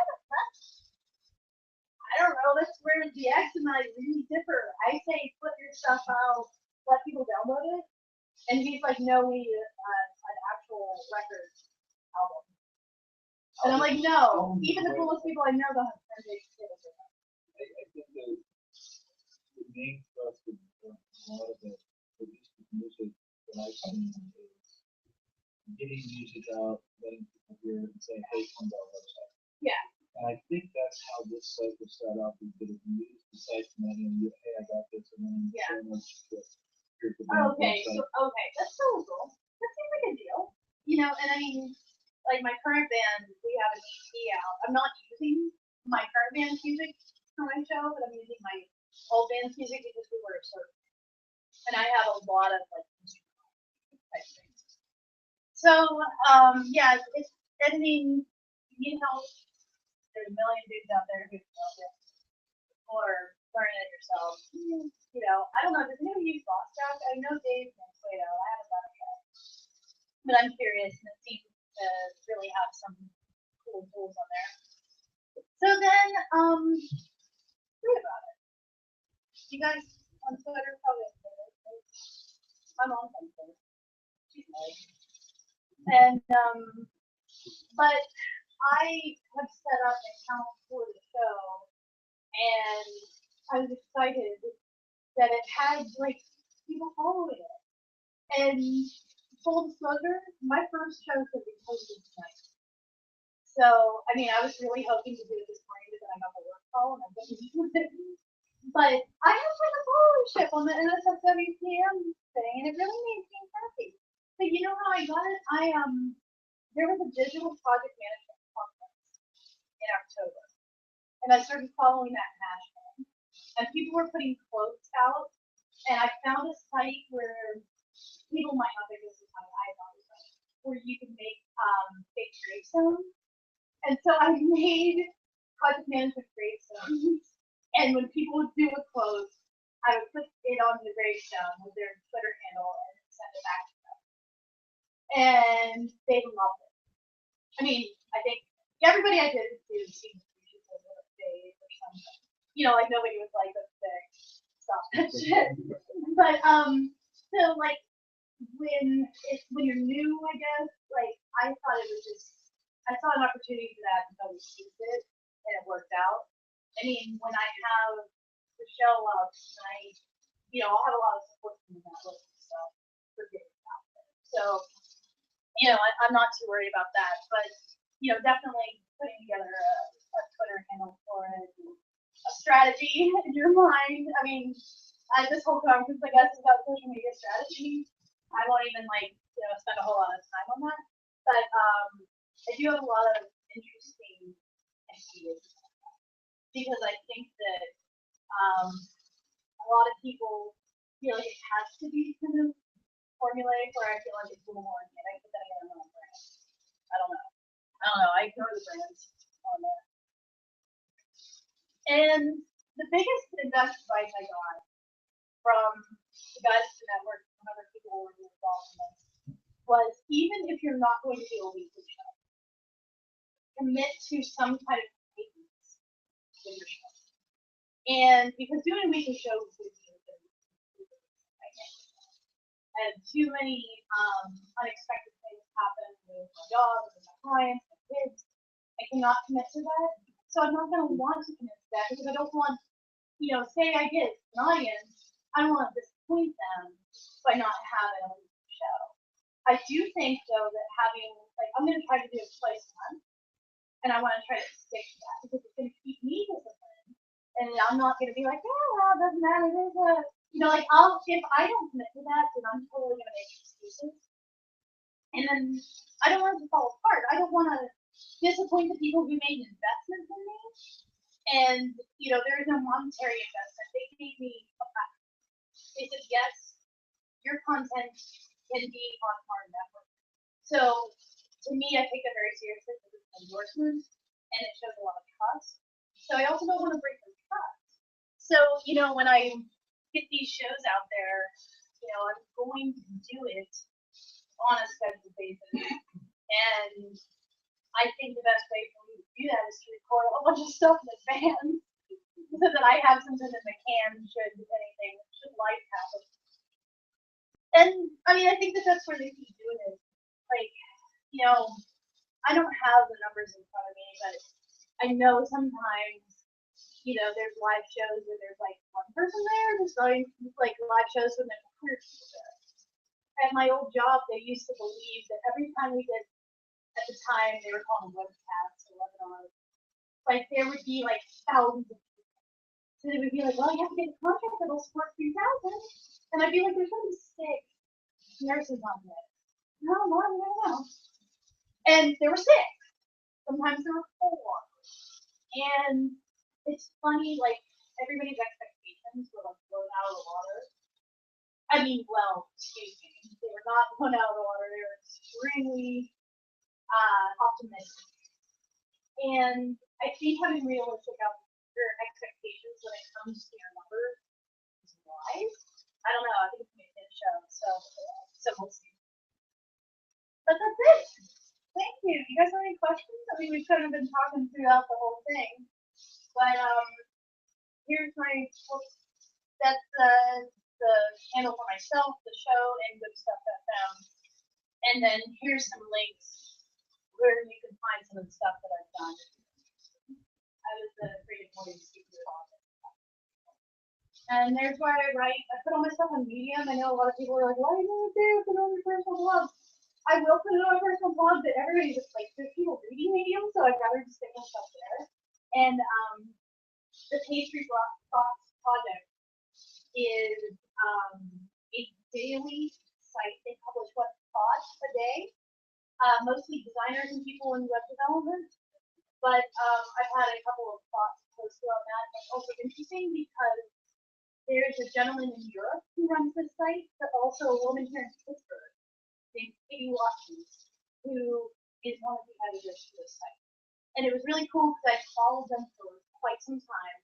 don't know. That's where the X and I really differ. I say put your stuff out, let people download it, and he's like, no, we need an actual record album. And I'm like, no. Even the coolest people I know don't have friends. I think the main thrust of a lot of the released music that I've seen is getting music out, letting people hear it, and saying, hey, come to our website. Yeah. And I think that's how this site was set up, is that if you use the site and then you, hey, I got this, and then Yeah. so much shit. Here's the Okay, website. so that's so cool. That seems like a deal. And I mean, like my current band, we have an EP out. I'm not using my current band's music for my show, but I'm using my old band's music because we were so. And I have a lot of like type things. So yeah, it's editing. There's a million dudes out there who love it, or learn it yourself. I don't know. Does anyone use Boss Track? I know Dave Mansueto. I haven't done it yet, but I'm curious, and it seems to really have some cool tools on there. So then, read about it. You guys on Twitter probably on Twitter. I'm on Twitter. She's nice. And but I have set up an account for the show, and I was excited that it had like people following it. And full disclosure, my first show could be posted tonight. So I mean, I was really hoping to do it this morning, but then I got the work call and I couldn't do it. But I have like a followership on the NSFWPM thing, and it really made me happy. But you know how I got it? There was a digital project management conference in October, and I started following that hashtag. And people were putting quotes out, and I found a site where people might not think this is how I found it, where you can make fake gravestones. And so I made project management gravestones. And when people would do a quote, I would put it on the gravestone with their Twitter handle and send it back to them. And they loved it. I mean, I think everybody I did it to seemed appreciative of it or something. You know, like nobody was like, that's sick, stop that shit. But so like when you're new, I guess, like I thought it was just I saw an opportunity for that and so we used it and it worked out. I mean, when I have the show up tonight, you know, I'll have a lot of support from that list, so for getting it out there. So, you know, I'm not too worried about that, but you know, definitely putting together a Twitter handle for it, a strategy in your mind. I mean, this whole conference, I guess, is about social media strategy. I won't even like, you know, spend a whole lot of time on that, but I do have a lot of interesting ideas because I think that a lot of people feel like it has to be kind of formulaic, or I feel like it's a little more organic, but then again, I'm not a brand. I don't know. I ignore the brands on there. And the biggest and best advice I got from the guys at the network, whenever people were involved in this, was even if you're not going to do a weekly show, commit to some kind of cadence with your show. And because doing weekly shows is and too many unexpected things happen with my job, with my clients, my kids. I cannot commit to that. So I'm not going to want to commit to that because I don't want, you know, say I get an audience, I don't want to disappoint them by not having a weekly show. I do think, though, that having, like, I'm going to try to do it twice a month, and I want to try to stick to that because it's going to keep me disciplined. And I'm not going to be like, oh, well, it doesn't matter. You know, like, if I don't commit to that, then I'm totally going to make excuses. And then I don't want it to fall apart. I don't want to disappoint the people who made an investment in me. And, you know, there is no monetary investment. They gave me a platform. They said, yes, your content can be on our network. So, to me, I take that very seriously because it's an endorsement and it shows a lot of trust. So, I also don't want to break their trust. So, you know, when I get these shows out there, you know, I'm going to do it on a scheduled basis. And I think the best way for me to do that is to record a whole bunch of stuff in advance so that I have something in the can should anything, should life happen. And I mean, I think that that's where they keep doing it. Like, you know, I don't have the numbers in front of me, but I know sometimes, you know, there's live shows where there's like one person there, there's like live shows when there's 100 people there. At my old job, they used to believe that every time we did, at the time, they were calling them webcasts or webinars, like there would be like thousands of people. So they would be like, well, you have to get a contract that'll support 3,000. And I'd be like, there's only 6 nurses on this. No. And there were 6. Sometimes there were 4. And it's funny, like everybody's expectations were like blown out of the water. I mean, well, excuse me, they were not blown out of the water. They were extremely optimistic. And I think having realistic your expectations when it comes to your numbers is wise. I don't know. I think it's made a show, so we'll see. But that's it. Thank you. You guys have any questions? I mean, we've kind of been talking throughout the whole thing, but here's my. That's the handle for myself, the show, and good stuff that I found. And then here's some links where you can find some of the stuff that I've done. I was the creative voice speaker office. And there's where I write. I put all my stuff on Medium. I know a lot of people are like, why are you going to do put it on your personal blog? I will put it on my personal blog, but everybody just like there's people reading Medium, so I'd rather just stick my stuff there. And the Pastry Box project is a daily site. They publish one thought a day, mostly designers and people in web development. But I've had a couple of thoughts posted on that. It's also interesting because there's a gentleman in Europe who runs this site, but also a woman here in Pittsburgh named Katie Watkins, who is one of the editors for this site. And it was really cool because I followed them for quite some time.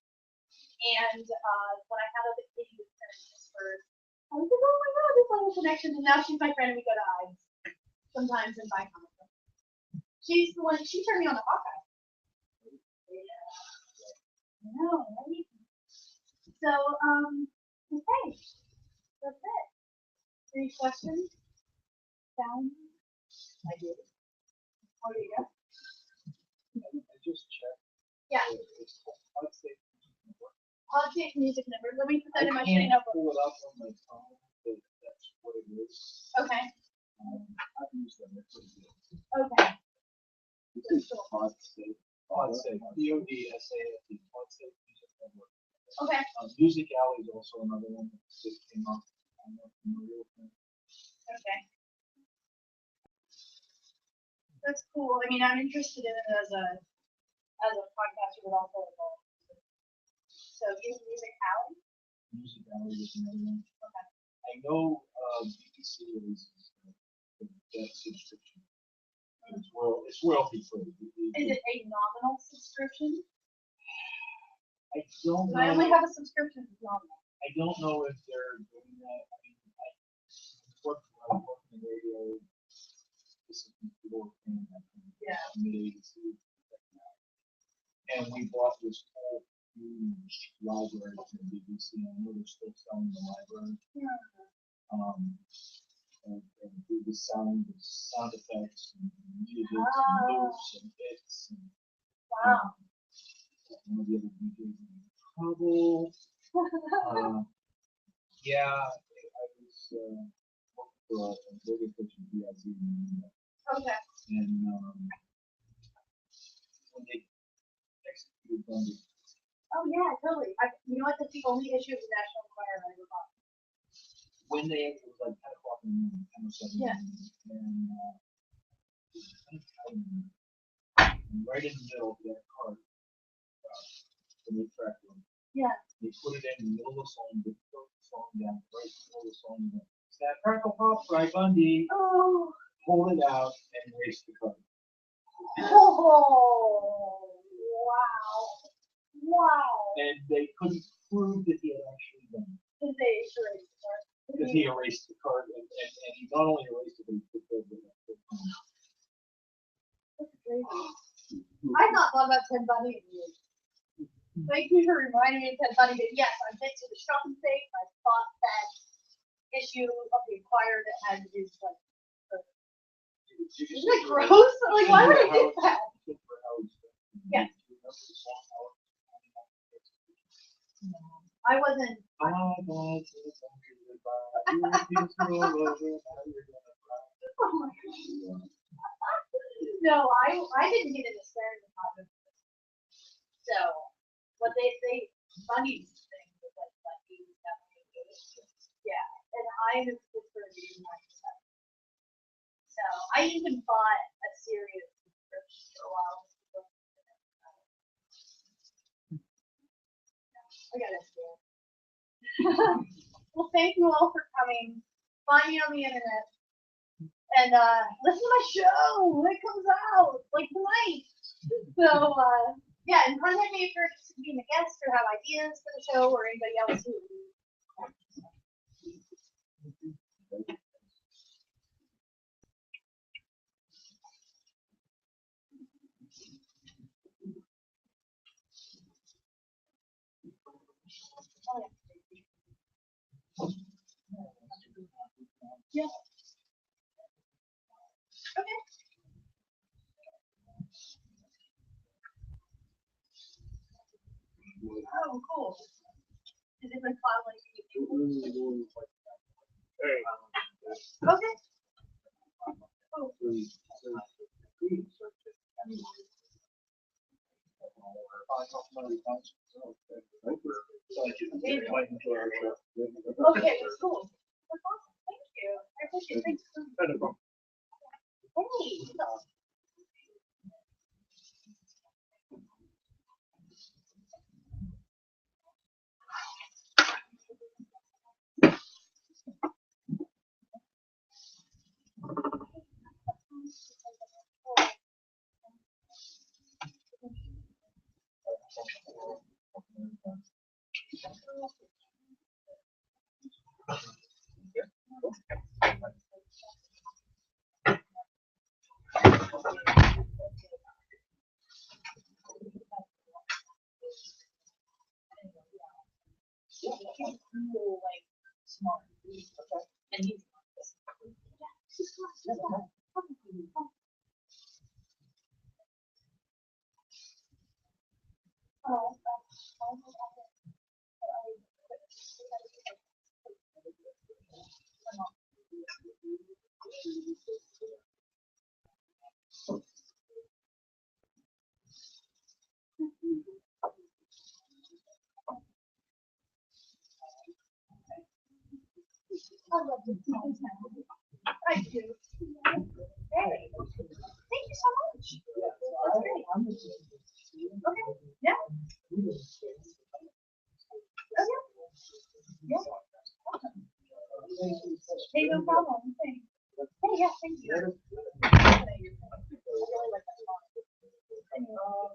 And when I found out that Katie was parent Pittsburgh, I was like, oh my god, this little connection. And now she's my friend and we go to Ives sometimes and buy comic books. She's the one, she turned me on to Hawkeye. Yeah. I know, right? So, okay. That's it. Any questions? Down? I did. Oh, there you go. I just checked. Yeah. It's called Podsafe. Podsafe Music Number. Let me put that in my I shitty can't notebook. pull it up on my phone, but that's what it is. Okay. I've used them. They're pretty good. Okay. This is Podsafe. Podsafe. Podsafe. Podsafe Music Network. Okay. Music Alley is also another one that just came up. I'm not familiar with them. Okay. That's cool. I mean, I'm interested in it as a podcaster, but also as a so Music Alley. Music Alley is another one. Okay. I know BBC releases that subscription. It's royalty free. Is it a nominal subscription? I don't know. I only have a subscription that's nominal. I don't know if they're doing that. I mean, I work in radio. This is before Yeah. mid-80s. And we bought this whole huge library from BBC. I know they're still selling the library. Yeah. And do the sound effects and music and loops and bits. And, Wow. one of the other DJs in trouble. Yeah, I was working for a radio station, BIZ, Okay. and when they executed Bundy, Oh yeah, totally. You know what? That's the only issue of the National Enquirer I ever bought. when they, it was like 10 o'clock in the morning, 10 or 7 Yeah. and right in the middle of that cart, the new track room, Yeah. they put it in the middle of the song, they put the song down, right in the middle of the song, and it's that Crackle Pop by Bundy, Oh. pulled it out and raced the cart. Oh. Wow. Wow. And they couldn't prove that he had actually done it. Did they erase the card? Because he erased the card, and he not only erased it, but he took over the That's crazy. I've not thought about Ted Bundy in years. Thank you for reminding me of Ted Bundy. But yes, I've been to the shopping safe. I bought that issue of the Enquirer that had his like. Isn't it gross? Like, why would I do that? Yeah. I wasn't. No, I didn't get into staring at the So, what they Bundy's thing was like Bundy was definitely yeah, and I was preferred to do myself. So I even bought a serious subscription for a while. I got it. Well, thank you all for coming. Find me on the internet. And listen to my show when it comes out, like tonight. So yeah, and contact me if you're interested in being a guest or have ideas for the show or anybody else who. Yeah. Okay. Oh, cool. Is it been fun like you? Okay. Oh. Okay, that's cool. That's awesome. Thank you. I appreciate it. Thanks. Hey. smart. And he's I love this small town. I do. Hey, thank you so much. That's great. Okay, yeah. Okay. Yeah. Awesome. Hey, no problem. Thanks. Hey, yeah, thank you. I really like that song. I don't know.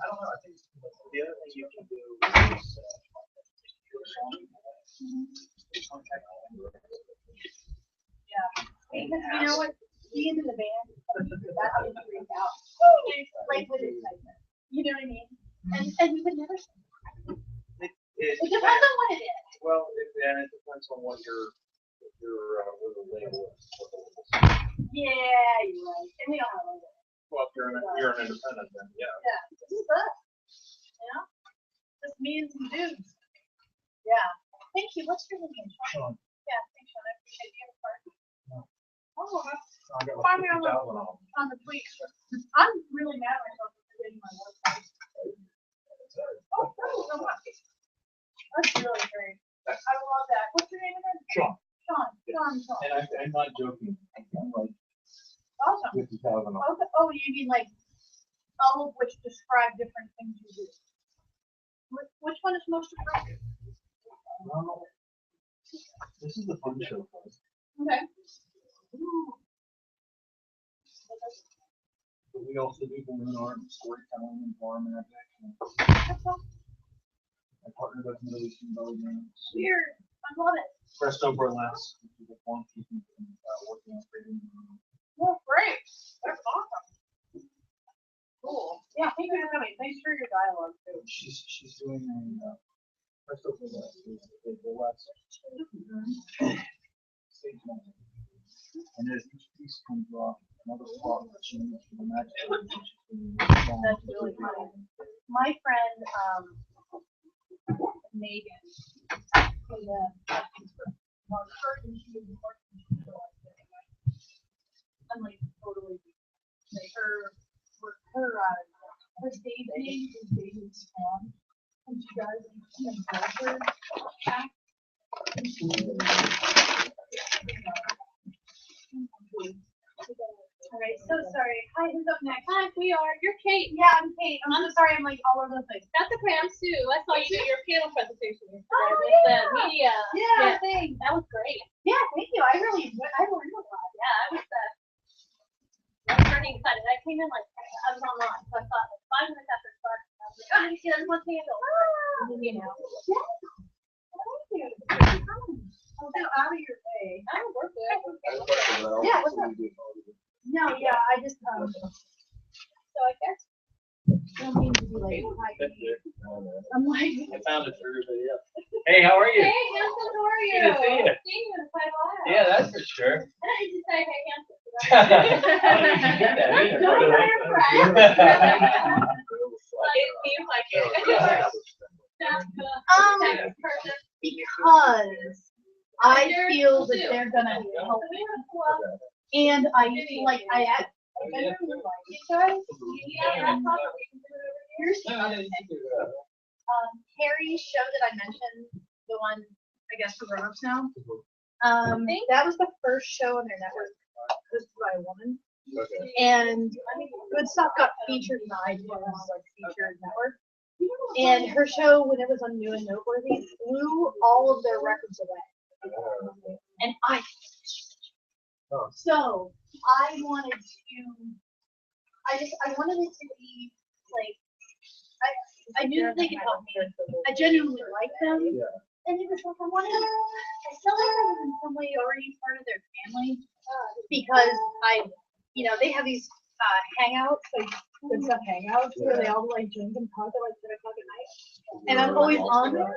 I think the other thing you can do is contact them. Yeah. Because you know what? Being in the band, that's how you freak out. Like with excitement. You know what I mean? And you would never say that. It depends on what it is. Well, and it depends on what your what the label is. Yeah, you're right. And we don't have a label. Well, if you're an independent, then yeah. Yeah, this is us. You know? Just me and some dudes. Yeah. Thank you. What's your name? Sean. Yeah, thanks, Sean. I appreciate you. No. Oh, I got finally like on 50,000 on. the tweet. I'm really mad at myself for forgetting my website. Oh, thank you so much. That's really great. I love that. What's your name again? Sean. Sean. And I'm not joking. I'm like Awesome. 50,000 on. Okay. Oh, you mean like all of which describe different things you do? Which one is most appropriate? Well, this is the fun show. Okay. But we also do balloon art and storytelling and farm magic. That's all My partner does Middle Eastern belly dance. weird. I love it. Presto Burlesque, which is a fun keeping working on creating. Oh, great. That's awesome. Cool. Yeah, thank you for coming. Thanks for your dialogue too. She's doing a Presto Burlesque, is a burlesque stage magic. And as each piece comes off, another spot that she needs for the magic. That's really funny. My friend, Megan, who's I'm like totally like her stage name is David Swan, and she does an embroidered pack. All right, so sorry. Hi, who's up next? Hi, we are. You're Kate. Yeah, I'm Kate. I'm so sorry. I'm like all over the place. That's okay. I'm Sue. I saw you do your panel presentation yesterday Oh, with yeah. the media. Yeah, thanks. That was great. Yeah, thank you. I learned a lot. Yeah, I was pretty excited. I came in like I was online, so I thought like 5 minutes after it started, I was like, oh, I need to get on one panel. And then, you know. Yeah. Thank you. I'll go out of your way. Oh, we're good. Yeah, what's up? No, yeah, I just So I guess don't mean to be like, hi. I'm like, I found it for everybody else. Hey, how are you? hey, Hanson, how are you? Good to see you. Seeing you in quite a while. Yeah, that's for sure. I don't need to say hey, Hanson. I don't even do that either. Don't be your friend. It seems like it. That's perfect. because I feel that they're gonna help me. And I feel like I really like you guys. Yeah, that's awesome. We can do it over here. Here's the other thing. Harry's show that I mentioned, the one, I guess, for grown-ups now. That was the first show on their network, hosted by a woman. Okay. And Good Stuff got featured in iTunes, like featured network. And her show, when it was on New and Noteworthy, blew all of their records away. And so I wanted it to be like, I knew that they could help me. I genuinely liked them. Yeah. And it was like, I wanted to, I felt like I was in some way already part of their family. Because they have these hangouts, like Good Stuff hangouts, where they all like drink and talk at like 7 o'clock at night. And I'm always on there.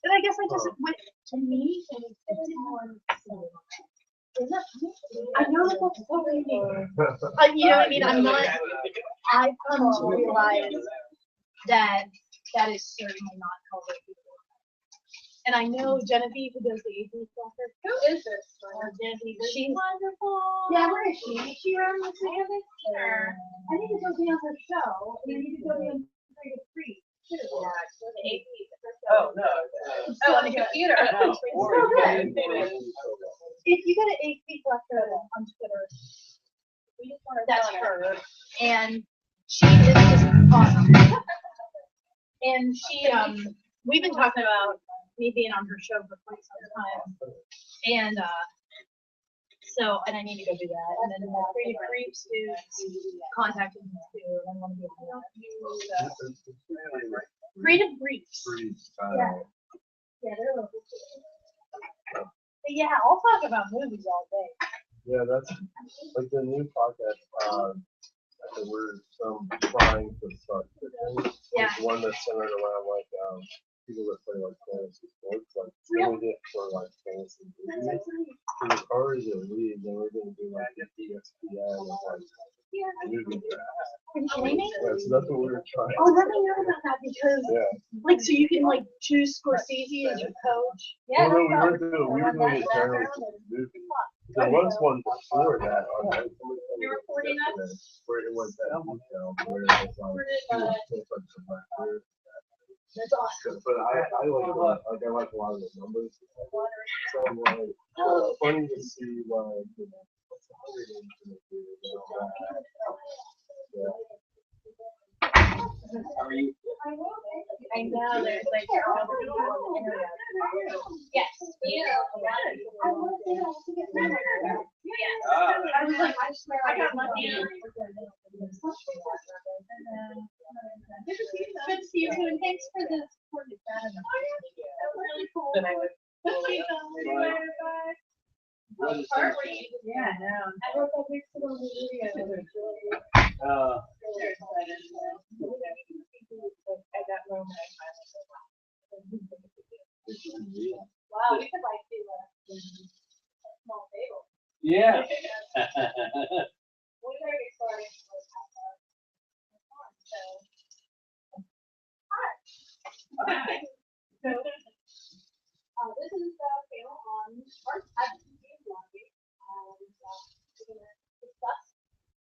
And I guess I just went to me and it didn't want to. I know that that's totally me. You know what I mean? I'm not. I've come to realize that that is certainly not how they do it. And I know Genevieve, who does the AV soccer. Who is this? Genevieve. She's wonderful. Yeah, where is she? Is she around this area? Sure. I need to go be on her show, and I need to go be on Creative Free too. Yeah, the AV. Oh, no. Oh, on the computer. No. So good. If you go to AV Collector on Twitter, that's her, and she is just awesome. And she, we've been talking about me being on her show for quite some time, and so, and I need to go do that. And then Creative Briefs dudes contacted me too, and I want to be able to Creative Briefs. Yeah. Yeah, they're local too. But yeah, I'll talk about movies all day. Yeah, that's like the new podcast. That we're trying to start. Yeah. There's one that's centered around like people that play like fantasy sports, like doing it for like fantasy movies. So there's already a league, and we're going to do like ESPN and like movie drafts. Are you kidding me? Yeah, so that's what we were trying. Oh, let me know about that because, Yeah. like, so you can like choose Scorsese as your coach. Yeah. Well, no, we were doing it generally for the movie. There was one before that on You're recording us? where it was that detail where it was like That's awesome. but I like a lot of the numbers. So I'm like, funny to see like what's the other game gonna do and all that. Yeah. How are you? I know, there's like other people on the internet. Yes. Yeah. I was like, I swear I got lucky. Good to see you too, and thanks for the support. Really cool. Yeah, no. I wrote that next to the video. At that moment, I finally said, wow, we could like do a small table. Yeah. We better get started. Hi. So, this is the panel on art advocacy and blogging. We're going to discuss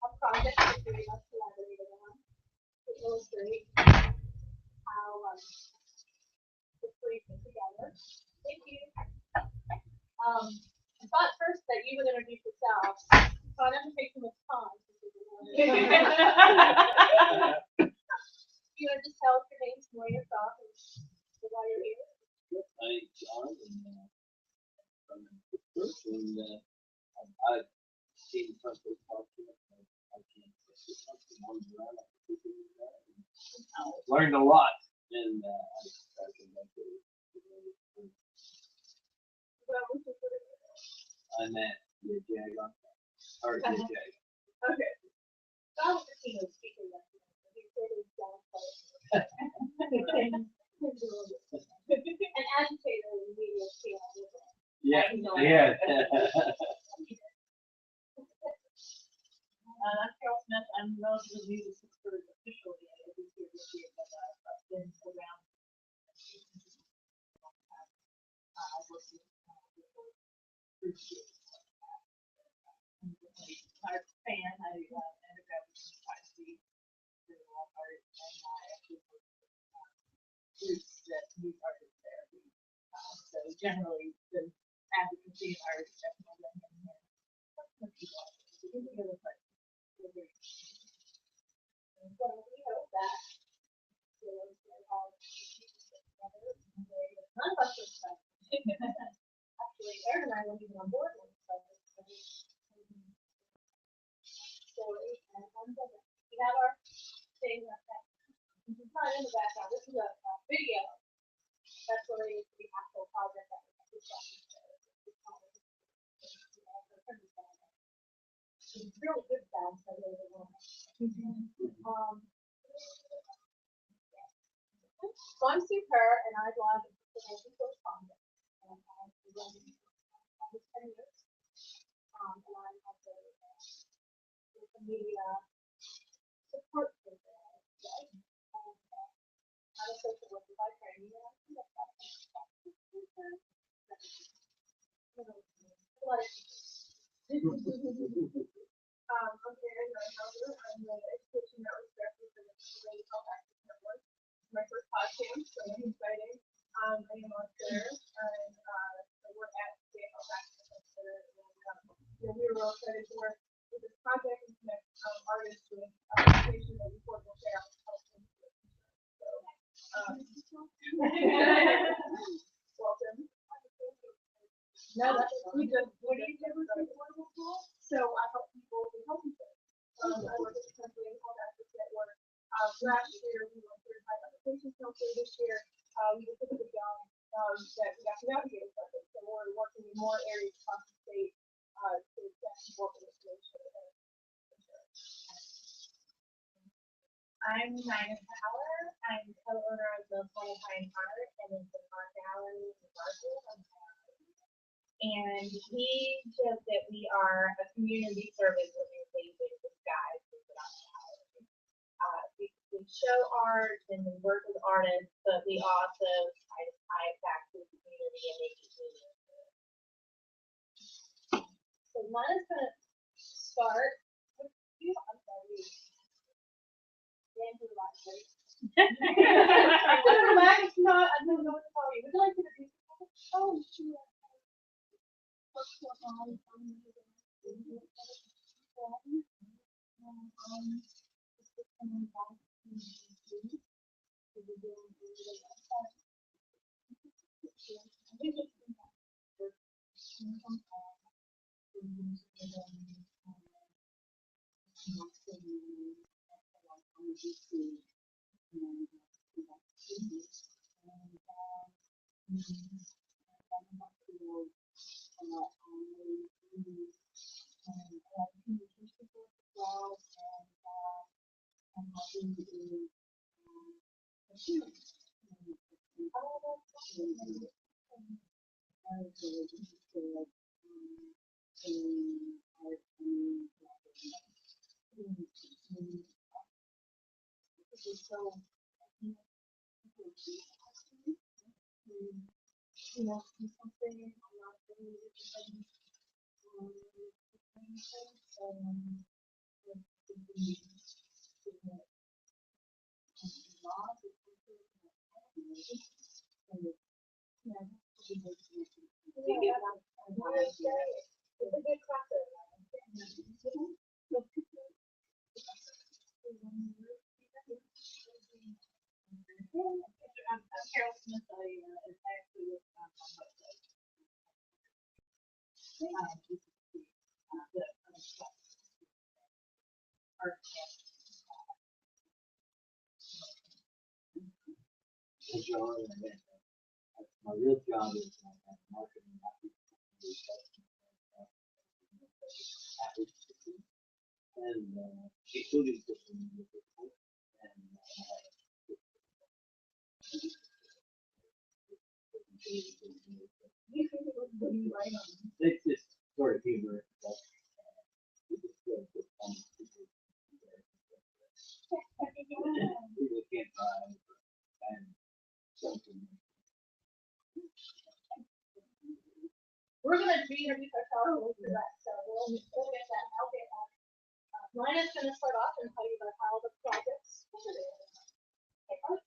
a project that we must collaborate on to illustrate how the three fit together. Thank you. I thought first that you would introduce yourself, so I don't take too much time. You want to just tell us your name, some more yourself, and why you're here? My name's John, and from Pittsburgh, and I've seen some of the podcasts. I can't say something more than that. Learned a lot, and I can make it. I'm at JJ, or JJ. Okay. So I was the keynote speaker yesterday. An agitator in media field. Yeah, yeah. I'm Carol Smith. I'm relatively new to Pittsburgh officially. I was here this year, but I've been around. I've worked with I'm a fan. I undergrad with Walmart, and I actually work with groups that use artist therapy. So generally, the advocacy of art is definitely going in here. So we hope that none of us are stuck. Actually, Aaron and I weren't even on board when we started. So we have our thing like that. This is not in the background. This is a video that's related to the actual project that we're discussing. It's really good sound, so I really want it. So I'm Sue Kerr, and I blog at and we corresponded. And we run almost 10 years. And I'm also with the media support for that. Right? And I'm a social worker by training. And I think that's a lot of I'm Erin Reinhauser. I'm the education network director for the Pennsylvania Health Access Network. It's my first podcast, so I'm excited. I am on Twitter, and I work at the Health Access Center. And we were real excited to work with this project and connect artists with information that we will share on health and welcome. No, that's we just. What do you do with the affordable tool? So I help people with health insurance. I work at the Pennsylvania Health Access Network. Last year we were certified application counselor. This year we just took a big job that we got to navigate a project. So we're working in more areas across the state to get people with information and insurance. I'm Nina Power. I'm co-owner of the Point of Fine Art and it's the art gallery in Marshall. And we joke that we are a community service organization disguised as an art gallery. We show art and we work with artists, but we also try to tie it back to the community and make it meaningful. So Lana's going to start with you. I'm sorry. Ran to the last place. It's not, I don't know what to tell you. Would you like to do something? Oh, sure. My real job is marketing, and including system and it's just sort of humor. People can't buy and something. We're going to reintroduce ourselves to that, so we'll get that. Okay, Lana's going to start off and tell you about how the project's started. Okay,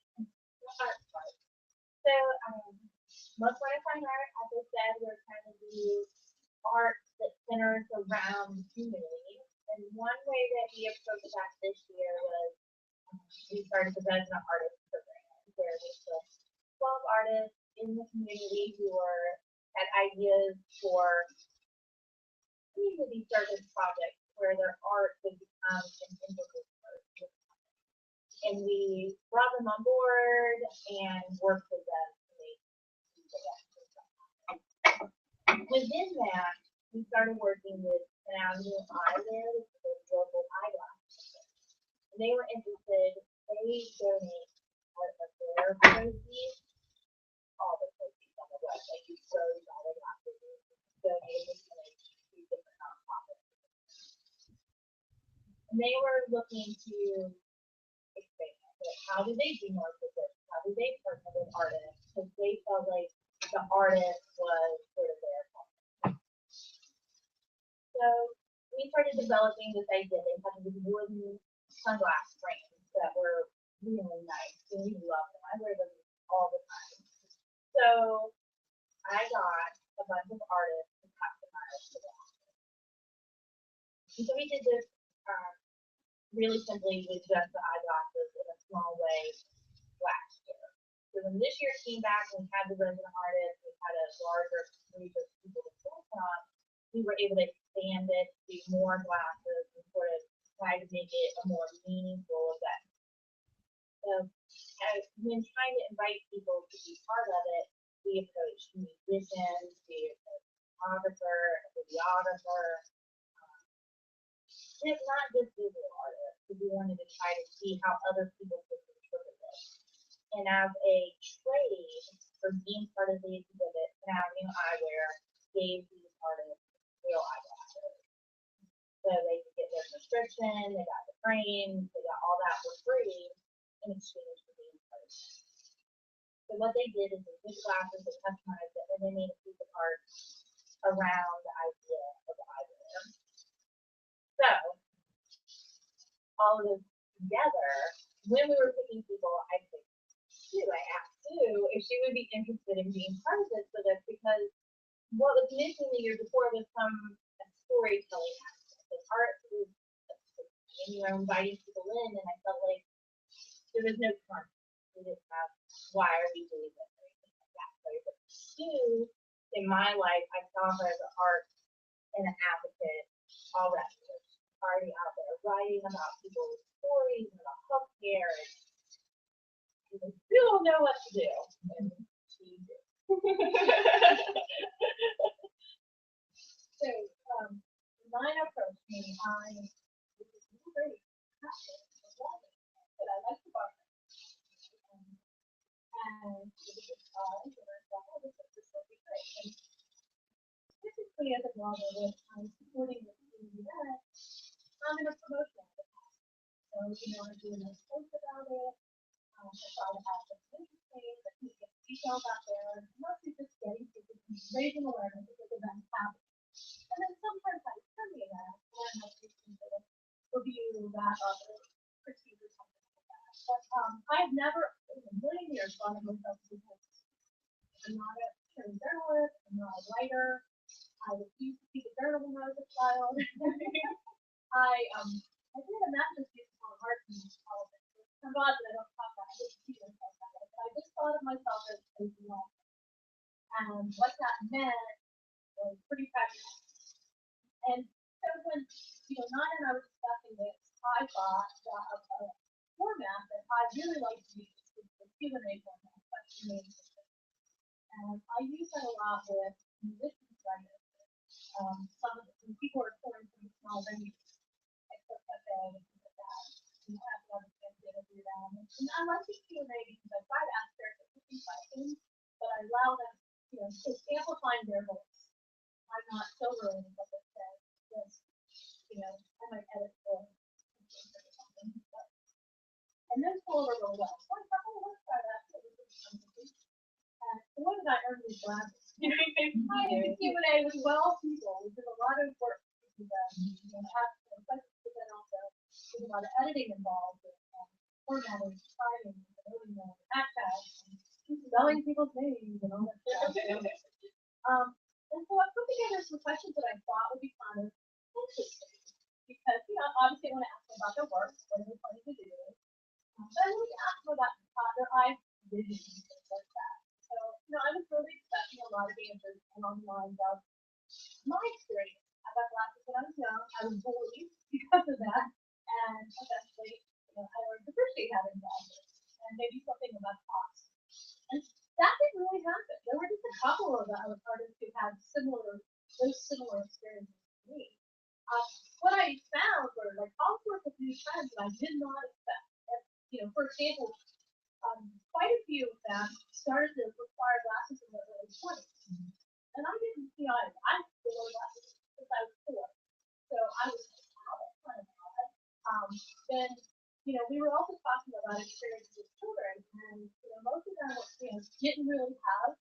so, most Point of Fine Art, as I said, we're trying to do art that centers around the community. And one way that we approached that this year was we started the resident artist program, where we took 12 artists in the community who had ideas for community service projects where their art would become an integral part of the company. And we brought them on board and worked with them to make that. Within that, we started working with Now New Eyewear, which is a local eyeglass company. And they were interested, they donate part of their proceeds, all the proceeds, And they were looking to expand. Like, how do they do more with it? How do they partner with artists? Because they felt like the artist was sort of their partner. So we started developing this idea. They had these wooden sunglass frames that were really nice, and we loved them. I wear them all the time. So I got a bunch of artists to customize the glasses. And so we did this really simply with just the eyeglasses in a small way last year. So when this year came back and we had the resident artists, we had a larger group of people to pull from, we were able to expand it to more glasses and sort of try to make it a more meaningful event. So when trying to invite people to be part of it, we approached musicians, we approached a photographer, a videographer, it's not just visual artists, because we wanted to try to see how other people could contribute it. And as a trade for being part of the exhibit, having eyewear gave these artists real eyeglasses. So they could get their prescription, they got the frame, they got all that for free in exchange for being part of it. So what they did is they took glasses, they customized it, and they made a piece of art around the idea of the eyewear. So, all of this together, when we were picking people, I asked Sue if she would be interested in being part of this with us, because what was missing the year before was a storytelling aspect. The art was, and you know, inviting people in, and I felt like there was no content. We didn't have, why are we doing this, or anything like that. So, but Sue, in my life, I saw her as an art and an advocate already. Already out there writing about people's stories and about healthcare, and we still know what to do. And she did. So, mine approached me. I was very passionate about it, but I like the bar. And it was a challenge, and I thought, oh, this will be great. And typically, as a blogger, when I'm supporting the community event, I'm in a promotion. So, you know, I'm doing a post about it. I try to have something interesting, that you get details out there, and mostly just getting people, raising awareness of the event happening. And then sometimes I turn the event, and I have people sort of review that other critique or something like that. But I've never, in a million years, thought of myself as a journalist. I'm not a trained journalist, I'm not a writer. I refused to keep a journal when I was a child. I did a master's thesis on art and politics. I'm glad that I don't talk about it. I didn't see myself that way. But I just thought of myself as a blogger. And what that meant was pretty practical. And so when, you know, Nina and I were discussing this, I thought that a format that I really like to use is the Q&A format, question and answer. And I use that a lot with musicians writers. When people are touring from small venues, and things like that. You have to understand the interview them. And I like the Q&A because I try to ask their questions, but I allow them, you know, it's amplifying their voice. I'm not sobering what they say. Just, you know, I might edit or something. And those go over really well. So I thought, oh, let's try that. And boy, did I earn these glasses. I did the Q&A with 12 people. We did a lot of work to do that. You know, but then also there's a lot of editing involved with formatting, writing, building the hashtags, and spelling people's names and all that stuff. And so I put together some questions that I thought would be kind of interesting because, you know, obviously I want to ask them about their work, what are they planning to do, but I want to ask them about their eye vision and things like that. So, you know, I was really expecting a lot of answers along the lines of my experience. I got glasses when I was young. I was bullied because of that. And eventually, you know, I learned to appreciate having glasses and maybe something about cost. And that didn't really happen. There were just a couple of artists who had those similar experiences to me. What I found were like all sorts of new trends that I did not expect. And, you know, for example, quite a few of them started to require glasses in their early 20s. And I didn't, you know, I wore glasses since I was 4. So I was like, wow, that's kind of odd. then, we were also talking about experiences with children, and, most of them, didn't really have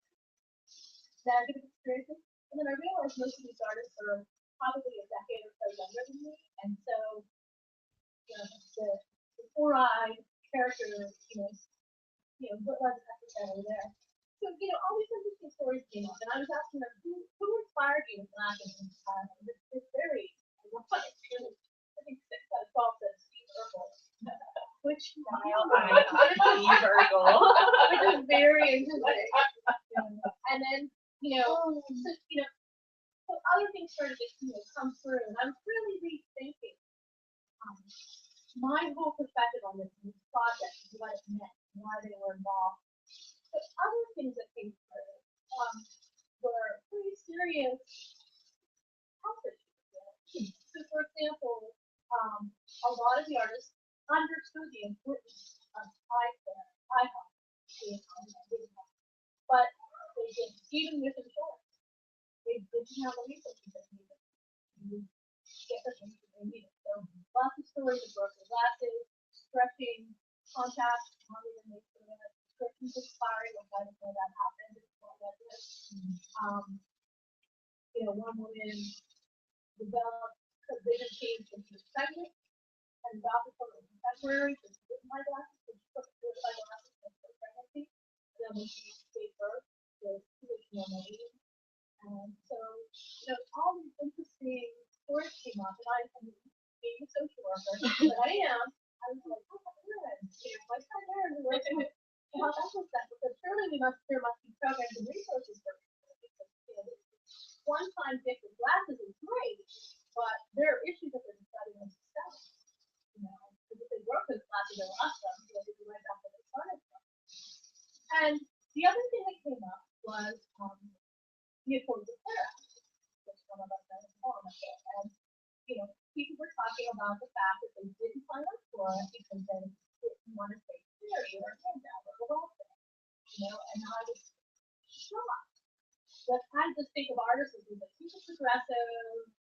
negative experiences. And then I realized most of these artists are probably a decade or so younger than me, and so, the four-eyed character, what wasn't necessarily there. So, all these interesting stories came up, and I was asking them, who inspired you in Latin and childhood? It's very, I think 6 out of 12 said Steve Urkel, which is very interesting. And then, so other things started to, come through, and I was really rethinking my whole perspective on this project, what it meant, why they were involved. But other things that came through were pretty serious health issues. So, for example, a lot of the artists understood the importance of eye health, but they didn't, even with insurance, they didn't have the resources that they needed to get the things that they needed. So, lots of stories of broken glasses, stretching, contacts, longer than they could have, prescriptions expiring, which I didn't know that happened before I read this. One woman developed a vision change when she was pregnant, and the doctor told her it was temporary, so she didn't buy glasses, so she took the glasses for her pregnancy. And then when she gave birth, the vision remained. And so, all these interesting stories came up, and being a social worker that I am, I was like, oh my goodness, my son there is working with how that was that, because surely there must be programs and resources for people, because, one-time gift of glasses is great, but there are issues that they're deciding on themselves. Because if they broke those glasses, they lost them, so they could be right back where they started from. And the other thing that came up was the Affordable Care Act, which one of us has a forum about. And, people were talking about the fact that they didn't sign up for it because they didn't want to take theory or handout or welfare. And I was shocked. But I just think of artists as like super progressive,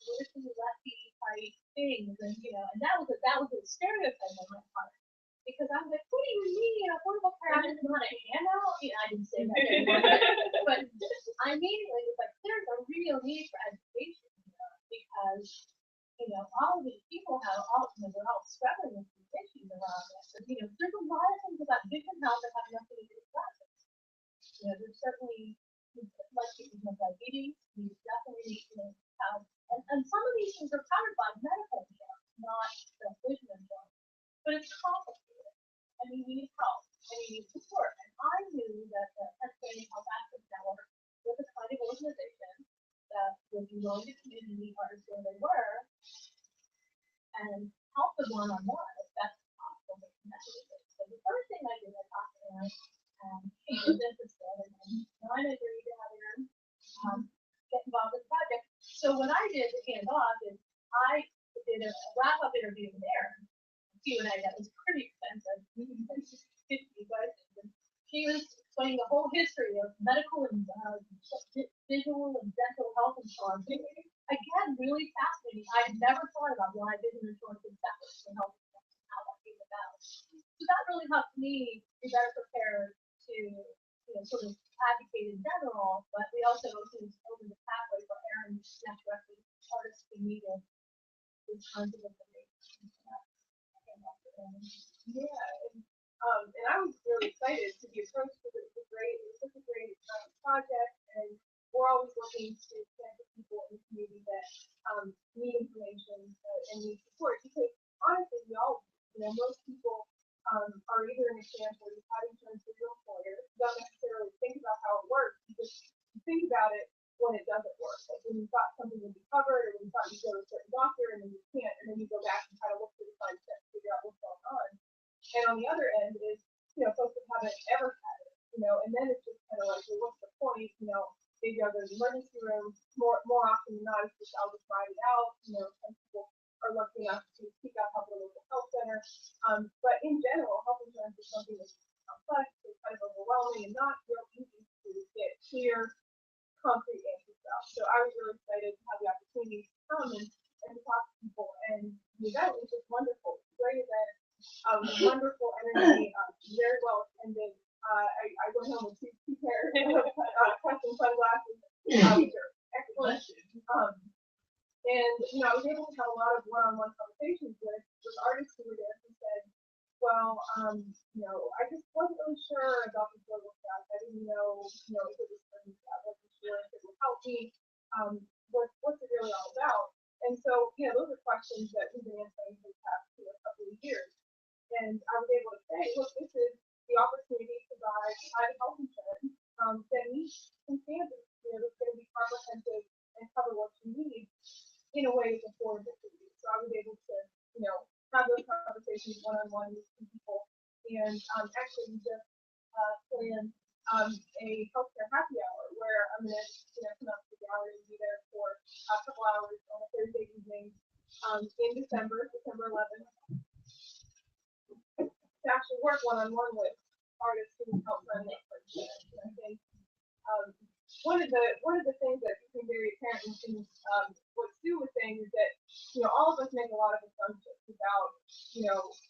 politically lefty type things, and and that was a stereotype on my part. Because I was like, what do you mean? Affordable care act is not a handout? I didn't say that. But I immediately was like, there's a real need for education here, because all of these people they're all struggling with these issues around this. And, there's a lot of things about vision health that have nothing to do with glasses. There's certainly, like people with diabetes, we definitely have, and some of these things are covered by medical insurance, not the vision insurance. But it's complicated, and you need help, and you need support. And I knew that the Pennsylvania Health Access Network was a kind of organization that would be willing to come in and meet artists where they were, and help them one-on-one if that's possible to connect with it. So the first thing I did, I talked to Aaron, and he was interested, and I agreed to have Aaron get involved in the project. So what I did to hand off is I did a wrap-up interview with Aaron. Q&A that was pretty expensive, 50 questions. And she was explaining the whole history of medical and visual and dental health insurance. Again, really fascinating. I had never thought about why vision insurance is separate from health insurance and how that came about. So that really helped me be better prepared to sort of advocate in general, but we also opened the pathway for Aaron to connect directly with artists who needed these kinds of information. And I was really excited to be approached because it was such a great project, and we're always looking to connect with people in the community that need information and need support. Because honestly, we all, most people are either in a camp where you've had insurance with your employer, you don't necessarily think about how it works, you just think about it when it doesn't work. Like when you thought something would be covered, or when you thought you'd go to a certain doctor and then you can't, and then you go back and try to look through the side steps to figure out what's going on. And on the other end is, folks that haven't ever had it, and then it's just kind of like, well, what's the point? Maybe I'll go to the emergency room. More often than not, it's just I'll just ride it out. Some people are lucky enough to seek out help at a local health center. But in general, health insurance is something that's complex, it's kind of overwhelming, and not real easy to get clear, concrete answers about. So I was really excited to have the opportunity to come and to talk to people and the event was just wonderful. Great event, wonderful energy, very well attended. I went home with two pairs of custom sunglasses. Excellent. And I was able to have a lot of one-on-one conversations with artists who were there who said, well, I just wasn't really sure about the global stuff. I didn't know, if it was for me. I wasn't sure if it would help me. What's it really all about? And so, those are questions that we've been answering for the past couple of years. And I was able to say, look, this is the opportunity to provide private health insurance that meets some standards. That's going to be comprehensive and cover what you need in a way that's affordable for you. So I was able to, have those conversations one-on-one with some people. And actually, we just planned a healthcare happy hour where I'm going to come up to the gallery and be there for a couple hours on a Thursday evening in December 11th. To actually work one-on-one with artists who help run that project. And I think one of the things that became very apparent in what Sue was saying is that all of us make a lot of assumptions about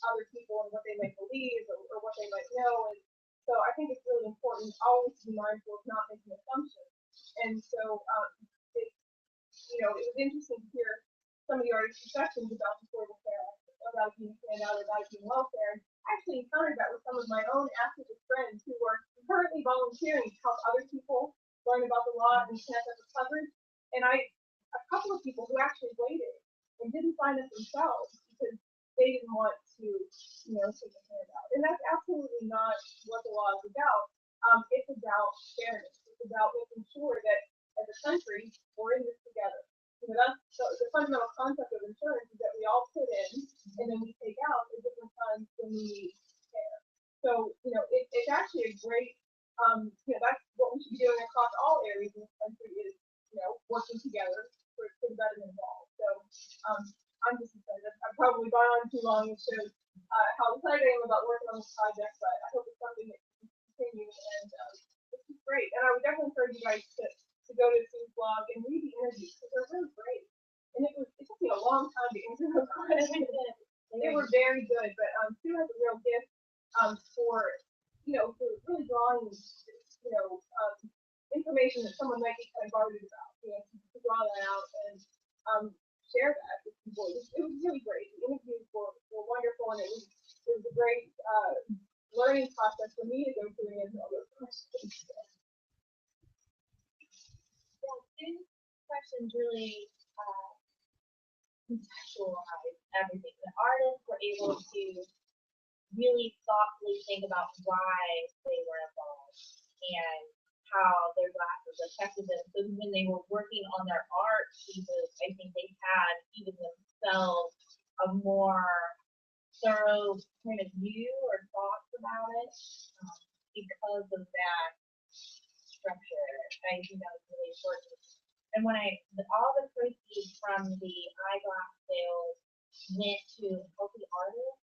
other people and what they might believe or what they might know, and so I think it's really important always to be mindful of not making assumptions. And so it was interesting to hear some of the artists' discussions about affordable care, about being standout, about being welfare. And I actually encountered that with some of my own activist friends who are currently volunteering to help other people learn about the law and connect up with coverage. And a couple of people who actually waited and didn't sign up themselves because they didn't want to, take a handout. And that's absolutely not what the law is about. It's about fairness. It's about making sure that as a country, we're in this together. That's the fundamental concept of insurance is that we all put in and then we take out at different times when we need care. So, it's actually a great, that's what we should be doing across all areas in this country is, working together for the better involved. So, I'm just excited. I've probably gone on too long. It shows how excited I am about working on this project, but I hope it's something that can continue, and this is great. And I would definitely encourage you guys to go to Sue's blog and read the interviews because they're really great. And it took me a long time to answer those questions. They were very good, but Sue has a real gift for really drawing information that someone might be kind of guarded about. To draw that out and share that with people. It was really great. The interviews were wonderful, and it was a great learning process for me to go through and answer all those questions. Yeah, Sue's questions really contextualize everything. The artists were able to really thoughtfully think about why they were involved and how their glasses affected them. So when they were working on their art pieces, I think they had even themselves a more thorough point of view or thoughts about it because of that structure. I think that was really important. And when all the proceeds from the eyeglass sales went to Healthy Artists,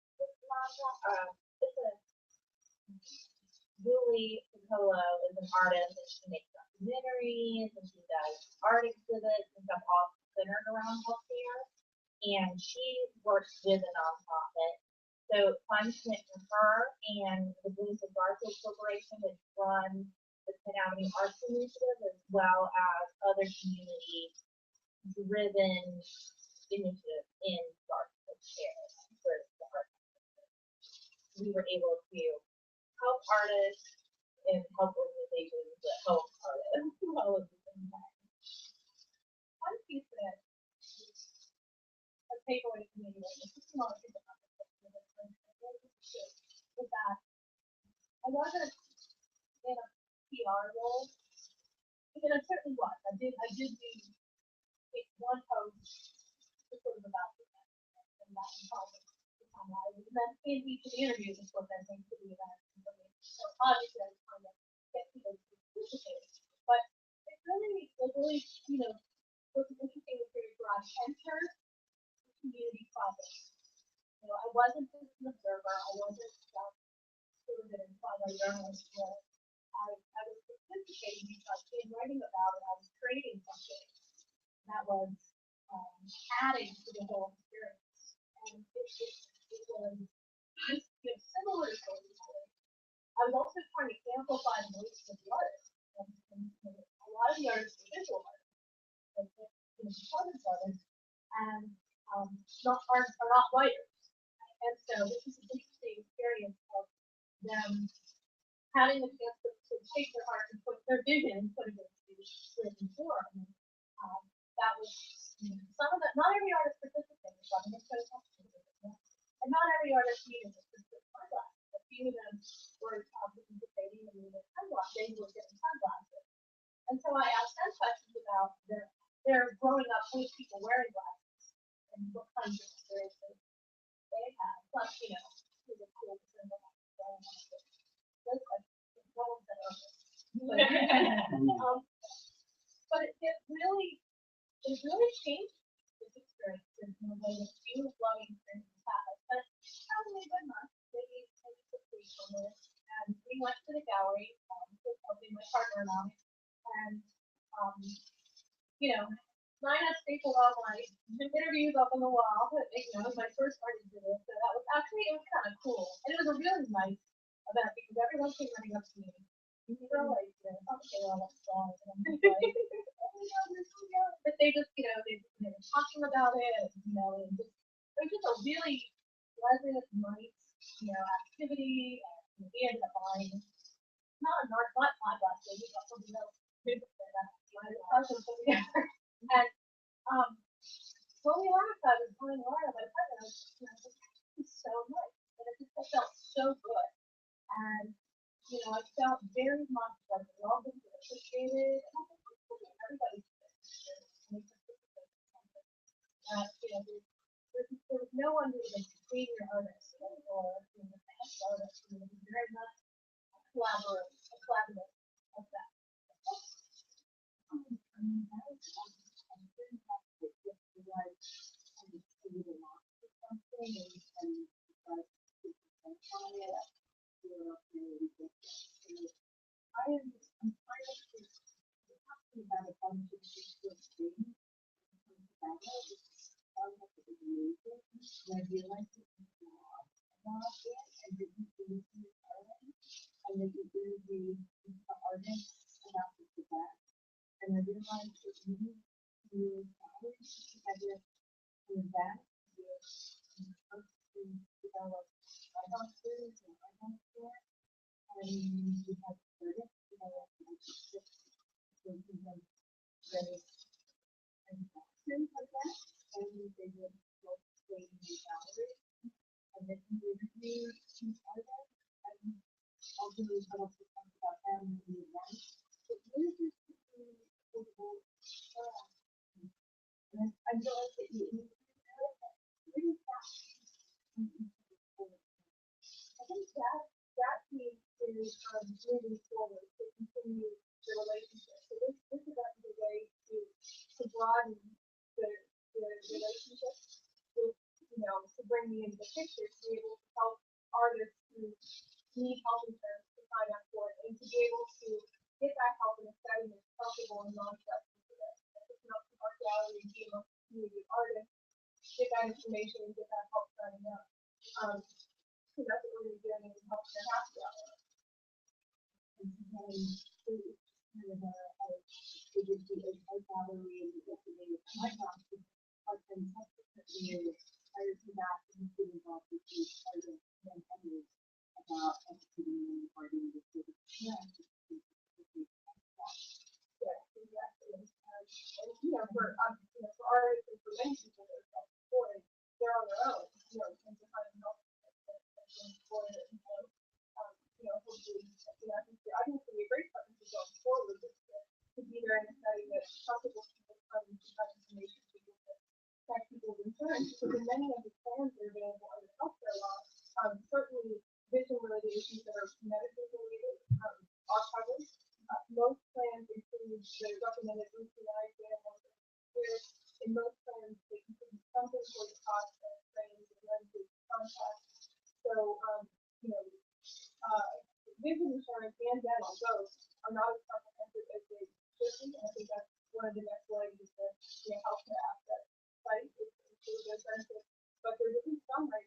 Julie Piccolo is an artist, and she makes documentaries, and she does art exhibits and stuff all centered around healthcare. And she works with a nonprofit. So funds went to her and the Blues of Garfield Corporation, which runs the 10th Avenue Arts Initiative, as well as other community-driven initiatives in Garfield care for the art. We were able to help artists and help organizations that help artists all at the same time. One piece that a takeaway for me was just a lot of people about was that I wasn't in a PR role, and I certainly was. I did take one post sort of about the event, and that probably and then in each of the interviews, of course, I think to the event. So obviously, I was trying to get people to participate, but it really, was an interesting experience where I entered the community project. I wasn't just an observer. I wasn't sort of an inside journalist. I was participating because in writing about it, I was creating something that was adding to the whole experience. it was just, similar to what we did. I was also trying to amplify the voice of the artist. And a lot of the artists are visual artists, like performance artists, and are not writers. And so this is an interesting experience of them having the chance to take their art and put their vision and put it into written form. That was some of the, not every artist participated, so I'm just going to talk to you about that. And not every artist needed a specific sunglasses. A few of them were participating and needed sunglasses. They were getting sunglasses. And so I asked them questions about their growing up with people wearing glasses and what kinds of experiences they had. Plus, it was cool to send them out. Those questions, no one said okay. But it really changed this experience in a way that few loving experiences have. But probably a good month, maybe 6 weeks on this, and we went to the gallery, helping my partner and I, and mine had stapled all my interviews up on the wall. It was my first art exhibit, so that was actually, it was kind of cool, and it was a really nice event because everyone came running up to me. Like, okay, well, that's strong. And I'm like, oh my God, you're so young. But they just, they were talking about it, and just, it was just a really pleasant, nice, activity. And we ended up buying, not my glasses, we got something else. And when we learned about it, when Laura, my partner, I was just, this is so nice. And it just felt so good. And I felt very much like loved and appreciated. And I think everybody's there was no one who was a senior artist or a past artist. It was very much a collaborative of that. Moving forward to continue the relationship. So this is actually a way to broaden the relationship with, to bring me into the picture, to be able to help artists who need health insurance to sign up for it, and to be able to get that help in a setting that's comfortable and non-stressful for them. It's not to our gallery and be able to community of artists, get that information and get that help signing up. So that's what we're doing in healthcare happy hour. And kind of it would be a gallery and the my classes are then subsequently prior to that we've been involved with the artists and others about executing and recording the city. Yeah, exactly. And for artists and for many people that are self-employed, they're on their own, in terms of finding help for it, hopefully, I think it's going to be a great partnership going forward to be there in a setting that's comfortable for people to have information to be able to check people's insurance, because in many of the plans that are available under healthcare law, certainly vision-related issues that are medically related are covered. Most plans include the recommended routine eye exam once a year. In most plans, they include something for the cost of trainings and lenses contacts. So, vision insurance and dental both are not as comprehensive as they should be. I think that's one of the next legs is the healthcare aspect, right? It's those benefits, but there's at least some right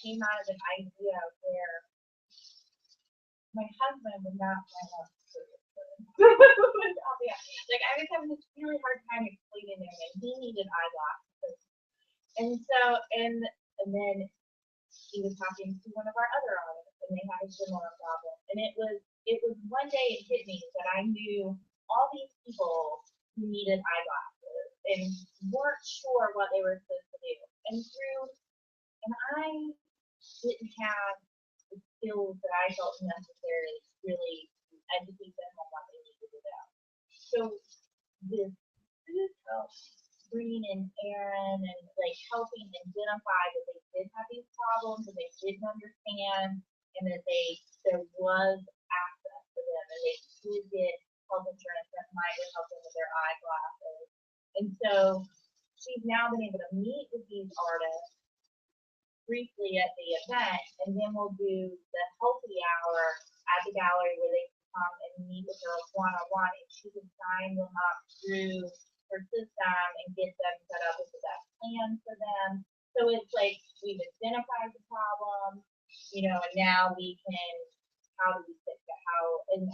came out of an idea where my husband would not sign up for this. Like I was having this really hard time explaining to him, and he needed eyeglasses. And so, and then he was talking to one of our other artists, and they had a similar problem. And it was one day it hit me that I knew all these people who needed eyeglasses and weren't sure what they were supposed to do. And I didn't have the skills that I felt necessary to really educate them on what they needed to know. So this help bringing in Aaron and like helping identify that they did have these problems, that they didn't understand, and that there was access to them, and they could get health insurance that might help them with their eyeglasses. And so she's now been able to meet with these artists briefly at the event, and then we'll do the healthy hour at the gallery where they come and meet with her one-on-one, and she can sign them up through her system and get them set up with the best plan for them. So it's like we've identified the problem, you know, and now we can, how do we fix it? And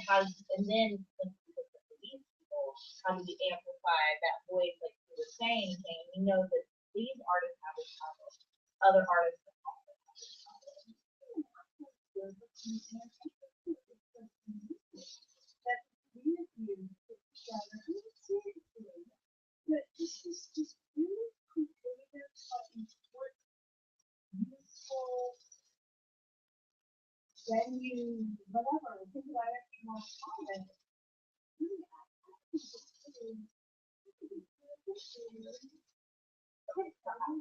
then when we look at these people, how do we amplify that voice, like you were saying, we know that these artists have this problem, other artists have also have this problem. But this is just really creative, important, useful, venue, whatever. Think about it more common.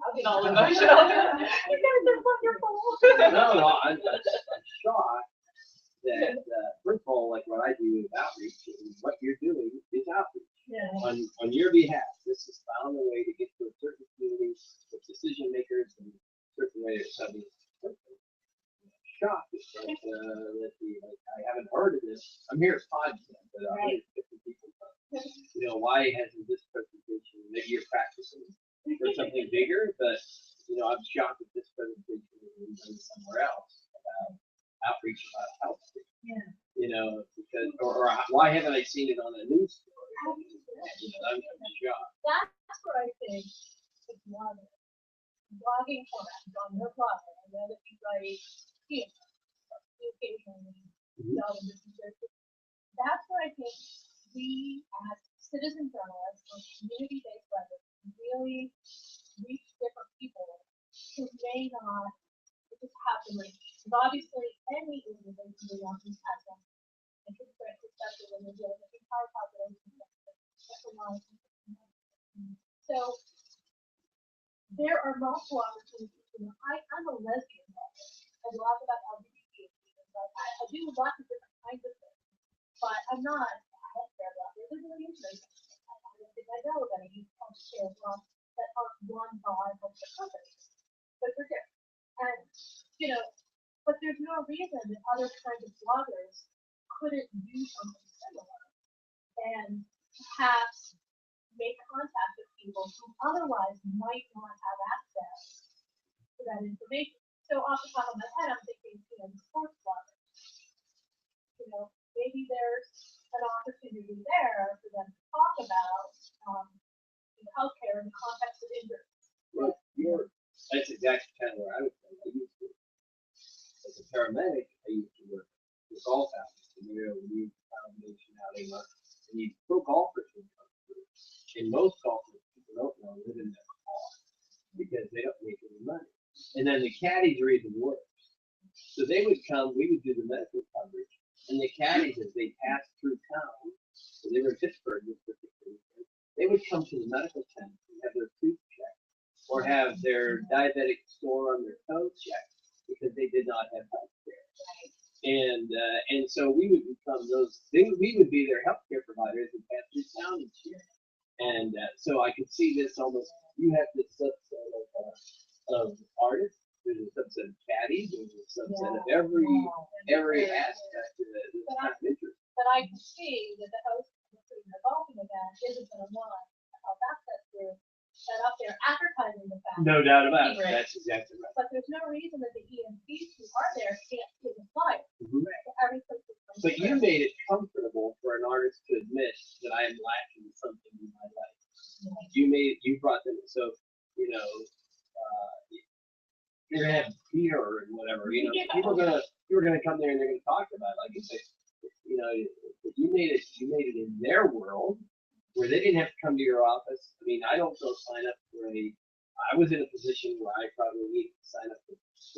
I'll get all emotional. You guys are wonderful. No, I'm shocked that, first of all, like what I do is outreach, and what you're doing is outreach. Yeah. On your behalf. This has found a way to get to a certain community with decision makers and a certain way of studying. Shocked that, I haven't heard of this. I'm here at Podcamp, but 150 people come. You know, why hasn't this presentation, maybe you're practicing for something bigger, but, you know, I'm shocked that this presentation is being done somewhere else about outreach about health. Yeah. You know, because, or why haven't I seen it on a news story? You know, I'm shocked. That's where I think it's blogging format on your blog. I know that you write, you know, occasionally, that's where I think we as citizen journalists or community-based writers really reach different people who may not just happen like, obviously any organization belongs to them. And especially when they're dealing with entire population. So there are multiple opportunities. You know, I'm a lesbian writer. I blog about LGBT issues. I do lots of different kinds of things, but I'm not a healthcare blogger. They're really interesting. I don't think I know that I use healthcare blogs that aren't run by healthcare companies, but they're different. And you know, but there's no reason that other kinds of bloggers couldn't do something similar and perhaps make contact with people who otherwise might not have access to that information. So off the top of my head, I'm thinking, you know, sports bloggers. You know, maybe there's an opportunity there for them to talk about healthcare in the context of injuries. Well, that's exactly kind of where I was going. I used to, as a paramedic, I used to work with golf houses. And we need combination out in and you pro golfers would come through. And most golfers, people don't know, live in their car because they don't make any money. And then the caddies are even worse. So they would come, we would do the medical coverage, and the caddies, as they passed through town, so they were in Pittsburgh this particular weekend, they would come to the medical tent and have their tooth checked or have their diabetic score on their toe checked because they did not have health care. And so we would become we would be their healthcare providers and pass through town each year. And so I could see this almost, you have this subset of artists, there's a subset of caddies, there's a subset of every aspect of it. It's kind of interesting. But I can see that the host of the golfing event isn't going to want health access to set up there advertising the fact. No doubt about it. That's exactly right. but there's no reason that the EMTs who are there can't give a flyer. Mhm. Every place is But you made it comfortable for an artist to admit that I am lacking something in my life. You brought them, so, you know, you're gonna have beer or whatever, you know, people are gonna come there and they're gonna talk about it, like you say, you know, you made it in their world where they didn't have to come to your office. I mean, I don't go sign up for I was in a position where I probably needed to sign up for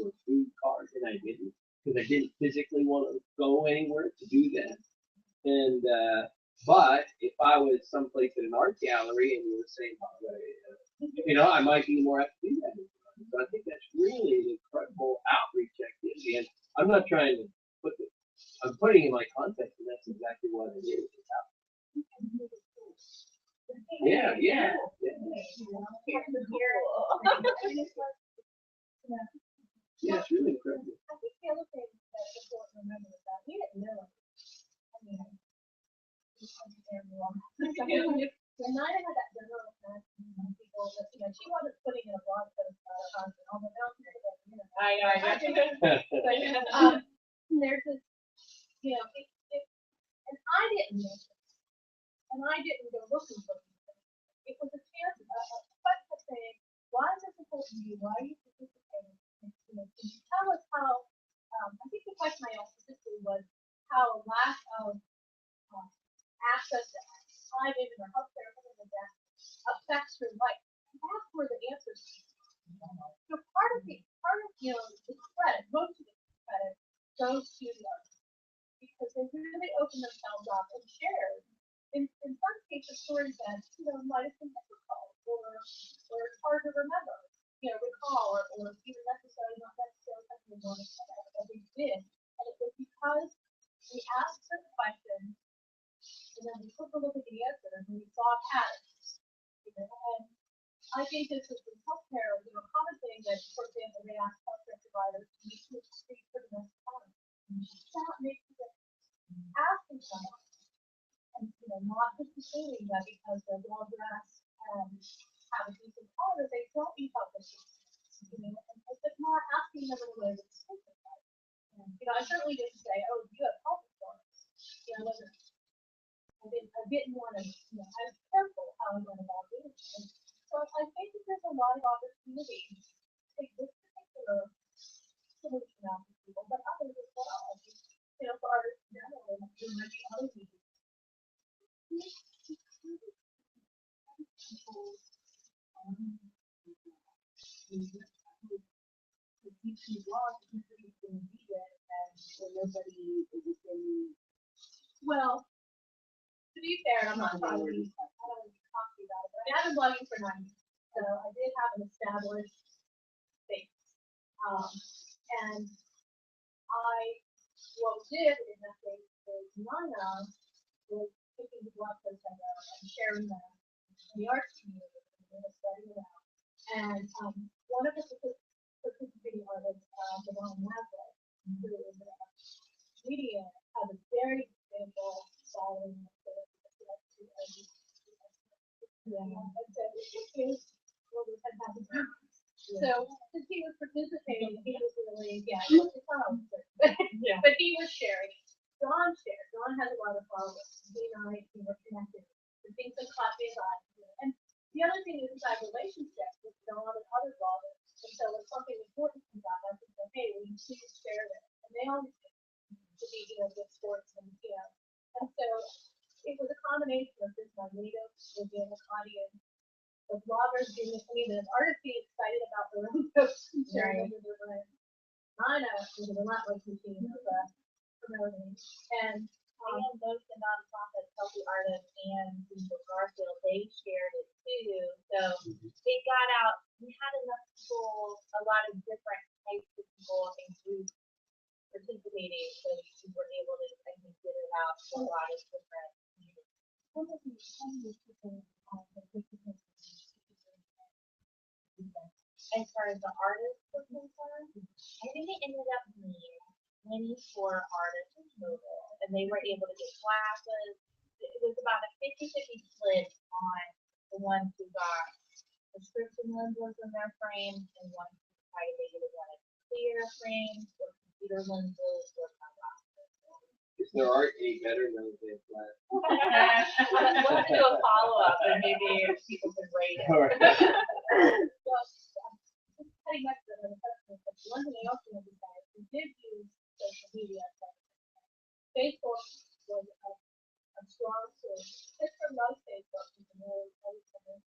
a food card and I didn't, because I didn't physically want to go anywhere to do that. And, but if I was someplace at an art gallery and you were saying, you know, I might be more apt to do that. So I think that's really an incredible outreach activity. And I'm not trying to I'm putting in my context, and that's exactly what it is. Yeah. Yeah, it's really incredible. I think the other thing that's important to remember is that we didn't know it. I mean, when Nina had that general attack, people, you know, she wasn't putting in a blog post about it on the mountain. But there's this, you know, and I didn't know this, and I didn't go looking for it. It was a chance, a question of saying, why is this important to you? Why are you participating? You know, can you tell us how? I think the question I asked specifically was how lack of access to time in or healthcare or something like that affects your life. That's where the answer is. So part of you know the credit, most of the credit goes to the artist because they really open themselves up and share. In some cases, stories that you know might have been difficult or hard to remember, you know, recall or even necessarily not necessarily something they want to say, but they did, and it was because we asked certain questions. And then we took a look at the answers and we saw patterns. You know, and I think this is in healthcare, you know, a common thing that, for example, they ask healthcare providers to meet with the street for the next time. That makes a difference. Asking someone and you know, not just assuming that because they're well dressed and have a decent car that they don't need help with you know, and but not asking them in a way that's simplified. You know, I certainly didn't say, oh, you have health insurance. You know, I didn't want to, you know, I was careful how I went about doing it. So I think that there's a lot of opportunity to take this particular solution out to people, but others as well. You know, for artists in general, there might be other people. Well, to be fair, I'm not probably, I don't want to talk to you about it, but I've been blogging for 9 years, so I did have an established space. And what we did in that space is Nina was taking the blog posts I wrote and sharing them in the arts community and spreading it out. And one of the participating artists, Devon Mazlitt, who is a media, has a very stable following. So since he was participating, he was really, it's not always good, but he was sharing. John shared. John has a lot of followers. He and I were connected. The things that caught me about and the other thing is I have relationships with John and other bloggers. And so when something important comes up, I can say, hey, will you please share this? And they always do to be, you know, good sports and you know. And so it was a combination of just my native organic audience, the bloggers being the community, the artists being excited about their own posts and sharing them with their friends. Nina was a relentless machine of promoting. And both the nonprofits, Healthy Artists and Garfield, they shared it too. So it got out. We had enough people, a lot of different types of people and groups participating, so we were able to, I think, get it out to a lot of different communities. As far as the artists were concerned, I think it ended up being 24 artists in total, and they were able to get classes. It was about a 50-50 split on the ones who got prescription lenses in their frames and ones who try to make it want clear frames or computer lenses or sunglasses. If there are any better than they plan. Let's do a follow-up and maybe people can rate it. All right. So, cutting back to the question, one thing I also want to say is we did use social media. Facebook was a strong source. Pittsburgh loves Facebook. You can really always come in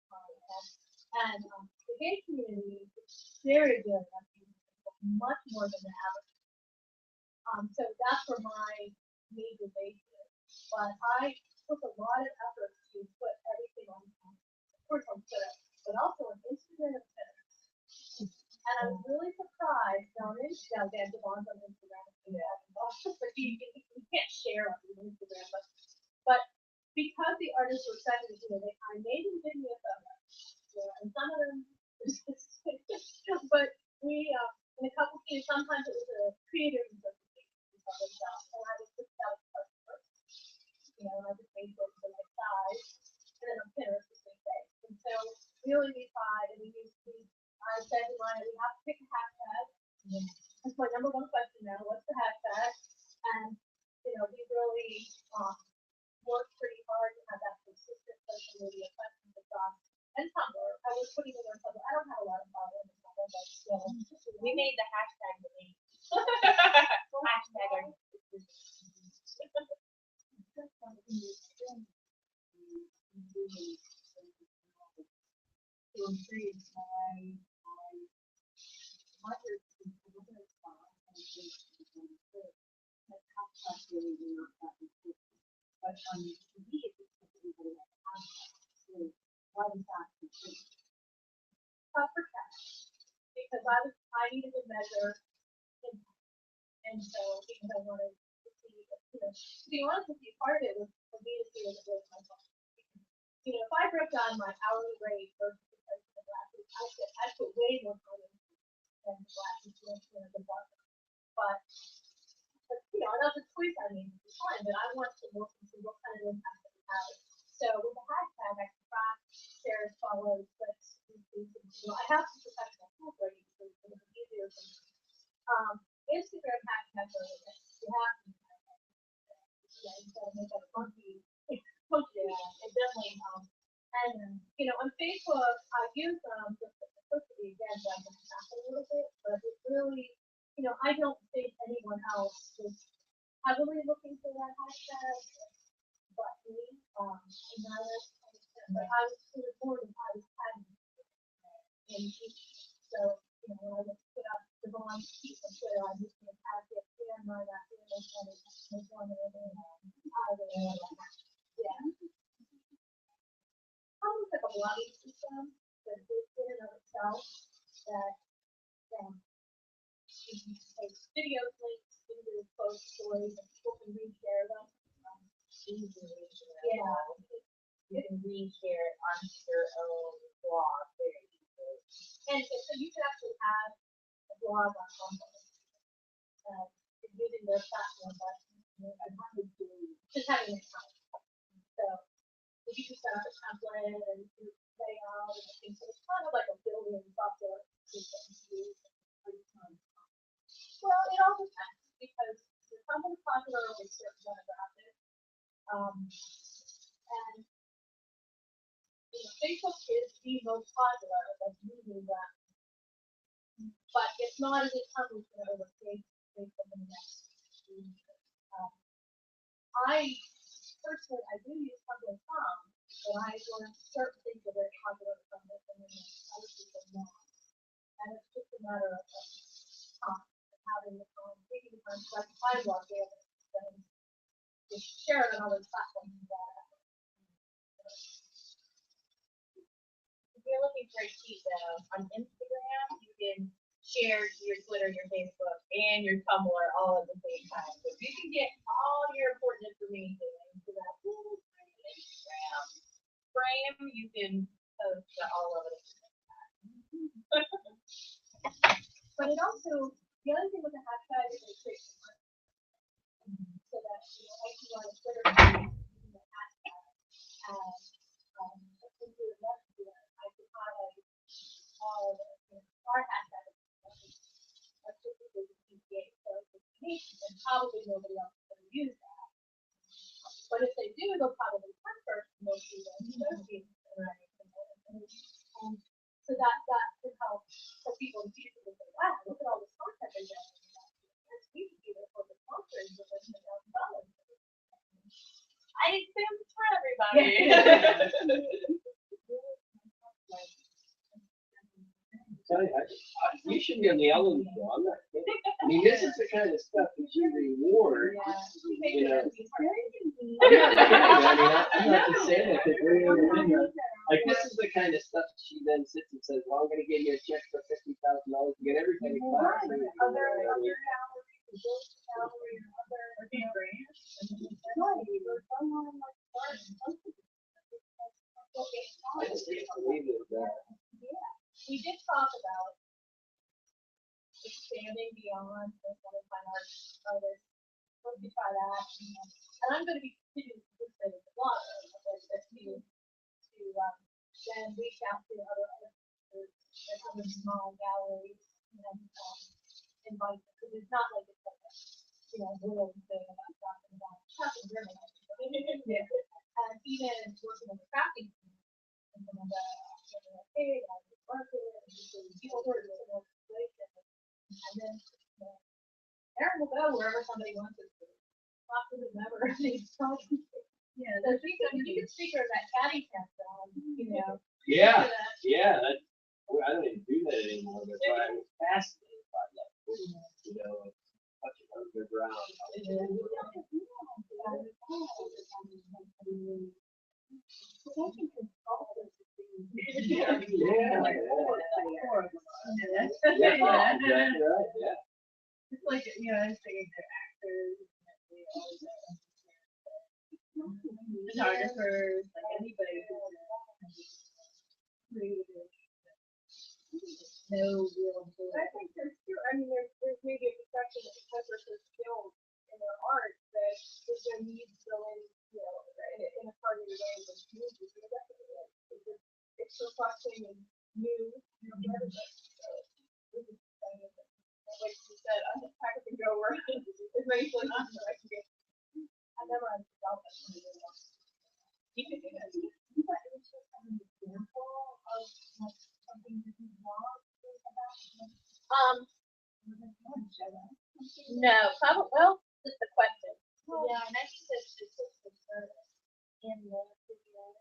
and the gay community is very good at using Facebook, much more than the average. So that's where my major base is. But I took a lot of effort to put everything on, of course on Twitter, but also on Instagram and Pinterest. And I was really surprised on Instagram, again, Devon's on Instagram, but you can't share on Instagram, but because the artists were sending, I made them give me a photo, and some of them, but we, in a couple cases, sometimes it was a creative interpretation of themselves, and I would put that first, and I just made those for my size, and then on Pinterest the same day. And so really we tried, and I said to Ryan, we have to pick a hashtag. That's my number one question now. What's the hashtag? And we really worked pretty hard to have that consistent social media presence across. And Tumblr, I was putting it on Tumblr. I don't have a lot of followers on Tumblr, but still. We made the hashtag the name. Hashtag our to increase my market and but on TV it's everybody that has that. Why is that? for cash. Because I needed to measure impact. And so because I wanted to see, to be honest with you, part of it was for me to see what it was myself. If I broke down my hourly rate versus the price of the glasses, I put way more time into than the glasses the barber. But that's a choice I made at the time, but I want to look and see what kind of impact it has. So with the hashtag, I can track, share, follow, clicks, I have some professional tools ready so it's easier for me. Instagram hashtag you have to you gotta make that funky. It definitely and on Facebook I use them just simplicity again so I can track a little bit, but it really I don't think anyone else was heavily looking for that hashtag but me. And I was but I was recording I was tagging and so when I would put up the bond piece on Twitter I just would tag it and my that yeah. Almost like a blogging system that is in and of itself that you can take videos, links, images, posts, stories, and people can reshare them. Easily. Yeah. You can reshare it on your own blog very easily. And so you can actually have a blog on Tumblr. Using their platform, but just having it come. So if you can set up a template and lay out and things, so it's kind of like a building software system to use. Well, it all depends because some of the popular with certain demographics. And Facebook is the most popular of using that. But it's not as if Tumblr's going to overtake Facebook in the next few years. I personally, I do use Tumblr some, but I learned certain things are very popular from it, and then other people not. And it's just a matter of time, having the time, taking the time to like find blog there, and just share it on other platforms and that. If you're looking for a cheat though, on Instagram you can share your Twitter, your Facebook, and your Tumblr all at the same time. So you can get all your important information into that little Instagram frame. You can post all of it. But it also, the other thing with the hashtag is it creates a mark. So that, like you on a Twitter page, using the hashtag as I could highlight all of it. Our hashtag is information, and probably nobody else is going to use that. But if they do, they'll probably come first and they'll see the associates right. And so that could help for people in the future to say, wow, look at all this content they're getting. Yes, we could be their corporate sponsors with $1,000. I assume for everybody. You should be on the Ellen show. I'm not kidding. I mean, this is the kind of stuff that you reward. You know, I'm not kidding. I'm not just saying that. Like, this is the kind of stuff she then sits and says, well, I'm going to give you a check for $50,000 to get everything. I just can't believe it. We did talk about expanding beyond the fine arts artists. Let's try that. And I'm going to be continuing to participate in a lot to then reach out to other artists and other small galleries and invite them. Because it's not like it's like a little thing about talking about German. And even working on the crafting team and some of the and then Aaron will go wherever somebody wants us to. Possibly never. Yeah, so you can speak of that caddy test on, Yeah, yeah. I don't even do that anymore, but I was fascinated by that. Touching underground. It's like, I'm saying they're actors, photographers, like anybody who's creative. No real. I think there's too. I mean, there's maybe a perception that because there's so skilled in their art that if their needs go in, in a targeted way, with community, it's reflecting and new, for everybody. So, like you said, I'm just happy to go where as many places as I can get. I never understood that. You can do that. But it was just an example of like something that you want about. No, probably. Well, just a question. Yeah, and I think that's just the service in the video.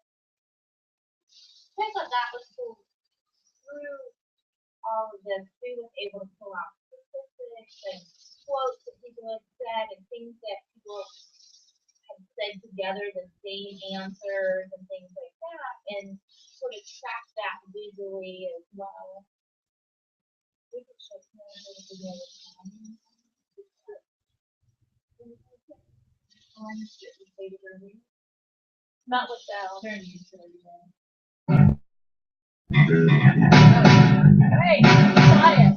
I thought that was cool. Through all of this, we was able to pull out statistics and quotes that people had said and things that people had said together, the same answers and things like that, and sort of track that visually as well. We could show some of the video. Not with Bell. Hey, quiet.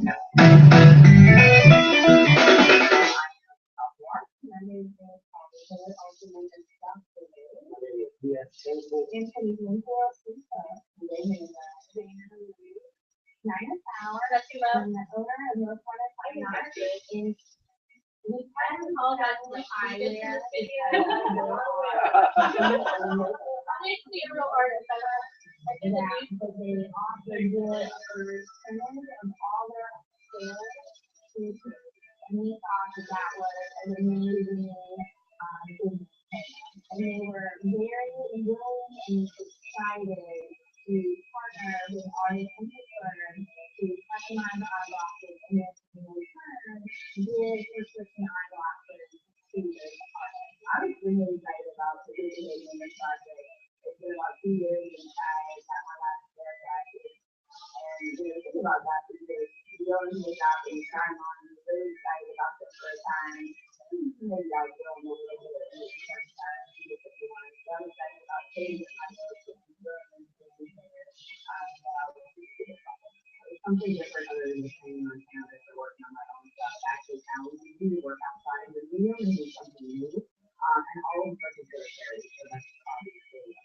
That's too loud. I apologize for the eye there. I need to be a real artist. I did that, but they also do it for all their skills. And we thought that was an amazing thing. And they were very willing and excited to partner with artists in Pittsburgh to customize eyeglasses and then in return give prescription eyeglasses to the artist. I was really excited about participating in this project. It's been about 2 years and I got my last pair of glasses. And the thing about glasses is you go into the shop and you try them on, you're really excited about the first time. Maybe I don't know what it is the first time. So I'm excited about changing my nose and doing things there. Something different other than just hanging on campus or working on my own stuff. Actually, now we do work outside and we really do something new. And all of us is very scary, so that's obviously.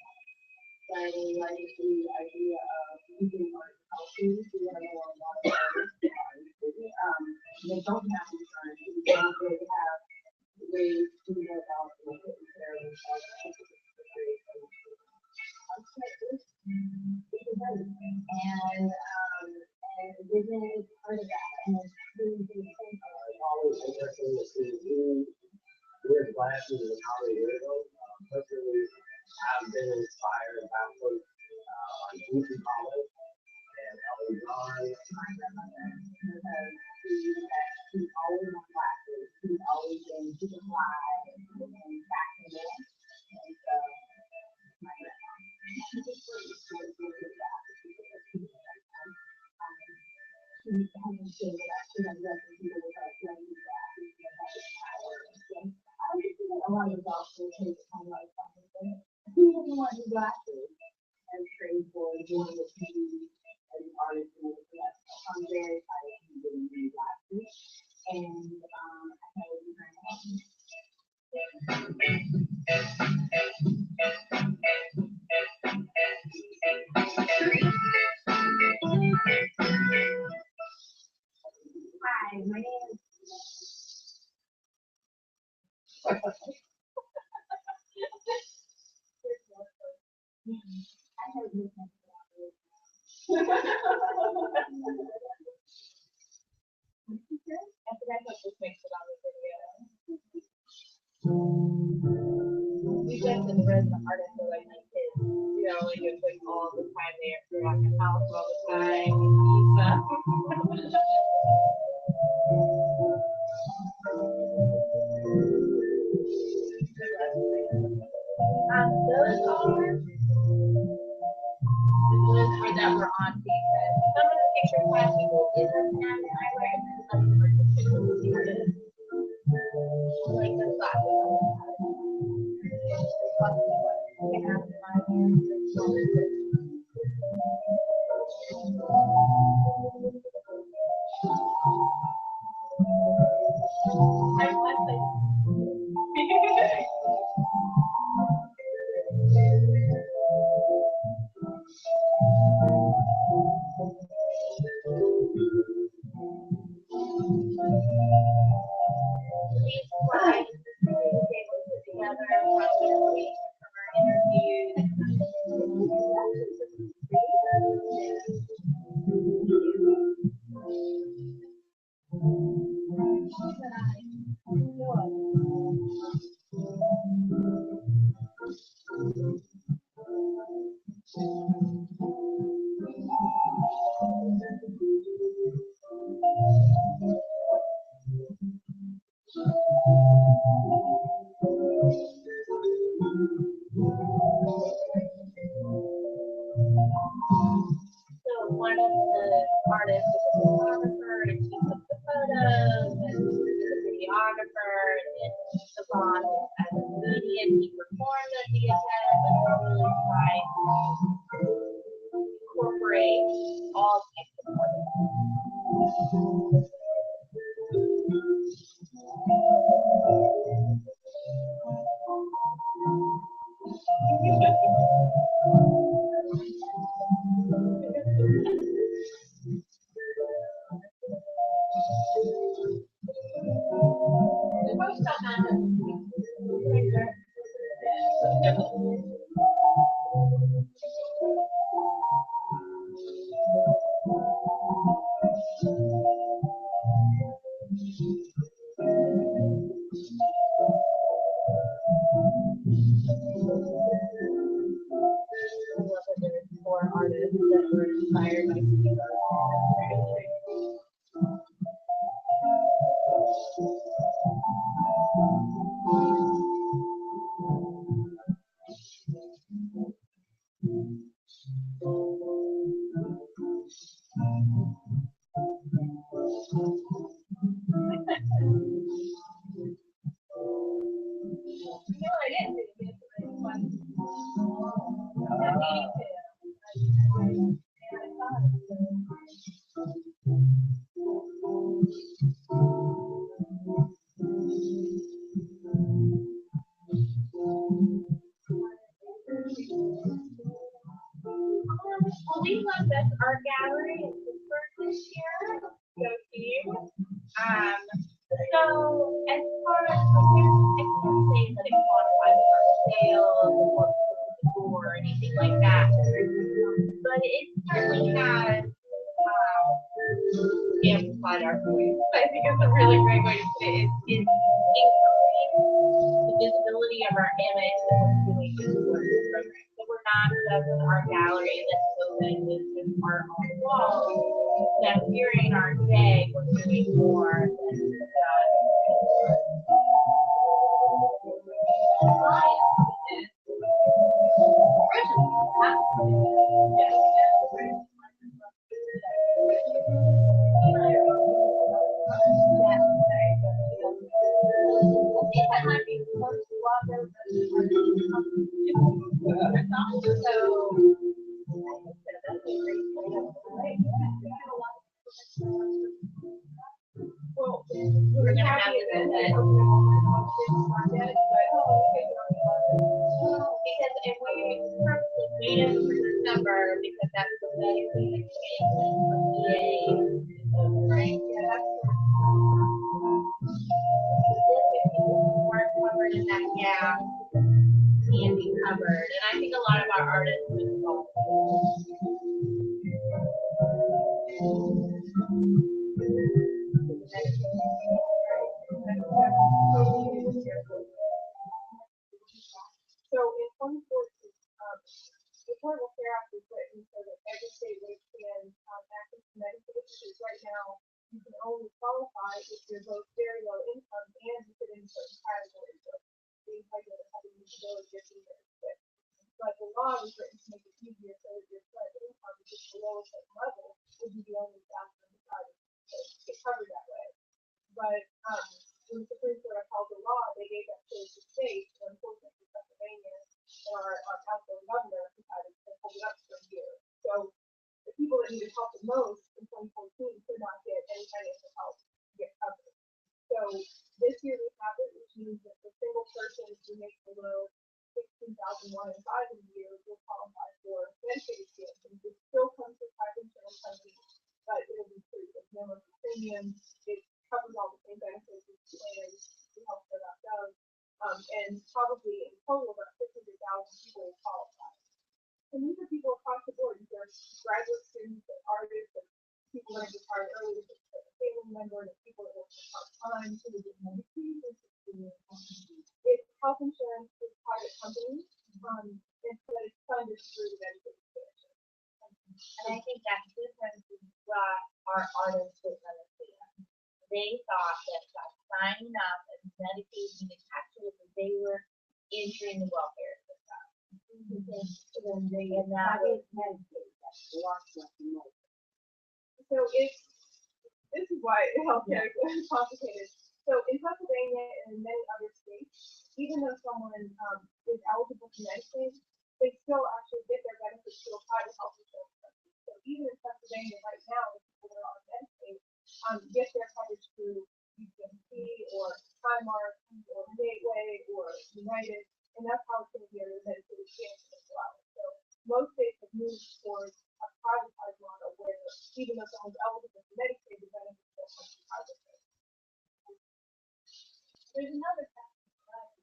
So I really like the idea of using art healthy. We have a lot of artists. They don't have insurance. We don't really have ways to go about taking care of themselves. And vision is part of that, and it's really big thing. Always interesting to see you, your classes and how they do them. Hopefully, I've been inspired by folks like Lucy Collins and Ellen John. My grandmother, because she's always on classes, she's always been super fly and back in there. And so, my grandma, she's just really good at that. She hasn't shared that she has nothing to do with us like that. I don't think a lot of adults will take on like something. Who doesn't want new glasses and trade for doing what you do as an artist and everything else? I'm very excited to be getting new glasses. And I know it's very awesome. Hi, my name is. I have this one. I forgot what this makes it on the video. You just been resident artist for like my kids. You know, like it's like all the time they're at the house all the time. Those are that were on defense. Some of the picture class people isn't that I recommend some of the pictures. Like the classes. I want to. These slides we were able to put together from our interviews. So one of the artists was a photographer, and he took the photos, and the videographer, and Savon as a comedian, he performed at the event, and we're really trying to incorporate all types of artists. Four artists that were inspired by Well, we love this art gallery in Pittsburgh this year. Go to you. So as far as our voice. I think it's a really great way to put it. It's increasing the visibility of our image that we're doing this work program. So we're not just in our gallery that's open with just art on the wall. That during our day we're doing more than well, we're gonna have this event. Because if we purposely waited for December, because that's the Medicaid from EA, right? Yeah, that's if people who weren't covered in that gap can be covered, and I think a lot of our artists would involve. So in 2014, the Affordable Care Act was written so that every state can access to Medicaid, because right now you can only qualify if you're both very low income and you fit in certain categories of being pregnant, having disability, or being sick. But the law was written to make it easier so that your current income, which is below a certain level, would be the only factor decided to get covered that way. But when the Supreme Court upheld the law, they gave that choice to states, and unfortunately Pennsylvania, our council and governor decided to hold it up for a year. So the people that needed help the most in 2014 could not get any financial help to get covered. So this year we have it, which means that the single person who makes below $16,105 a year will qualify for Medicaid expansion. It still comes with private insurance companies, but it will be free. There's no monthly premium. It covers all the same benefits as plans, the healthcare that does. And probably in total about 600,000 people will qualify. And these are people across the board. These are graduate students, and artists, and people that are retired early, a family member, and people that work part-time, who are doing Medicaid. It's health insurance with private companies, and so it's funded through the Medicaid expansion. And I think that difference is what our artists would understand. They thought that by signing up as Medicaid being actually they were entering the welfare system. And that was Medicaid. That's lots of money. So this is why healthcare is complicated. So in Pennsylvania and in many other states, even though someone is eligible for Medicaid, they still actually get their benefits through a private health insurance company. So even in Pennsylvania right now, the people that are on Medicaid get their coverage through UPMC or Highmark or Gateway or United, and that's how it's going to be under the Medicaid expansion as well. So most states have moved towards a privatized model where even though someone's eligible for Medicaid, the benefits will come through private. There's another factor, right?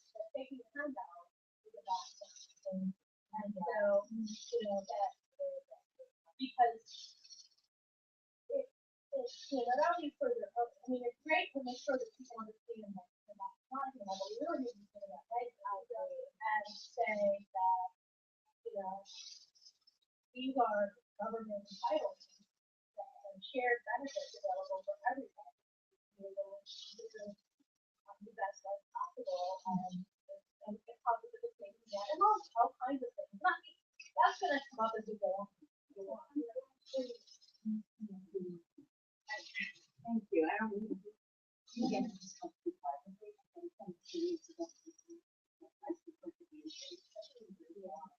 That taking the handout is about something. And so, that because not only for the, it's great to make sure that people understand that they're not talking about, but we really need to say that right out there and say that, these are government entitlements and shared benefits available for everybody. The best way possible, and it's positive to take that, and all kinds of things. That's going to come up as we go on. Thank you. I don't need to.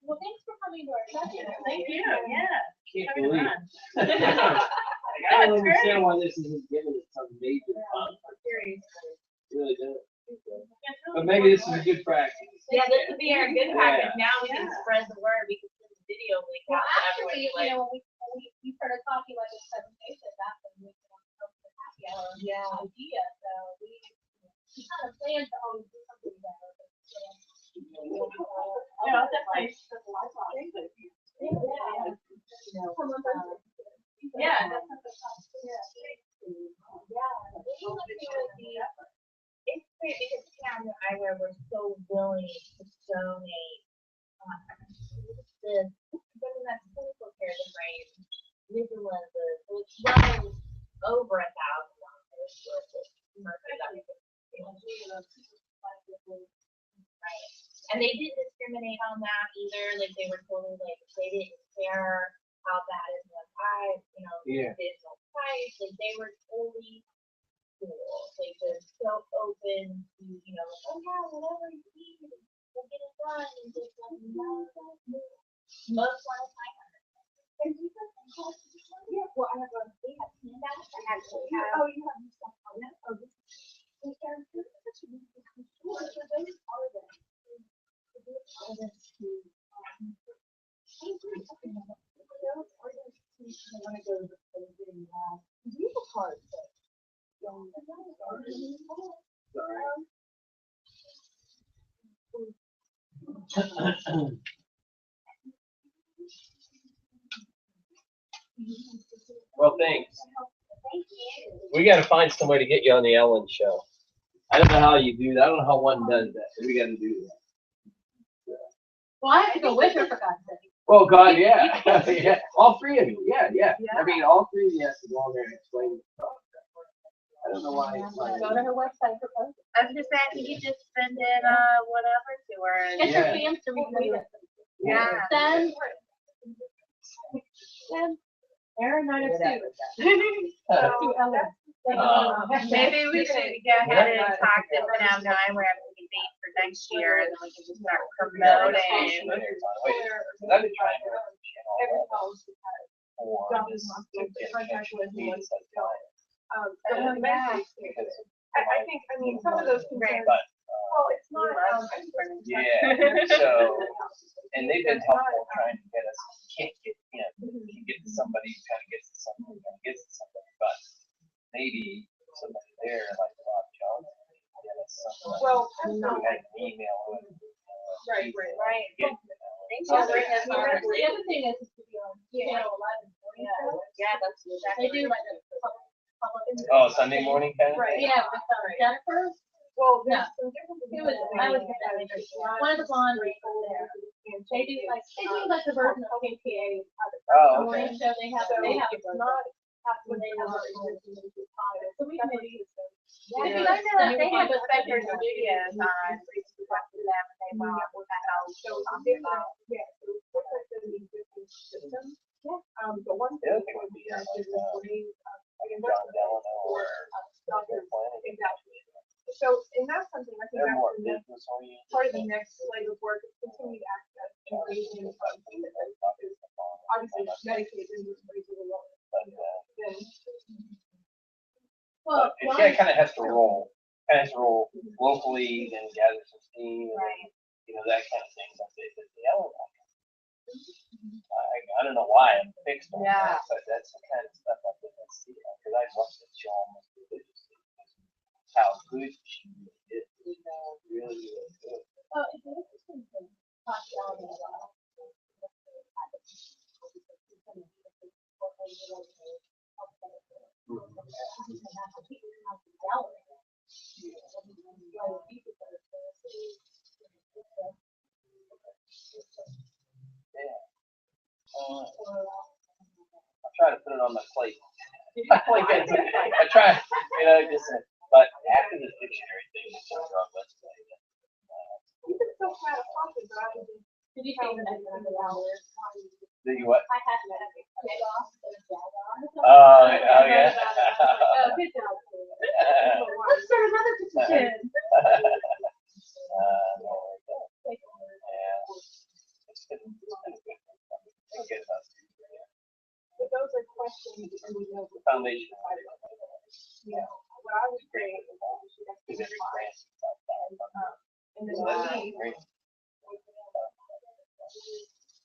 Well, thanks for coming to our session. Thank you. Yeah. Can't believe it. I don't understand why this isn't given some major fund. Really don't. But maybe this is a good practice. Yeah, this would be our good practice. Yeah. Now we can spread the word. We can send the video link out to everyone. When we started talking about this presentation, that's when we came up with the happy hour idea. So we kind of planned to always do something better. That's nice. Yeah. Yeah, that's not the problem. Yeah. It's great because Cam and I were so willing to donate this, something that's 24 pairs of frames, legal lenses, which was over $1,000 worth of merchandise. Right. And they didn't discriminate on that either. Like they were totally like they didn't care how bad is one price, there's no price. Like they were totally cool. Like they're so open to, oh yeah, whatever you need, we'll get it done and just let me know. Most want to sign up. Yeah, well I have we have handouts. I actually have you have your stuff on that. Oh, this is such a really good store. So those are them. Well, thanks. We got to find some way to get you on the Ellen show. I don't know how you do that. I don't know how one does that. But we got to do that. Well, I have to go with her for God's sake. Oh God, yeah. Yeah. All three of you. Yeah. I mean, all three of you have to go on there and explain the stuff. I don't know why. Go to her website for posts. I was just saying, you just send in whatever to her. Get her fans to review it. Yeah. Send Aaron 902. To Ellen. Maybe we should go ahead and talk to them now. We're having a date for next year, and then we can just start promoting. I've been trying to I mean, some of those concerns, well, it's not, yeah, so, and they've been helpful trying to get us, can't get to somebody, kind of gets to somebody, but maybe somebody there, like Bob Jones, get us somebody. well, Who had an email with, right. get, The other thing is to be on channel 11. Yeah, that's exactly. They do like a public. oh, Sunday morning kind of? Right. Yeah, with Jennifer. Well, No. there's some differences. It was, I was get that mixed. One of the blonde people there. They do like the version of KPA. Oh, Morning okay. show, they have It's not when they have. So we can maybe. Yeah, because I know they have a Spectre Studios on. We talked to them and they bought that house. So different, yeah, so it's different than the existing system. The one thing that would be is the John Delano or exactly. So, and that's something I think they're more that's the next, business oriented. part of the next leg of work is continued access to engagement from obviously Medicaid is way too low. Well, It kind of has to roll. Locally, then gather some steam, Right. That kind of thing. But the Ellen, I don't know why I'm fixed on Yeah. that, but that's the kind of stuff I didn't see because I watched the show almost religiously. How good she is, really good. oh, it's interesting to talk about it a lot. I try to put it on my plate. I try, but after this dictionary thing, it's on our website. You can still try to talk it, but I would just. Did you say that hours? Did you what? I had to get off and jazz on. Oh, yeah. Oh, good job. Let's start another petition. But those are questions and we know. The foundation. What I would say is that we should actually and then we,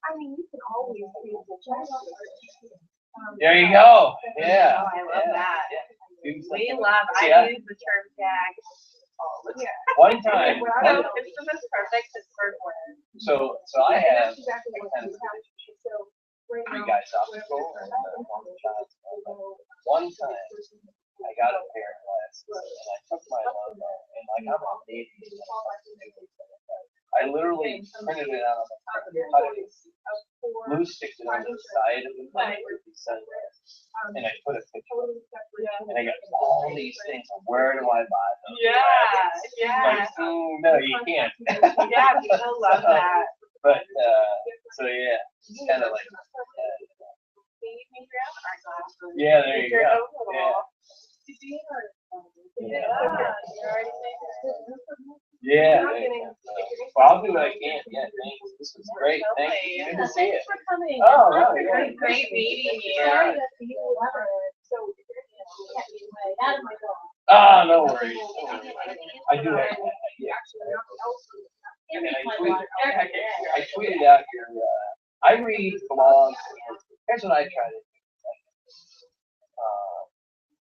I mean, you can always use the chat. There you go. Yeah. Oh, I love that. Yeah. We love, See, I use the term tag all the time. One time. So it's the most perfect, it's for one. So I And have. that's exactly what you have. So three guys obstacle and one shot. One time, I got a pair of glasses and I took my logo and like I'm on dating. I literally printed it out on the cut it, glue sticked it on the side of the thing with these sunglasses, and I put a picture. And I got all these things. Where do I buy them? Yeah. Like, no, you can't. Yeah, people love that. But so yeah, it's kind of like. Yeah, there you go. Yeah. Well, I'll do what I can. Yeah, thanks. This was great. Thanks. Good to see you. Thanks for coming. Oh, no, yeah. Great meeting you. Sorry that you were so kept me away. Out of my goal. Ah, no worries. No worries. I do have that. Yeah. It makes my tweet- life every day. I tweeted out your. I read blogs. Here's what I try to do.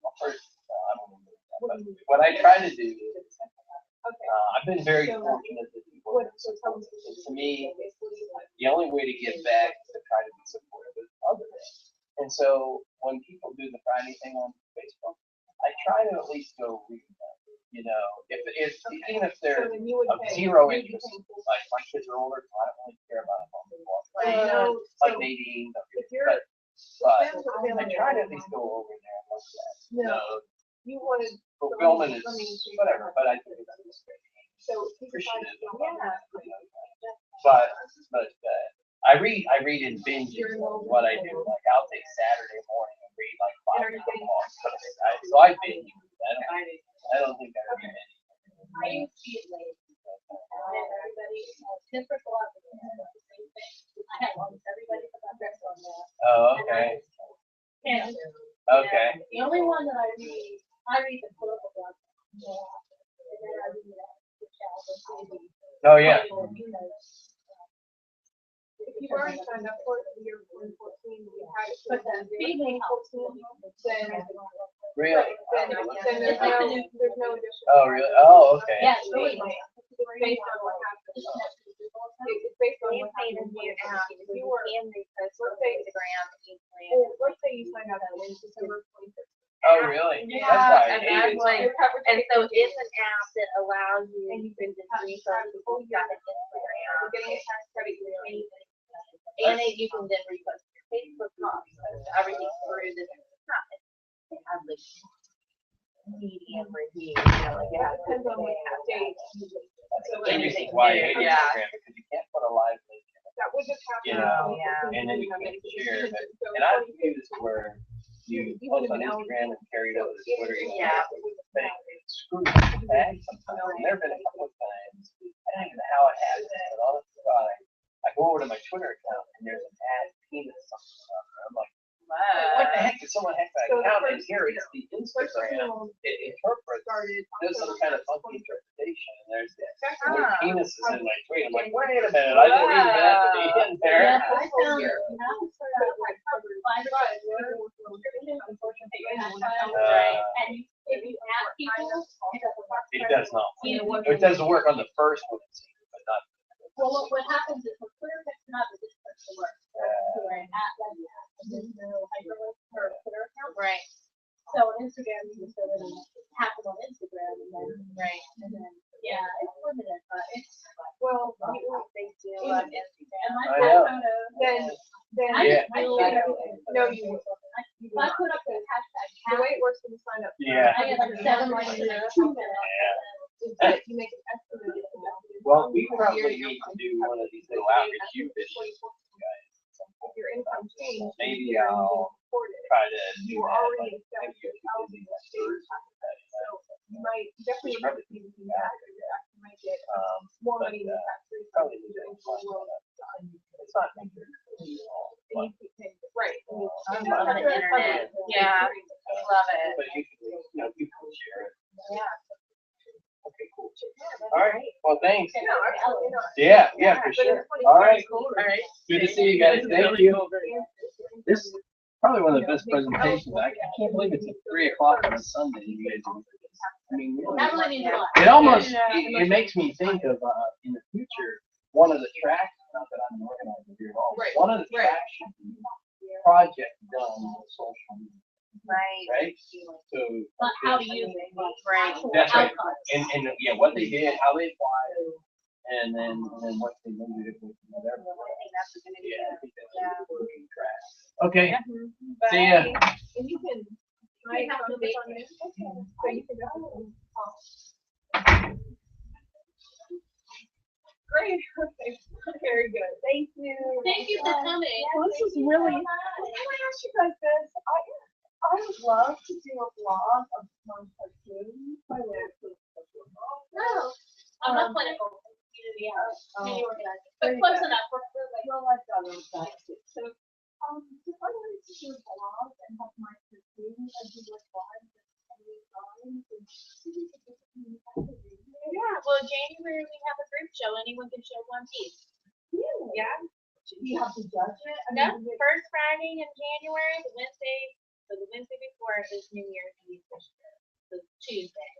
Well, first, I don't know, but what I try to do. I've been very fortunate that people. To me, the only way to give back is to try to be supportive of others. And so when people do the Friday thing on Facebook, I try to at least go read them. You know, if even if they're of zero interest, like my kids are older, so I don't really care about them. Like dating, but I try to at least go over there and look at that. You know, fulfillment is whatever, but I think it's appreciative. But I read in binges what I do. Like I'll take Saturday morning and read like 5 books. So I binge. I don't think I read any. I used to be late. And everybody, different philosophy, the same thing. I had almost everybody put that dress on there. Oh, okay. And, Okay. the only one that I read the political blog. And then I read the child. Oh, yeah. If you've already signed up for it for year 2014, we had it. But then being 14, Then Really? there's no additional. Oh, really? Oh, okay. yeah, it's really Based nice. on what happens. It's based on what happens. If you were, let's say you signed up in December 2015. Oh, really? Yeah, That's why I and hate it. that's like, Your coverage and is so good. it's an app that allows you And you to can just have research the whole year. Instagram. You're getting a tax credit yearly. And then you can then repost your Facebook posts, so everything through this. They have like medium review, you know, like you have. Depends on what date. That's the reason why I hate Instagram, because you can't put a live link in it. That would just happen. You know, and then you can't share it. And I've used where you post on Instagram and carry it over to Twitter. Yeah. But screw the tag sometimes. And there have been a couple of times, I don't even know how it happens, but all of a sudden, I go over to my Twitter account and there's an ad penis something on there. I'm like, what the heck did someone hack my account? And here it's the Instagram. It interprets, does some kind of funky interpretation. And there's the word penis is in my tweet. I'm like, wait a minute, I didn't even have to be in there. Yeah, I found it. Now it's sort of like covered by the subscription, unfortunately, you have to, and if you ask people, It does not. You know what? It doesn't work on the first one, but not. Well, what happens is when Twitter picks it up, it just starts to work. So we're at like that, and there's no hyperlink for Twitter account. Right. So on Instagram, you can sort of tap it on Instagram and then, right, and then, yeah, it's limited, but it's, well, they do on Instagram. And my I know. photo, Then Yeah. I do everything. No, you won't. If I put up the hashtag, The way it works when you sign up. Yeah. I get like 7 likes in 2 minutes. Is that you make an estimate. Well, we probably need to do one of these little outreach you videos, guys. If your income changed. Maybe I'll try to do You were that. already Like, established maybe your we could do housing that state first. So you might definitely have to do that, or you actually might get more money in the tax rate. Probably because do your that. income will done. It's not major. And you keep paying, right. and you- I'm and on the that's internet. something. Yeah. Love it. But you can, you know, you can share it. Yeah. Okay, cool. All right. Well, thanks. No, absolutely not. Yeah, for But sure. it's funny, All right. cool. Good to see you guys. Thank you. This is probably one of the best presentations. I can't believe it's at 3 o'clock on a Sunday. You guys. I mean, really. That really means a lot. It almost it makes me think of in the future one of the tracks. Not that I'm an organizer here at all. Right, One of the right. tracks should be project done with social media, Right. right? So But how to use it, Right. that's right. outcomes. And yeah, what they did, how they applied it, and then what they did with whatever. I think that's a good idea. Yeah, I think that's a working track. Okay. Bye. See ya. And you can. We have to make on it. So you can definitely. Great, okay, very good, thank you. Thank you for coming. Well, this is really, can I ask you guys this? I would love to do a vlog of my cartoons. My No, I'm not clinical. Yeah, community organizer, but There you close go. enough. We're like, well, I've done those guys too. So, if I wanted to do a vlog and have my cartoons, I'd do like live and drawings and see if it could be yeah, well, January we have a group show. Anyone can show one piece. Really? Yeah. Do you have to judge it? I No, mean, is it- first Friday in January, the Wednesday before is New Year's Eve this year. So Tuesday,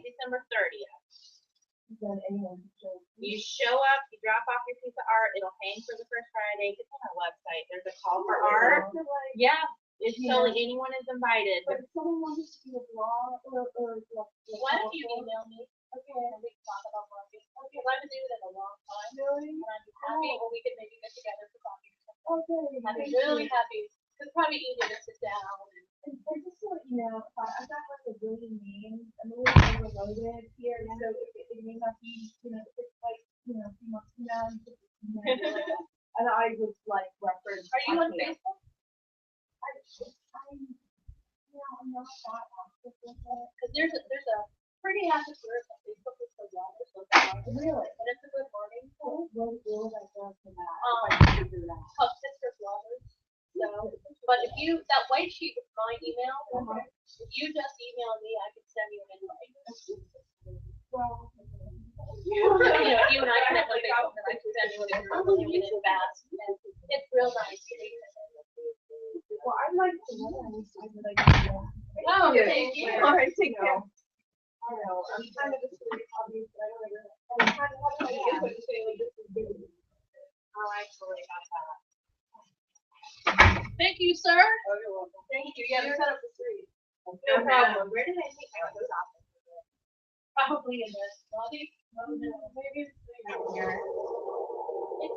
December 30th. then anyone can show. You show up, you drop off your piece of art, it'll hang for the first Friday. It's on our website. There's a call for art. Yeah, it's Yeah. totally anyone is invited. But if someone wanted to do a vlog or Why don't you email me? Okay. And we can talk about blogging. Okay, I haven't done it in a long time. Really? And I'd be happy, or we could maybe get together for coffee or something. Okay. I'd be thank really you. happy. It's probably easier to sit down and And just to let you know, I got like a billion names, I'm a little overloaded here, so it may not be, if it's like, a few months from now, you could, and I would like reference. Are you on Facebook? I'm not that active with it. Because there's a pretty active group on Facebook with the water, so it's Really? but it's a good morning tool What would I do for that? Um, If I could figure it out. called Sister Waters. So, but if you, that white sheet with my email, if you just email me, I can send you an invite. Well. You and I can have a Facebook and I can send you an invite when you get it fast. And it's real nice. Well, I like the one I was saying that I did. Oh, thank you. All right, take care. I know, I'm kind of a silly hobby, but I don't know. I'm kind of having my input today, like this is good. Oh, I totally got that. Thank you, sir. Oh, you're welcome. Thank you. Yeah, set up the street. No problem. Where did I take my clothes off? Probably in the lobby. Maybe it's here. It's